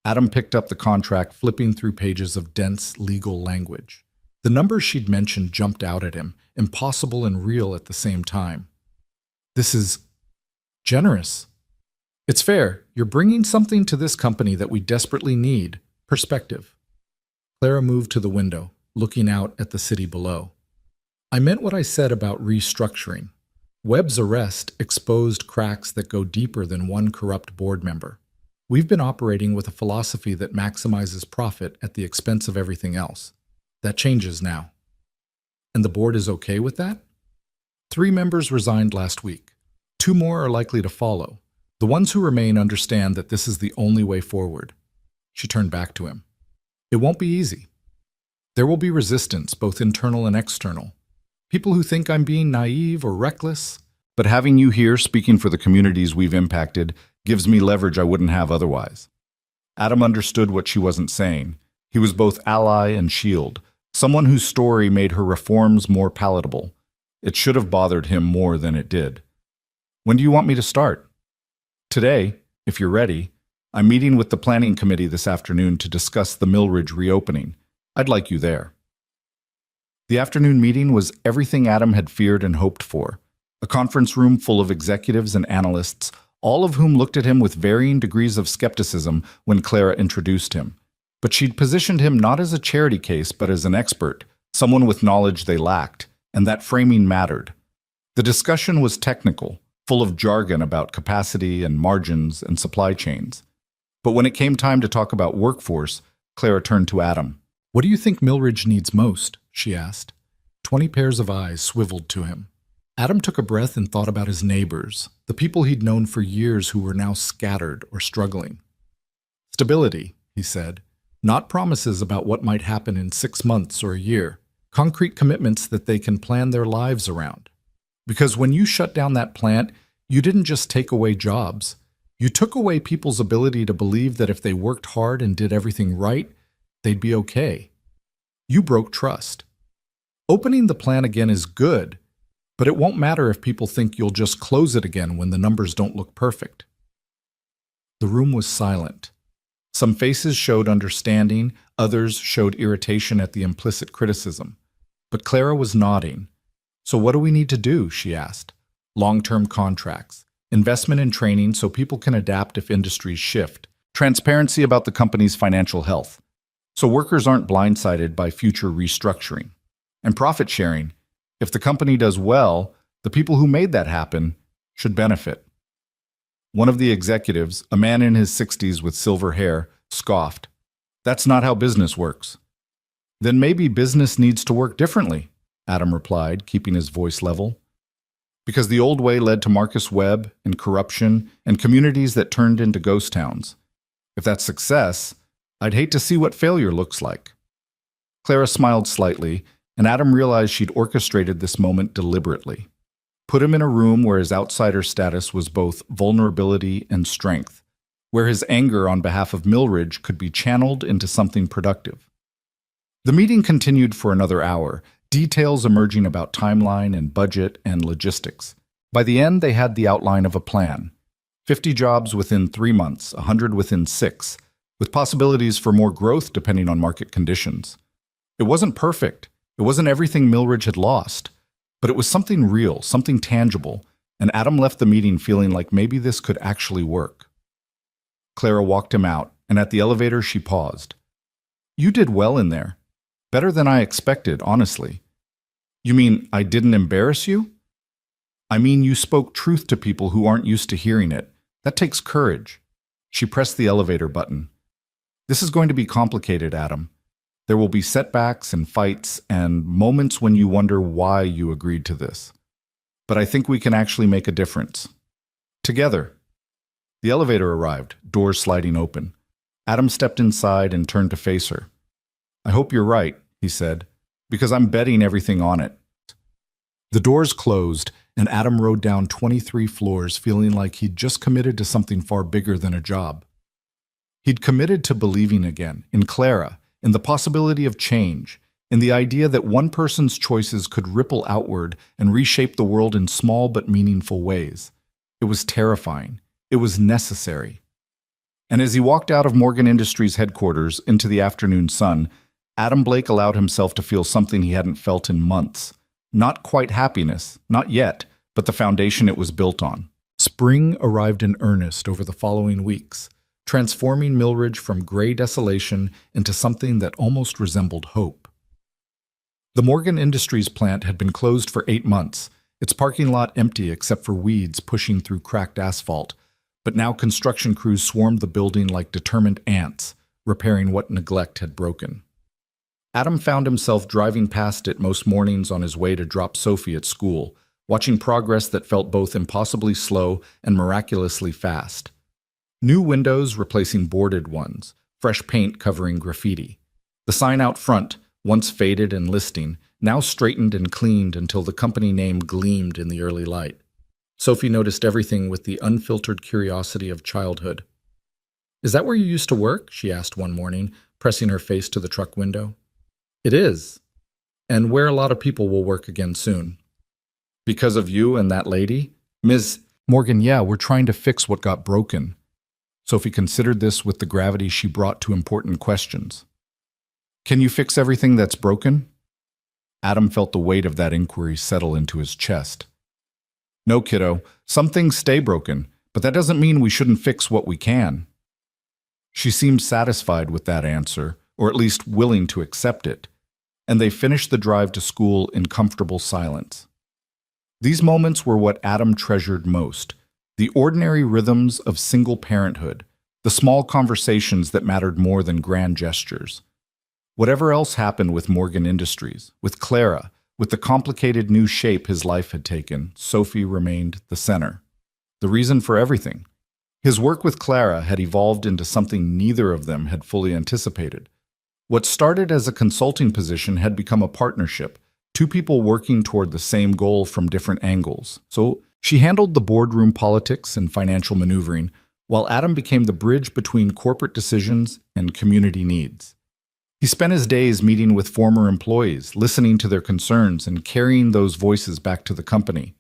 Adam picked up the contract, flipping through pages of dense legal language. The numbers she'd mentioned jumped out at him, impossible and real at the same time. "This is generous." "It's fair. You're bringing something to this company that we desperately need. Perspective." Clara moved to the window, looking out at the city below. "I meant what I said about restructuring. Webb's arrest exposed cracks that go deeper than one corrupt board member. We've been operating with a philosophy that maximizes profit at the expense of everything else. That changes now." "And the board is okay with that?" 3 members resigned last week. 2 more are likely to follow. The ones who remain understand that this is the only way forward. She turned back to him. "It won't be easy. There will be resistance, both internal and external. People who think I'm being naive or reckless. But having you here speaking for the communities we've impacted gives me leverage I wouldn't have otherwise." Adam understood what she wasn't saying. He was both ally and shield, someone whose story made her reforms more palatable. It should have bothered him more than it did. "When do you want me to start?" "Today, if you're ready. I'm meeting with the planning committee this afternoon to discuss the Millridge reopening. I'd like you there." The afternoon meeting was everything Adam had feared and hoped for. A conference room full of executives and analysts, all of whom looked at him with varying degrees of skepticism when Clara introduced him. But she'd positioned him not as a charity case, but as an expert, someone with knowledge they lacked, and that framing mattered. The discussion was technical, full of jargon about capacity and margins and supply chains. But when it came time to talk about workforce, Clara turned to Adam. "What do you think Millridge needs most?" she asked. 20 pairs of eyes swiveled to him. Adam took a breath and thought about his neighbors, the people he'd known for years who were now scattered or struggling. "Stability," he said. "Not promises about what might happen in 6 months or a year. Concrete commitments that they can plan their lives around. Because when you shut down that plant, you didn't just take away jobs. You took away people's ability to believe that if they worked hard and did everything right, they'd be okay. You broke trust. Opening the plant again is good, but it won't matter if people think you'll just close it again when the numbers don't look perfect." The room was silent. Some faces showed understanding, others showed irritation at the implicit criticism. But Clara was nodding. "So what do we need to do?" she asked. "Long-term contracts, investment in training so people can adapt if industries shift, transparency about the company's financial health, so workers aren't blindsided by future restructuring, and profit sharing. If the company does well, the people who made that happen should benefit." One of the executives, a man in his 60s with silver hair, scoffed. "That's not how business works." "Then maybe business needs to work differently," Adam replied, keeping his voice level. "Because the old way led to Marcus Webb and corruption and communities that turned into ghost towns. If that's success, I'd hate to see what failure looks like." Clara smiled slightly, and Adam realized she'd orchestrated this moment deliberately. Put him in a room where his outsider status was both vulnerability and strength, where his anger on behalf of Millridge could be channeled into something productive. The meeting continued for another hour, details emerging about timeline and budget and logistics. By the end, they had the outline of a plan. 50 jobs within 3 months, 100 within 6, with possibilities for more growth depending on market conditions. It wasn't perfect. It wasn't everything Millridge had lost, But it was something real, something tangible, and Adam left the meeting feeling like maybe this could actually work. Clara walked him out, and at the elevator she paused. "You did well in there. Better than I expected, honestly." "You mean I didn't embarrass you?" "I mean you spoke truth to people who aren't used to hearing it. That takes courage." She pressed the elevator button. "This is going to be complicated, Adam. There will be setbacks and fights and moments when you wonder why you agreed to this. But I think we can actually make a difference. Together." The elevator arrived, doors sliding open. Adam stepped inside and turned to face her. "I hope you're right," he said, "because I'm betting everything on it." The doors closed, and Adam rode down 23 floors feeling like he'd just committed to something far bigger than a job. He'd committed to believing again, in Clara, in the possibility of change, in the idea that one person's choices could ripple outward and reshape the world in small but meaningful ways. It was terrifying. It was necessary. And as he walked out of Morgan Industries headquarters into the afternoon sun, Adam Blake allowed himself to feel something he hadn't felt in months. Not quite happiness, not yet, but the foundation it was built on. Spring arrived in earnest over the following weeks, transforming Millridge from gray desolation into something that almost resembled hope. The Morgan Industries plant had been closed for 8 months, its parking lot empty except for weeds pushing through cracked asphalt, but now construction crews swarmed the building like determined ants, repairing what neglect had broken. Adam found himself driving past it most mornings on his way to drop Sophie at school, watching progress that felt both impossibly slow and miraculously fast. New windows replacing boarded ones, fresh paint covering graffiti. The sign out front, once faded and listing, now straightened and cleaned until the company name gleamed in the early light. Sophie noticed everything with the unfiltered curiosity of childhood. "Is that where you used to work?" she asked one morning, pressing her face to the truck window. "It is, and where a lot of people will work again soon." "Because of you and that lady? Ms. Morgan, yeah, we're trying to fix what got broken." Sophie considered this with the gravity she brought to important questions. "Can you fix everything that's broken?" Adam felt the weight of that inquiry settle into his chest. "No, kiddo, some things stay broken, but that doesn't mean we shouldn't fix what we can." She seemed satisfied with that answer, or at least willing to accept it, and they finished the drive to school in comfortable silence. These moments were what Adam treasured most, the ordinary rhythms of single parenthood, the small conversations that mattered more than grand gestures. Whatever else happened with Morgan Industries, with Clara, with the complicated new shape his life had taken, Sophie remained the center, the reason for everything. His work with Clara had evolved into something neither of them had fully anticipated. What started as a consulting position had become a partnership, two people working toward the same goal from different angles. So she handled the boardroom politics and financial maneuvering, while Adam became the bridge between corporate decisions and community needs. He spent his days meeting with former employees, listening to their concerns and carrying those voices back to the company.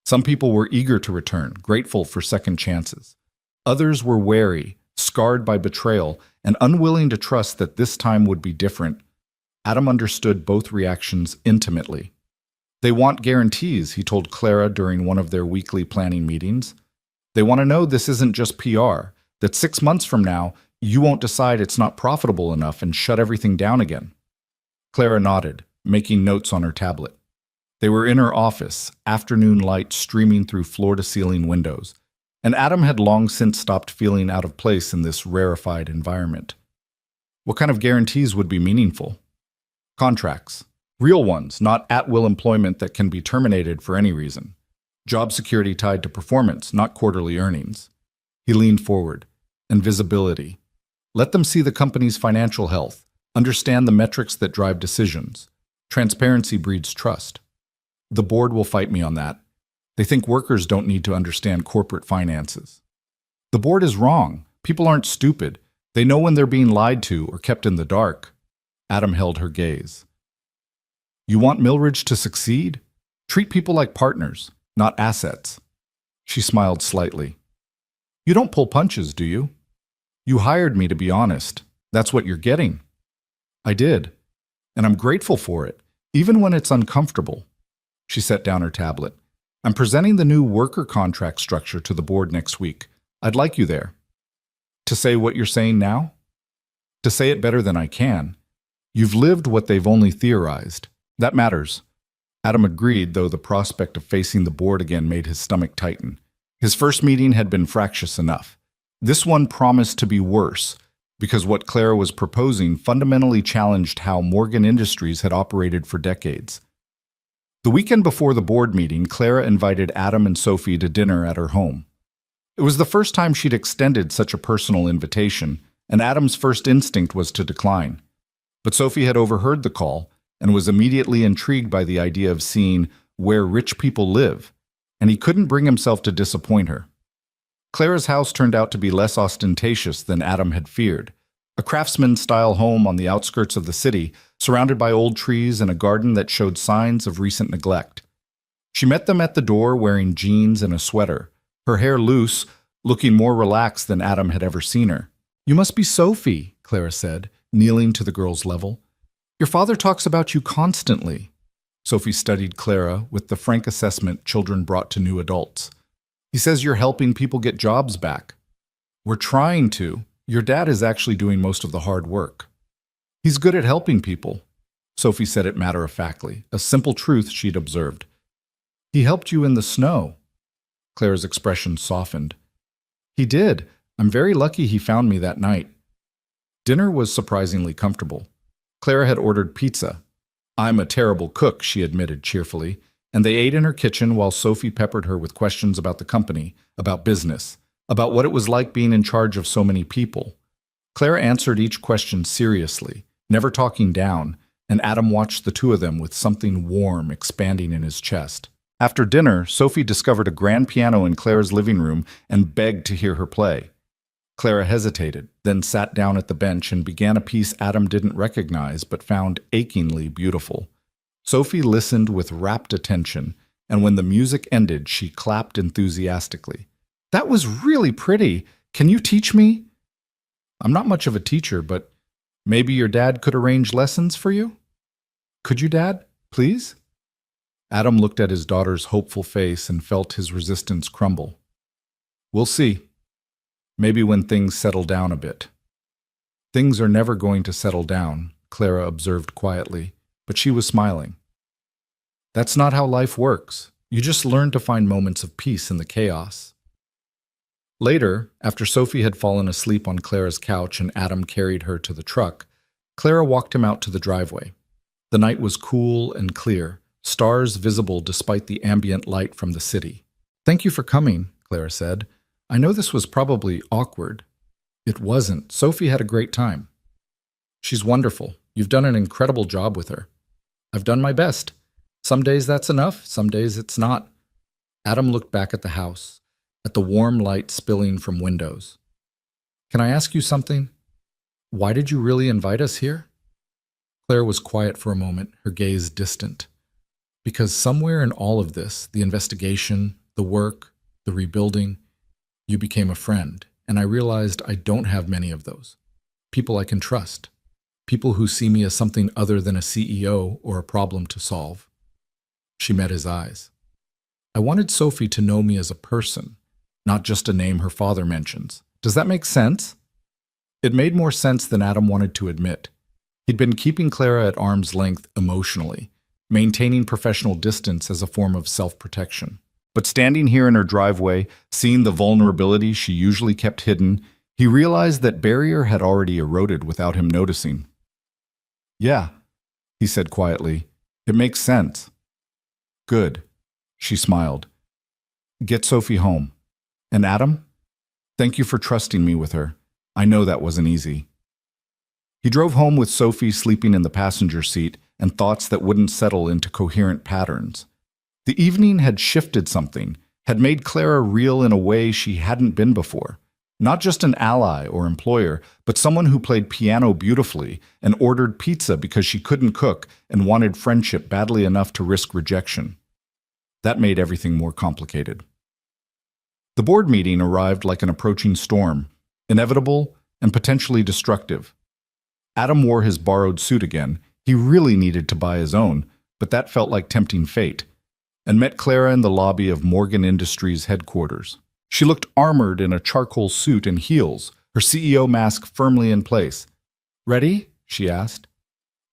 Some people were eager to return, grateful for second chances. Others were wary, scarred by betrayal, and unwilling to trust that this time would be different. Adam understood both reactions intimately. "They want guarantees," he told Clara during one of their weekly planning meetings. "They want to know this isn't just PR, that 6 months from now, you won't decide it's not profitable enough and shut everything down again." Clara nodded, making notes on her tablet. They were in her office, afternoon light streaming through floor-to-ceiling windows, and Adam had long since stopped feeling out of place in this rarefied environment. What kind of guarantees would be meaningful? Contracts. Real ones, not at-will employment that can be terminated for any reason. Job security tied to performance, not quarterly earnings. He leaned forward. And visibility. Let them see the company's financial health, understand the metrics that drive decisions. Transparency breeds trust. The board will fight me on that. They think workers don't need to understand corporate finances. The board is wrong. People aren't stupid. They know when they're being lied to or kept in the dark. Adam held her gaze. "You want Millridge to succeed? Treat people like partners, not assets." She smiled slightly. "You don't pull punches, do you? You hired me to be honest. That's what you're getting." "I did, and I'm grateful for it, even when it's uncomfortable." She set down her tablet. I'm presenting the new worker contract structure to the board next week. I'd like you there. To say what you're saying now? To say it better than I can. You've lived what they've only theorized. That matters. Adam agreed, though the prospect of facing the board again made his stomach tighten. His first meeting had been fractious enough. This one promised to be worse, because what Clara was proposing fundamentally challenged how Morgan Industries had operated for decades. The weekend before the board meeting, Clara invited Adam and Sophie to dinner at her home. It was the first time she'd extended such a personal invitation, and Adam's first instinct was to decline. But Sophie had overheard the call and was immediately intrigued by the idea of seeing where rich people live, and he couldn't bring himself to disappoint her. Clara's house turned out to be less ostentatious than Adam had feared. A craftsman-style home on the outskirts of the city, surrounded by old trees and a garden that showed signs of recent neglect. She met them at the door wearing jeans and a sweater, her hair loose, looking more relaxed than Adam had ever seen her. "You must be Sophie," Clara said, kneeling to the girl's level. "Your father talks about you constantly." Sophie studied Clara with the frank assessment children brought to new adults. "He says you're helping people get jobs back." "We're trying to. Your dad is actually doing most of the hard work." "He's good at helping people." Sophie said it matter-of-factly, a simple truth she'd observed. "He helped you in the snow." Clara's expression softened. "He did. I'm very lucky he found me that night." Dinner was surprisingly comfortable. Clara had ordered pizza. "I'm a terrible cook," she admitted cheerfully, and they ate in her kitchen while Sophie peppered her with questions about the company, about business, about what it was like being in charge of so many people. Clara answered each question seriously, never talking down, and Adam watched the two of them with something warm expanding in his chest. After dinner, Sophie discovered a grand piano in Clara's living room and begged to hear her play. Clara hesitated, then sat down at the bench and began a piece Adam didn't recognize but found achingly beautiful. Sophie listened with rapt attention, and when the music ended, she clapped enthusiastically. "That was really pretty. Can you teach me?" "I'm not much of a teacher, but maybe your dad could arrange lessons for you?" "Could you, Dad? Please?" Adam looked at his daughter's hopeful face and felt his resistance crumble. "We'll see. Maybe when things settle down a bit." "Things are never going to settle down," Clara observed quietly, but she was smiling. "That's not how life works. You just learn to find moments of peace in the chaos." Later, after Sophie had fallen asleep on Clara's couch and Adam carried her to the truck, Clara walked him out to the driveway. The night was cool and clear, stars visible despite the ambient light from the city. "Thank you for coming," Clara said. "I know this was probably awkward." "It wasn't. Sophie had a great time." "She's wonderful. You've done an incredible job with her." "I've done my best. Some days that's enough, some days it's not." Adam looked back at the house, at the warm light spilling from windows. "Can I ask you something? Why did you really invite us here?" Claire was quiet for a moment, her gaze distant. "Because somewhere in all of this, the investigation, the work, the rebuilding, you became a friend, and I realized I don't have many of those. People I can trust. People who see me as something other than a CEO or a problem to solve." She met his eyes. "I wanted Sophie to know me as a person, not just a name her father mentions. Does that make sense?" It made more sense than Adam wanted to admit. He'd been keeping Clara at arm's length emotionally, maintaining professional distance as a form of self-protection. But standing here in her driveway, seeing the vulnerability she usually kept hidden, he realized that barrier had already eroded without him noticing. "Yeah," he said quietly. "It makes sense." "Good," she smiled. "Get Sophie home. And Adam? Thank you for trusting me with her. I know that wasn't easy." He drove home with Sophie sleeping in the passenger seat and thoughts that wouldn't settle into coherent patterns. The evening had shifted something, had made Clara real in a way she hadn't been before. Not just an ally or employer, but someone who played piano beautifully and ordered pizza because she couldn't cook and wanted friendship badly enough to risk rejection. That made everything more complicated. The board meeting arrived like an approaching storm, inevitable and potentially destructive. Adam wore his borrowed suit again. He really needed to buy his own, but that felt like tempting fate. and met Clara in the lobby of Morgan Industries headquarters. She looked armored in a charcoal suit and heels, her CEO mask firmly in place. "Ready?" she asked.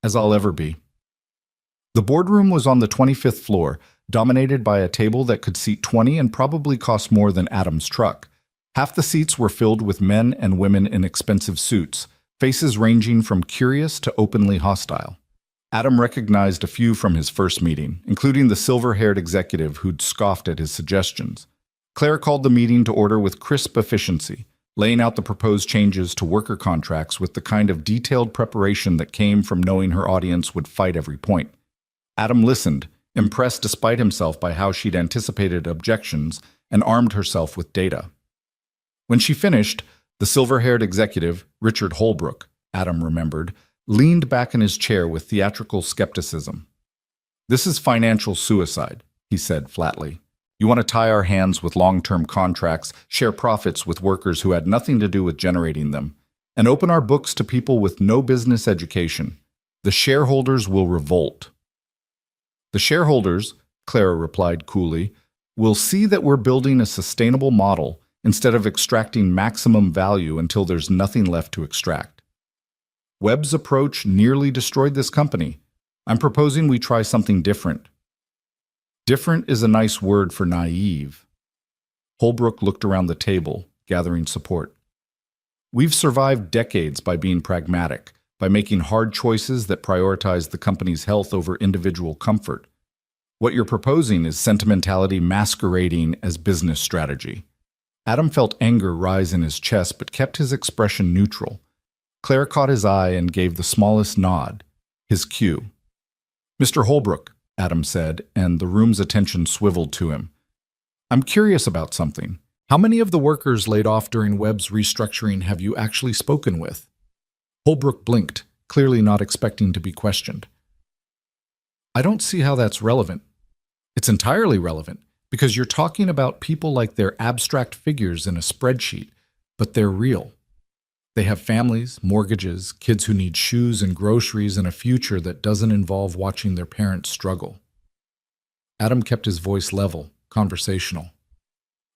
"As I'll ever be." The boardroom was on the 25th floor, dominated by a table that could seat 20 and probably cost more than Adam's truck. Half the seats were filled with men and women in expensive suits, faces ranging from curious to openly hostile. Adam recognized a few from his first meeting, including the silver-haired executive who'd scoffed at his suggestions. Claire called the meeting to order with crisp efficiency, laying out the proposed changes to worker contracts with the kind of detailed preparation that came from knowing her audience would fight every point. Adam listened, impressed despite himself by how she'd anticipated objections and armed herself with data. When she finished, the silver-haired executive, Richard Holbrook, Adam remembered, leaned back in his chair with theatrical skepticism. "This is financial suicide," he said flatly. "You want to tie our hands with long-term contracts, share profits with workers who had nothing to do with generating them, and open our books to people with no business education. The shareholders will revolt." "The shareholders," Clara replied coolly, "will see that we're building a sustainable model instead of extracting maximum value until there's nothing left to extract. Webb's approach nearly destroyed this company. I'm proposing we try something different." Different is a nice word for naive. Holbrook looked around the table, gathering support. "We've survived decades by being pragmatic, by making hard choices that prioritize the company's health over individual comfort. What you're proposing is sentimentality masquerading as business strategy." Adam felt anger rise in his chest but kept his expression neutral. Claire caught his eye and gave the smallest nod, his cue. "Mr. Holbrook," Adam said, and the room's attention swiveled to him. "I'm curious about something. How many of the workers laid off during Webb's restructuring have you actually spoken with?" Holbrook blinked, clearly not expecting to be questioned. "I don't see how that's relevant." "It's entirely relevant, because you're talking about people like they're abstract figures in a spreadsheet, but they're real. They have families, mortgages, kids who need shoes and groceries, and a future that doesn't involve watching their parents struggle." Adam kept his voice level, conversational.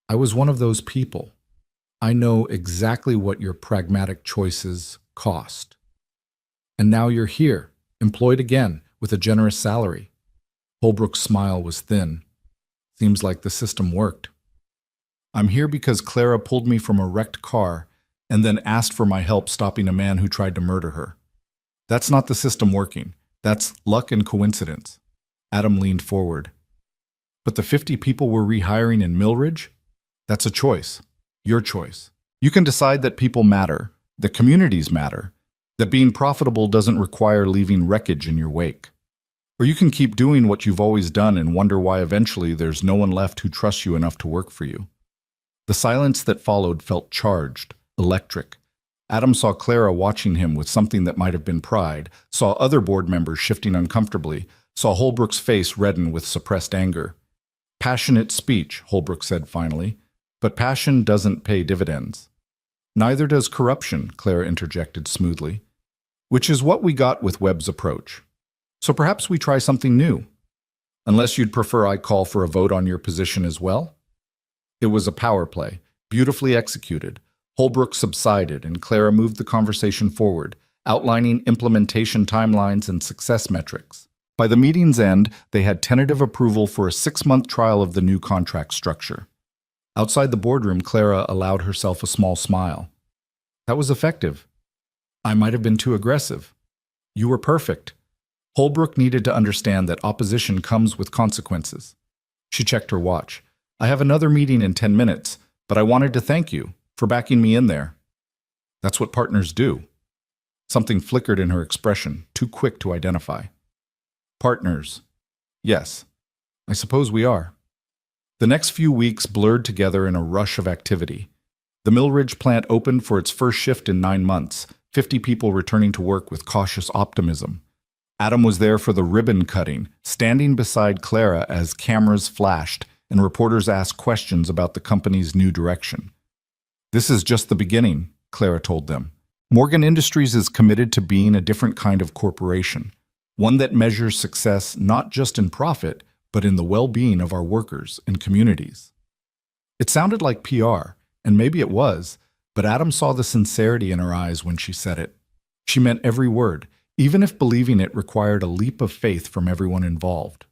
"I was one of those people. I know exactly what your pragmatic choices cost. And now you're here, employed again, with a generous salary." Holbrook's smile was thin. "Seems like the system worked." "I'm here because Clara pulled me from a wrecked car and then asked for my help stopping a man who tried to murder her. That's not the system working. That's luck and coincidence." Adam leaned forward. "But the 50 people we're rehiring in Millridge? That's a choice. Your choice. You can decide that people matter, that communities matter, that being profitable doesn't require leaving wreckage in your wake. Or you can keep doing what you've always done and wonder why eventually there's no one left who trusts you enough to work for you." The silence that followed felt charged, electric. Adam saw Clara watching him with something that might have been pride, saw other board members shifting uncomfortably, saw Holbrook's face redden with suppressed anger. "Passionate speech," Holbrook said finally, "but passion doesn't pay dividends." "Neither does corruption," Clara interjected smoothly. "Which is what we got with Webb's approach. So perhaps we try something new. Unless you'd prefer I call for a vote on your position as well?" It was a power play, beautifully executed. Holbrook subsided, and Clara moved the conversation forward, outlining implementation timelines and success metrics. By the meeting's end, they had tentative approval for a 6-month trial of the new contract structure. Outside the boardroom, Clara allowed herself a small smile. "That was effective. I might have been too aggressive. You were perfect." Holbrook needed to understand that opposition comes with consequences. She checked her watch. "I have another meeting in 10 minutes, but I wanted to thank you for backing me in there." "That's what partners do." Something flickered in her expression, too quick to identify. "Partners. Yes, I suppose we are." The next few weeks blurred together in a rush of activity. The Millridge plant opened for its first shift in 9 months, 50 people returning to work with cautious optimism. Adam was there for the ribbon cutting, standing beside Clara as cameras flashed and reporters asked questions about the company's new direction. "This is just the beginning," Clara told them. "Morgan Industries is committed to being a different kind of corporation, one that measures success not just in profit, but in the well-being of our workers and communities. It sounded like PR, and maybe it was, but Adam saw the sincerity in her eyes when she said it. She meant every word, even if believing it required a leap of faith from everyone involved.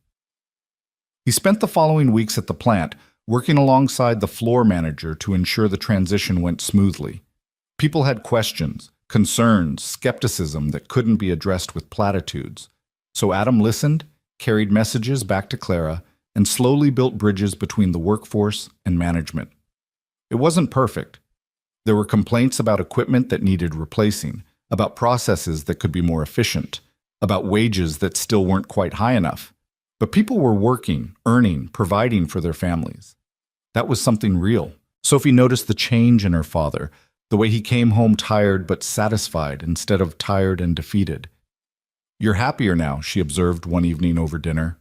He spent the following weeks at the plant, working alongside the floor manager to ensure the transition went smoothly. People had questions, concerns, skepticism that couldn't be addressed with platitudes. So Adam listened, carried messages back to Clara, and slowly built bridges between the workforce and management. It wasn't perfect. There were complaints about equipment that needed replacing, about processes that could be more efficient, about wages that still weren't quite high enough. But people were working, earning, providing for their families. That was something real. Sophie noticed the change in her father, the way he came home tired but satisfied instead of tired and defeated. "You're happier now," she observed one evening over dinner.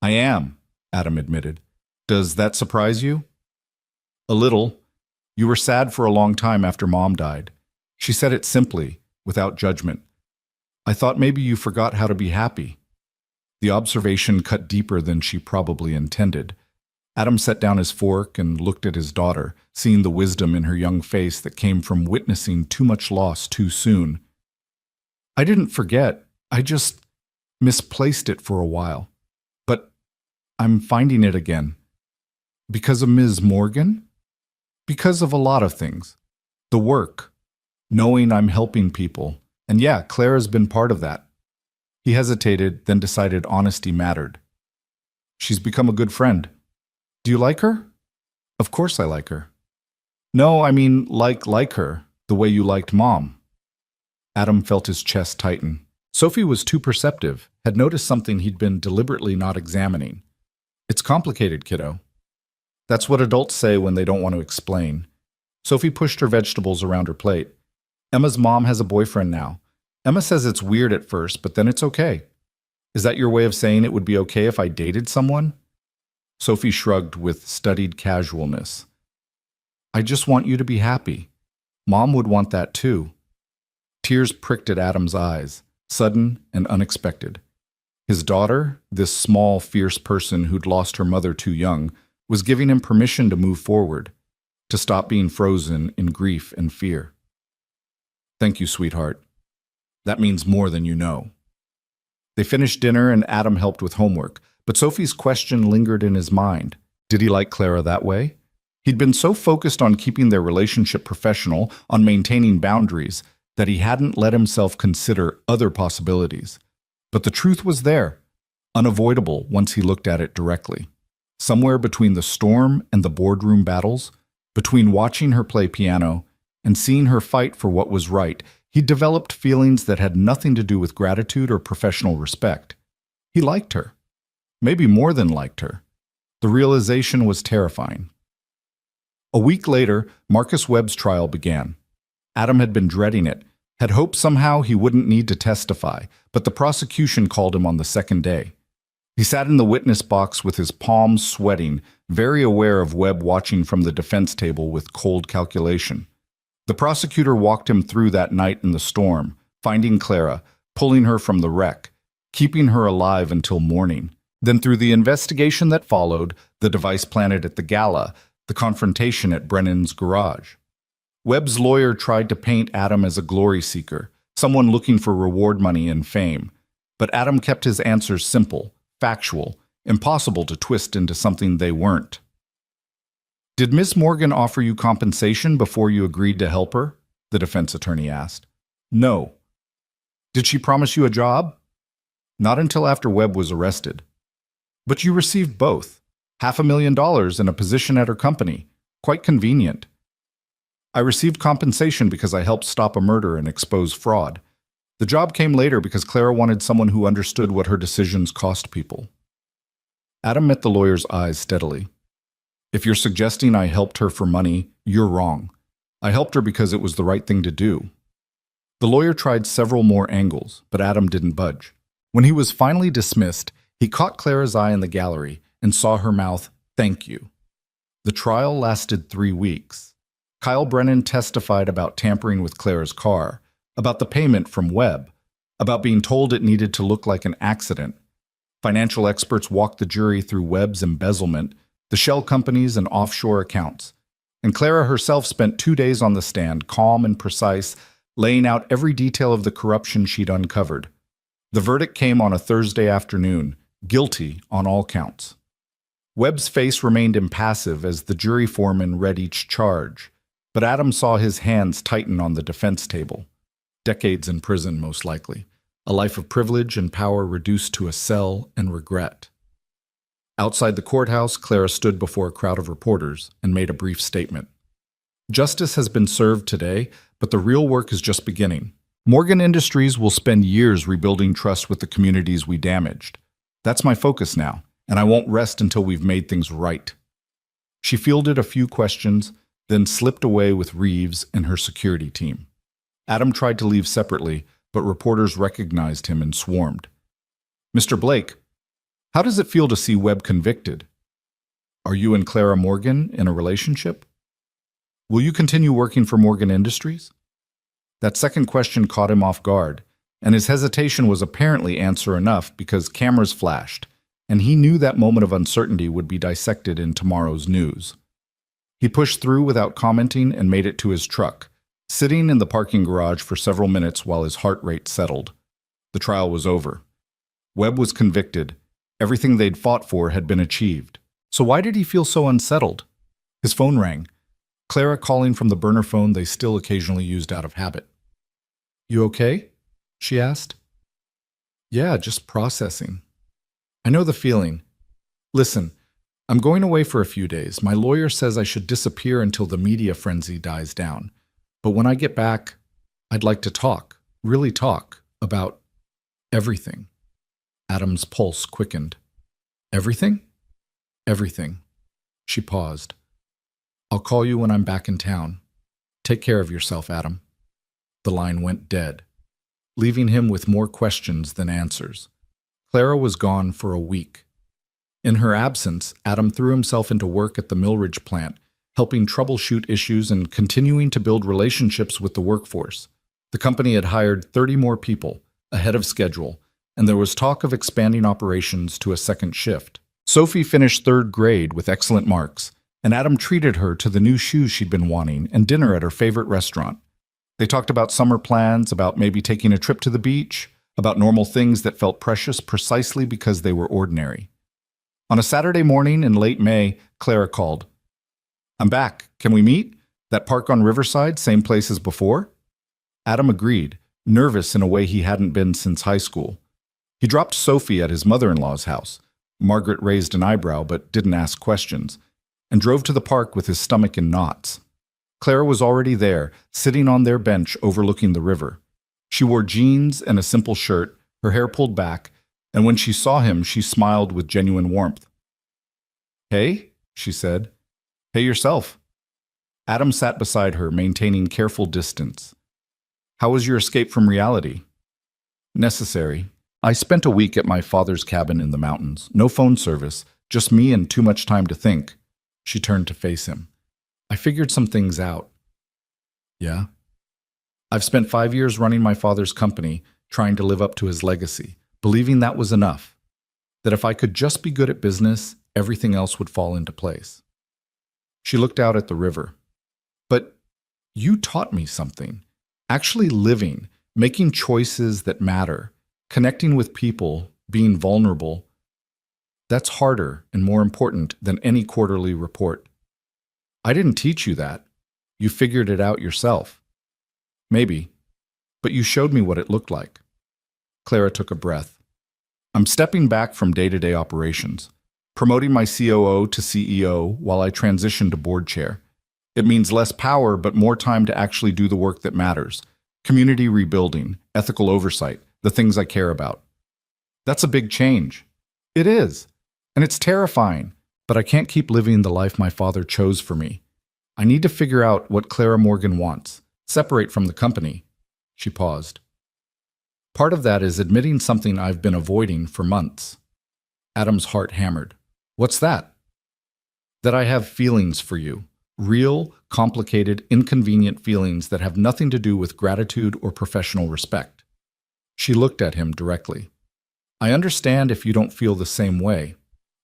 "I am," Adam admitted. "Does that surprise you?" "A little. You were sad for a long time after Mom died." She said it simply, without judgment. "I thought maybe you forgot how to be happy." The observation cut deeper than she probably intended. Adam set down his fork and looked at his daughter, seeing the wisdom in her young face that came from witnessing too much loss too soon. "I didn't forget. I just misplaced it for a while. But I'm finding it again." "Because of Ms. Morgan?" "Because of a lot of things. The work. Knowing I'm helping people. And yeah, Clara's been part of that." He hesitated, then decided honesty mattered. "She's become a good friend." "Do you like her?" "Of course I like her." "No, I mean like her, the way you liked Mom." Adam felt his chest tighten. Sophie was too perceptive, had noticed something he'd been deliberately not examining. "It's complicated, kiddo." That's what adults say when they don't want to explain. Sophie pushed her vegetables around her plate. "Emma's mom has a boyfriend now. Emma says it's weird at first, but then it's okay." "Is that your way of saying it would be okay if I dated someone?" Sophie shrugged with studied casualness. "I just want you to be happy. Mom would want that too." Tears pricked at Adam's eyes, sudden and unexpected. His daughter, this small, fierce person who'd lost her mother too young, was giving him permission to move forward, to stop being frozen in grief and fear. "Thank you, sweetheart. That means more than you know." They finished dinner and Adam helped with homework, but Sophie's question lingered in his mind. Did he like Clara that way? He'd been so focused on keeping their relationship professional, on maintaining boundaries, that he hadn't let himself consider other possibilities. But the truth was there, unavoidable once he looked at it directly. Somewhere between the storm and the boardroom battles, between watching her play piano and seeing her fight for what was right, he developed feelings that had nothing to do with gratitude or professional respect. He liked her. Maybe more than liked her. The realization was terrifying. A week later, Marcus Webb's trial began. Adam had been dreading it, had hoped somehow he wouldn't need to testify, but the prosecution called him on the second day. He sat in the witness box with his palms sweating, very aware of Webb watching from the defense table with cold calculation. The prosecutor walked him through that night in the storm, finding Clara, pulling her from the wreck, keeping her alive until morning. Then through the investigation that followed, the device planted at the gala, the confrontation at Brennan's garage. Webb's lawyer tried to paint Adam as a glory seeker, someone looking for reward money and fame. But Adam kept his answers simple, factual, impossible to twist into something they weren't. "Did Miss Morgan offer you compensation before you agreed to help her?" the defense attorney asked. "No." "Did she promise you a job?" "Not until after Webb was arrested." "But you received both. $500,000 and a position at her company. Quite convenient." "I received compensation because I helped stop a murder and expose fraud. The job came later because Clara wanted someone who understood what her decisions cost people." Adam met the lawyer's eyes steadily. "If you're suggesting I helped her for money, you're wrong. I helped her because it was the right thing to do." The lawyer tried several more angles, but Adam didn't budge. When he was finally dismissed, he caught Clara's eye in the gallery and saw her mouth, "Thank you." The trial lasted 3 weeks. Kyle Brennan testified about tampering with Clara's car, about the payment from Webb, about being told it needed to look like an accident. Financial experts walked the jury through Webb's embezzlement, the shell companies, and offshore accounts. And Clara herself spent 2 days on the stand, calm and precise, laying out every detail of the corruption she'd uncovered. The verdict came on a Thursday afternoon, guilty on all counts. Webb's face remained impassive as the jury foreman read each charge, but Adam saw his hands tighten on the defense table. Decades in prison, most likely. A life of privilege and power reduced to a cell and regret. Outside the courthouse, Clara stood before a crowd of reporters and made a brief statement. Justice has been served today, but the real work is just beginning. Morgan Industries will spend years rebuilding trust with the communities we damaged. That's my focus now, and I won't rest until we've made things right. She fielded a few questions, then slipped away with Reeves and her security team. Adam tried to leave separately, but reporters recognized him and swarmed. "Mr. Blake, how does it feel to see Webb convicted? Are you and Clara Morgan in a relationship? Will you continue working for Morgan Industries?" That second question caught him off guard, and his hesitation was apparently answer enough because cameras flashed, and he knew that moment of uncertainty would be dissected in tomorrow's news. He pushed through without commenting and made it to his truck, sitting in the parking garage for several minutes while his heart rate settled. The trial was over. Webb was convicted. Everything they'd fought for had been achieved. So why did he feel so unsettled? His phone rang. Clara calling from the burner phone they still occasionally used out of habit. "You okay?" she asked. "Yeah, just processing. I know the feeling. Listen, I'm going away for a few days. My lawyer says I should disappear until the media frenzy dies down. But when I get back, I'd like to talk, really talk, about everything." Adam's pulse quickened. "Everything?" "Everything." She paused. "I'll call you when I'm back in town. Take care of yourself, Adam." The line went dead, leaving him with more questions than answers. Clara was gone for a week. In her absence, Adam threw himself into work at the Millridge plant, helping troubleshoot issues and continuing to build relationships with the workforce. The company had hired 30 more people, ahead of schedule, and there was talk of expanding operations to a second shift. Sophie finished 3rd grade with excellent marks, and Adam treated her to the new shoes she'd been wanting and dinner at her favorite restaurant. They talked about summer plans, about maybe taking a trip to the beach, about normal things that felt precious precisely because they were ordinary. On a Saturday morning in late May, Clara called. "I'm back. Can we meet? That park on Riverside, same place as before?" Adam agreed, nervous in a way he hadn't been since high school. He dropped Sophie at his mother-in-law's house. Margaret raised an eyebrow but didn't ask questions, and drove to the park with his stomach in knots. Clara was already there, sitting on their bench overlooking the river. She wore jeans and a simple shirt, her hair pulled back, and when she saw him, she smiled with genuine warmth. "Hey," she said. "Hey yourself." Adam sat beside her, maintaining careful distance. "How was your escape from reality?" "Necessary. I spent a week at my father's cabin in the mountains. No phone service, just me and too much time to think." She turned to face him. "I figured some things out." "Yeah?" "I've spent 5 years running my father's company, trying to live up to his legacy, believing that was enough. That if I could just be good at business, everything else would fall into place." She looked out at the river. "But you taught me something. Actually living, making choices that matter, connecting with people, being vulnerable. That's harder and more important than any quarterly report. I didn't teach you that. You figured it out yourself." "Maybe, but you showed me what it looked like." Clara took a breath. "I'm stepping back from day-to-day operations, promoting my COO to CEO while I transition to board chair. It means less power, but more time to actually do the work that matters. Community rebuilding, ethical oversight, the things I care about." "That's a big change." "It is. And it's terrifying. But I can't keep living the life my father chose for me. I need to figure out what Clara Morgan wants. Separate from the company." She paused. "Part of that is admitting something I've been avoiding for months." Adam's heart hammered. "What's that?" "That I have feelings for you. Real, complicated, inconvenient feelings that have nothing to do with gratitude or professional respect." She looked at him directly. I understand if you don't feel the same way.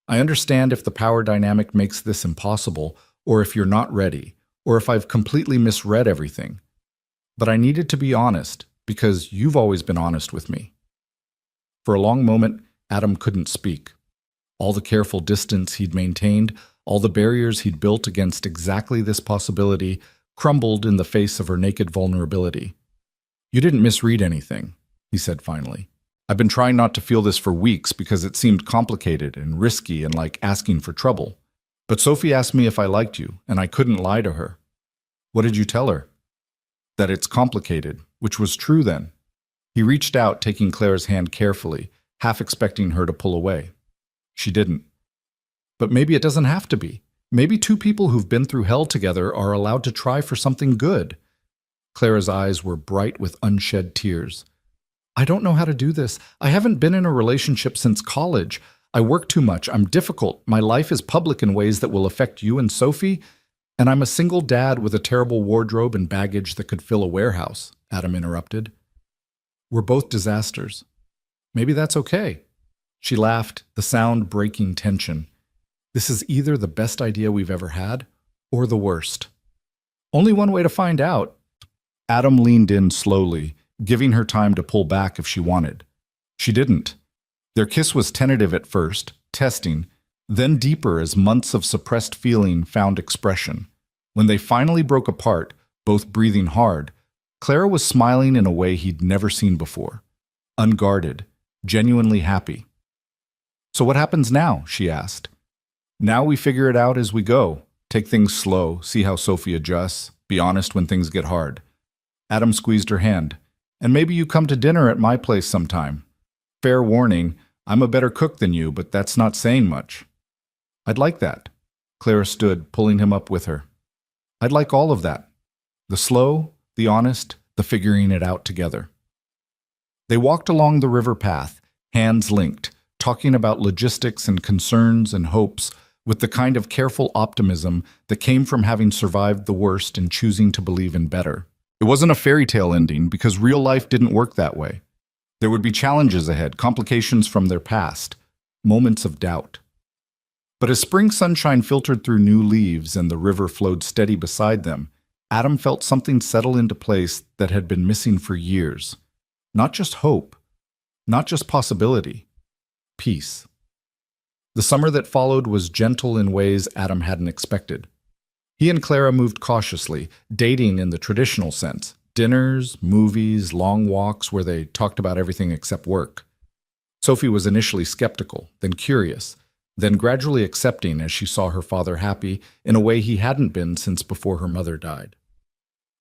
I understand if the power dynamic makes this impossible, or if you're not ready, or if I've completely misread everything. But I needed to be honest, because you've always been honest with me." For a long moment, Adam couldn't speak. All the careful distance he'd maintained, all the barriers he'd built against exactly this possibility, crumbled in the face of her naked vulnerability. "You didn't misread anything," he said finally. "I've been trying not to feel this for weeks because it seemed complicated and risky and like asking for trouble. But Sophie asked me if I liked you, and I couldn't lie to her." "What did you tell her?" "That it's complicated," which was true then. He reached out, taking Claire's hand carefully, half expecting her to pull away. She didn't. But maybe it doesn't have to be. Maybe two people who've been through hell together are allowed to try for something good. Claire's eyes were bright with unshed tears. "I don't know how to do this. I haven't been in a relationship since college. I work too much. I'm difficult. My life is public in ways that will affect you and Sophie. And I'm a single dad with a terrible wardrobe and baggage that could fill a warehouse," Adam interrupted. "We're both disasters. Maybe that's okay." She laughed, the sound breaking tension. "This is either the best idea we've ever had, or the worst. Only one way to find out." Adam leaned in slowly, giving her time to pull back if she wanted. She didn't. Their kiss was tentative at first, testing, then deeper as months of suppressed feeling found expression. When they finally broke apart, both breathing hard, Clara was smiling in a way he'd never seen before. Unguarded, genuinely happy. "So what happens now?" she asked. "Now we figure it out as we go. Take things slow, see how Sophie adjusts, be honest when things get hard." Adam squeezed her hand. "And maybe you come to dinner at my place sometime. Fair warning, I'm a better cook than you, but that's not saying much." "I'd like that." Clara stood, pulling him up with her. "I'd like all of that. The slow, the honest, the figuring it out together." They walked along the river path, hands linked, talking about logistics and concerns and hopes, with the kind of careful optimism that came from having survived the worst and choosing to believe in better. It wasn't a fairy tale ending, because real life didn't work that way. There would be challenges ahead, complications from their past, moments of doubt. But as spring sunshine filtered through new leaves and the river flowed steady beside them, Adam felt something settle into place that had been missing for years. Not just hope, not just possibility, peace. The summer that followed was gentle in ways Adam hadn't expected. He and Clara moved cautiously, dating in the traditional sense. Dinners, movies, long walks where they talked about everything except work. Sophie was initially skeptical, then curious, then gradually accepting as she saw her father happy in a way he hadn't been since before her mother died.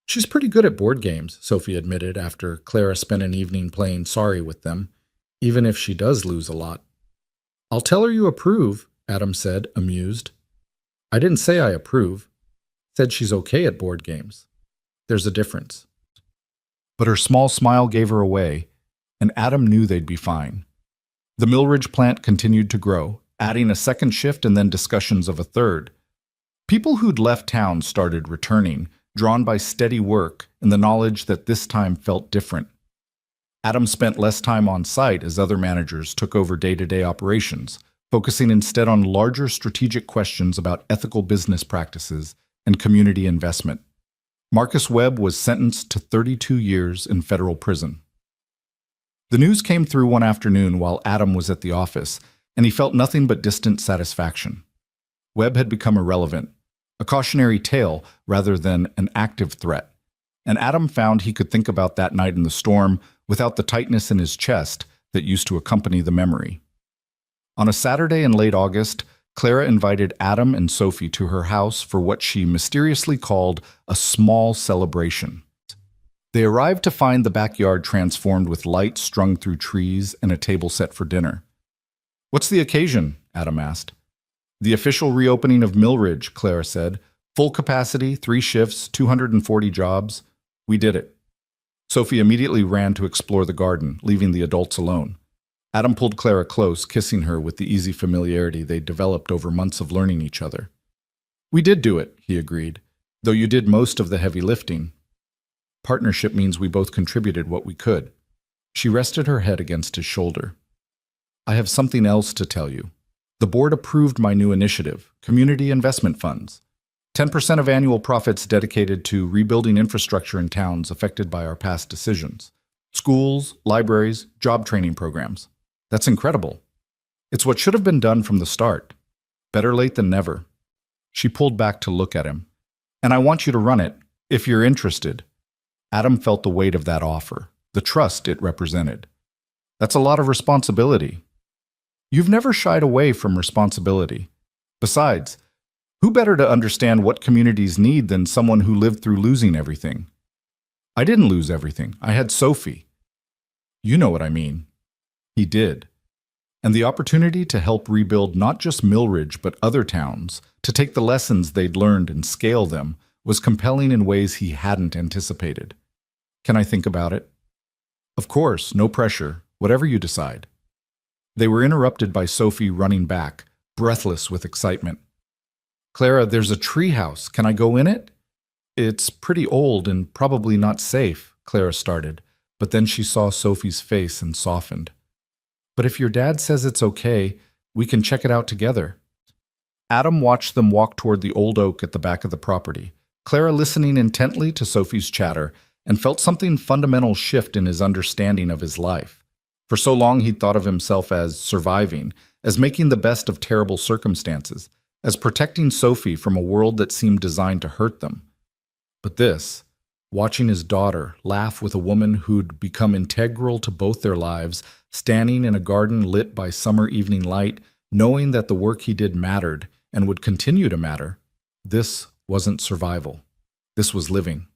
"She's pretty good at board games," Sophie admitted after Clara spent an evening playing Sorry with them, "even if she does lose a lot." "I'll tell her you approve," Adam said, amused. "I didn't say I approve. Said she's okay at board games. There's a difference." But her small smile gave her away, and Adam knew they'd be fine. The Millridge plant continued to grow, adding a second shift and then discussions of a third. People who'd left town started returning, drawn by steady work and the knowledge that this time felt different. Adam spent less time on site as other managers took over day-to-day operations, focusing instead on larger strategic questions about ethical business practices and community investment. Marcus Webb was sentenced to 32 years in federal prison. The news came through one afternoon while Adam was at the office, and he felt nothing but distant satisfaction. Webb had become irrelevant, a cautionary tale rather than an active threat, and Adam found he could think about that night in the storm without the tightness in his chest that used to accompany the memory. On a Saturday in late August, Clara invited Adam and Sophie to her house for what she mysteriously called a small celebration. They arrived to find the backyard transformed with lights strung through trees and a table set for dinner. "What's the occasion?" Adam asked. "The official reopening of Millridge," Clara said. "Full capacity, 3 shifts, 240 jobs. We did it." Sophie immediately ran to explore the garden, leaving the adults alone. Adam pulled Clara close, kissing her with the easy familiarity they'd developed over months of learning each other. "We did do it," he agreed, "though you did most of the heavy lifting. Partnership means we both contributed what we could." She rested her head against his shoulder. I have something else to tell you. The board approved my new initiative, Community Investment Funds. 10% of annual profits dedicated to rebuilding infrastructure in towns affected by our past decisions. Schools, libraries, job training programs. That's incredible. It's what should have been done from the start. Better late than never. She pulled back to look at him. And I want you to run it, if you're interested. Adam felt the weight of that offer, the trust it represented. That's a lot of responsibility. You've never shied away from responsibility. Besides, who better to understand what communities need than someone who lived through losing everything? I didn't lose everything. I had Sophie. You know what I mean. He did. And the opportunity to help rebuild not just Millridge but other towns, to take the lessons they'd learned and scale them, was compelling in ways he hadn't anticipated. Can I think about it? Of course, no pressure, whatever you decide. They were interrupted by Sophie running back, breathless with excitement. Clara, there's a treehouse. Can I go in it? It's pretty old and probably not safe, Clara started, but then she saw Sophie's face and softened. But if your dad says it's okay, we can check it out together. Adam watched them walk toward the old oak at the back of the property, Clara listening intently to Sophie's chatter, and felt something fundamental shift in his understanding of his life. For so long he'd thought of himself as surviving, as making the best of terrible circumstances, as protecting Sophie from a world that seemed designed to hurt them. But this, watching his daughter laugh with a woman who'd become integral to both their lives, standing in a garden lit by summer evening light, knowing that the work he did mattered and would continue to matter, this wasn't survival. This was living.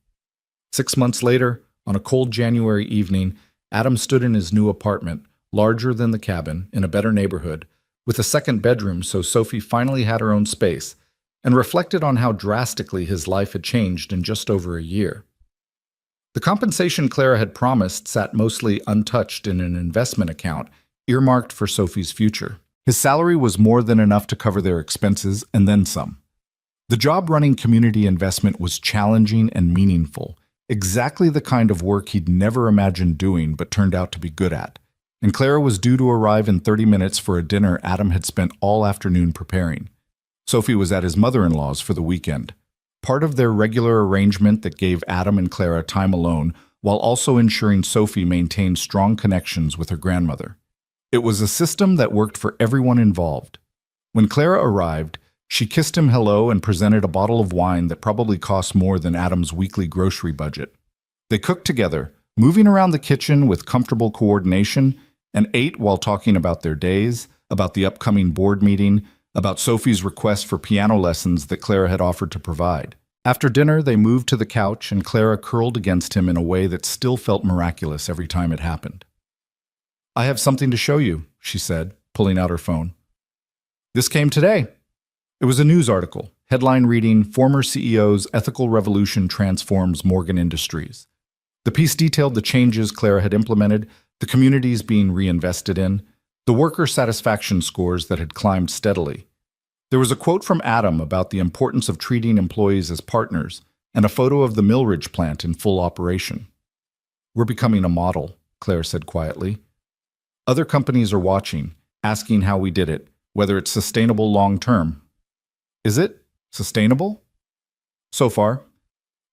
6 months later, on a cold January evening, Adam stood in his new apartment, larger than the cabin, in a better neighborhood, with a second bedroom so Sophie finally had her own space, and reflected on how drastically his life had changed in just over a year. The compensation Clara had promised sat mostly untouched in an investment account, earmarked for Sophie's future. His salary was more than enough to cover their expenses, and then some. The job running community investment was challenging and meaningful, exactly the kind of work he'd never imagined doing but turned out to be good at. And Clara was due to arrive in 30 minutes for a dinner Adam had spent all afternoon preparing. Sophie was at his mother-in-law's for the weekend, part of their regular arrangement that gave Adam and Clara time alone while also ensuring Sophie maintained strong connections with her grandmother. It was a system that worked for everyone involved. When Clara arrived, she kissed him hello and presented a bottle of wine that probably cost more than Adam's weekly grocery budget. They cooked together, moving around the kitchen with comfortable coordination, and ate while talking about their days, about the upcoming board meeting, about Sophie's request for piano lessons that Clara had offered to provide. After dinner, they moved to the couch, and Clara curled against him in a way that still felt miraculous every time it happened. I have something to show you, she said, pulling out her phone. This came today. It was a news article, headline reading, Former CEO's Ethical Revolution Transforms Morgan Industries. The piece detailed the changes Clara had implemented, the communities being reinvested in, the worker satisfaction scores that had climbed steadily. There was a quote from Adam about the importance of treating employees as partners, and a photo of the Millridge plant in full operation. We're becoming a model, Claire said quietly. Other companies are watching, asking how we did it, whether it's sustainable long-term. Is it sustainable? So far.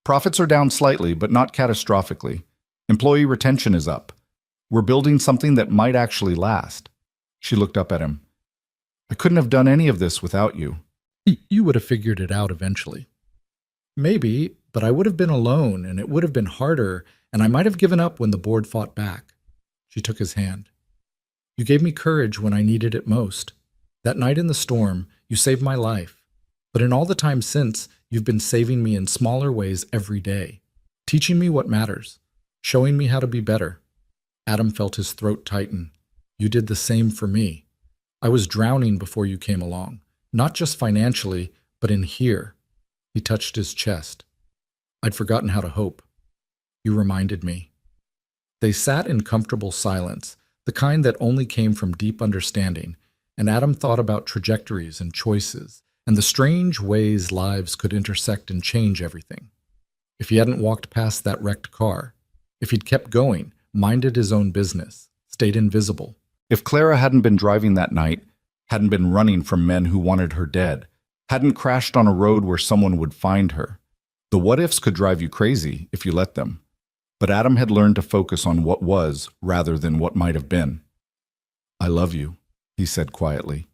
Profits are down slightly, but not catastrophically. Employee retention is up. We're building something that might actually last. She looked up at him. I couldn't have done any of this without you. You would have figured it out eventually. Maybe, but I would have been alone, and it would have been harder, and I might have given up when the board fought back. She took his hand. You gave me courage when I needed it most. That night in the storm, you saved my life. But in all the time since, you've been saving me in smaller ways every day, teaching me what matters, showing me how to be better. Adam felt his throat tighten. You did the same for me. I was drowning before you came along, not just financially, but in here. He touched his chest. I'd forgotten how to hope. You reminded me. They sat in comfortable silence, the kind that only came from deep understanding, and Adam thought about trajectories and choices, and the strange ways lives could intersect and change everything. If he hadn't walked past that wrecked car, if he'd kept going, minded his own business, stayed invisible, If Clara hadn't been driving that night, hadn't been running from men who wanted her dead, hadn't crashed on a road where someone would find her, the what-ifs could drive you crazy if you let them. But Adam had learned to focus on what was rather than what might have been. "I love you," he said quietly.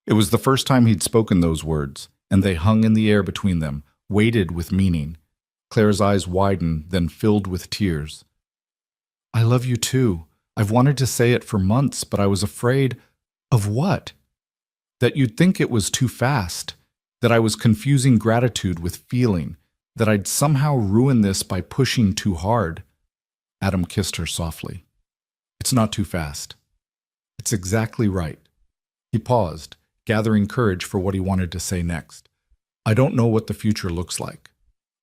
It was the first time he'd spoken those words, and they hung in the air between them, weighted with meaning. Claire's eyes widened, then filled with tears. "I love you too. I've wanted to say it for months, but I was afraid—" "Of what?" "That you'd think it was too fast, that I was confusing gratitude with feeling, that I'd somehow ruin this by pushing too hard." Adam kissed her softly. "It's not too fast. It's exactly right." He paused, gathering courage for what he wanted to say next. "I don't know what the future looks like,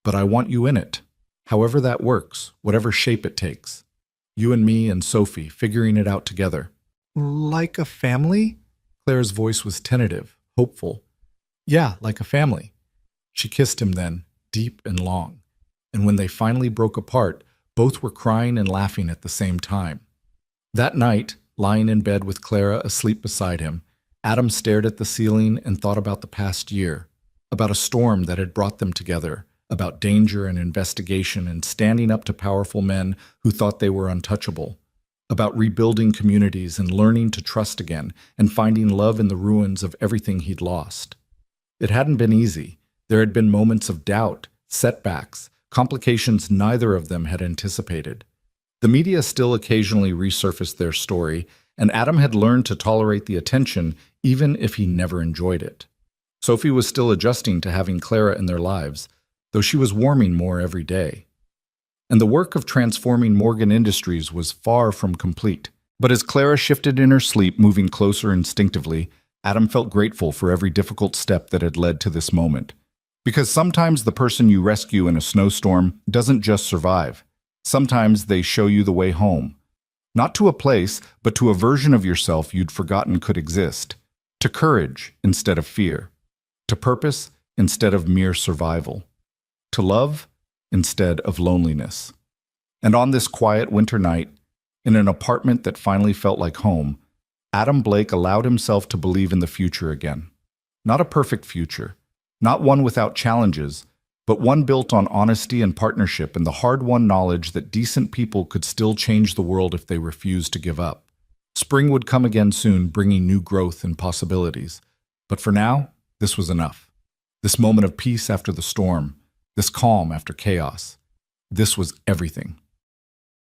but I want you in it, however that works, whatever shape it takes. You and me and Sophie figuring it out together." "Like a family?" Claire's voice was tentative, hopeful. "Yeah, like a family." She kissed him then, deep and long, and when they finally broke apart, both were crying and laughing at the same time. That night, lying in bed with Clara asleep beside him, Adam stared at the ceiling and thought about the past year, about a storm that had brought them together, about danger and investigation and standing up to powerful men who thought they were untouchable, about rebuilding communities and learning to trust again and finding love in the ruins of everything he'd lost. It hadn't been easy. There had been moments of doubt, setbacks, complications neither of them had anticipated. The media still occasionally resurfaced their story, and Adam had learned to tolerate the attention even if he never enjoyed it. Sophie was still adjusting to having Clara in their lives, though she was warming more every day. And the work of transforming Morgan Industries was far from complete. But as Clara shifted in her sleep, moving closer instinctively, Adam felt grateful for every difficult step that had led to this moment. Because sometimes the person you rescue in a snowstorm doesn't just survive. Sometimes they show you the way home. Not to a place, but to a version of yourself you'd forgotten could exist. To courage instead of fear. To purpose instead of mere survival. To love instead of loneliness. And on this quiet winter night, in an apartment that finally felt like home, Adam Blake allowed himself to believe in the future again. Not a perfect future, not one without challenges, but one built on honesty and partnership and the hard-won knowledge that decent people could still change the world if they refused to give up. Spring would come again soon, bringing new growth and possibilities. But for now, this was enough. This moment of peace after the storm, this calm after chaos, this was everything.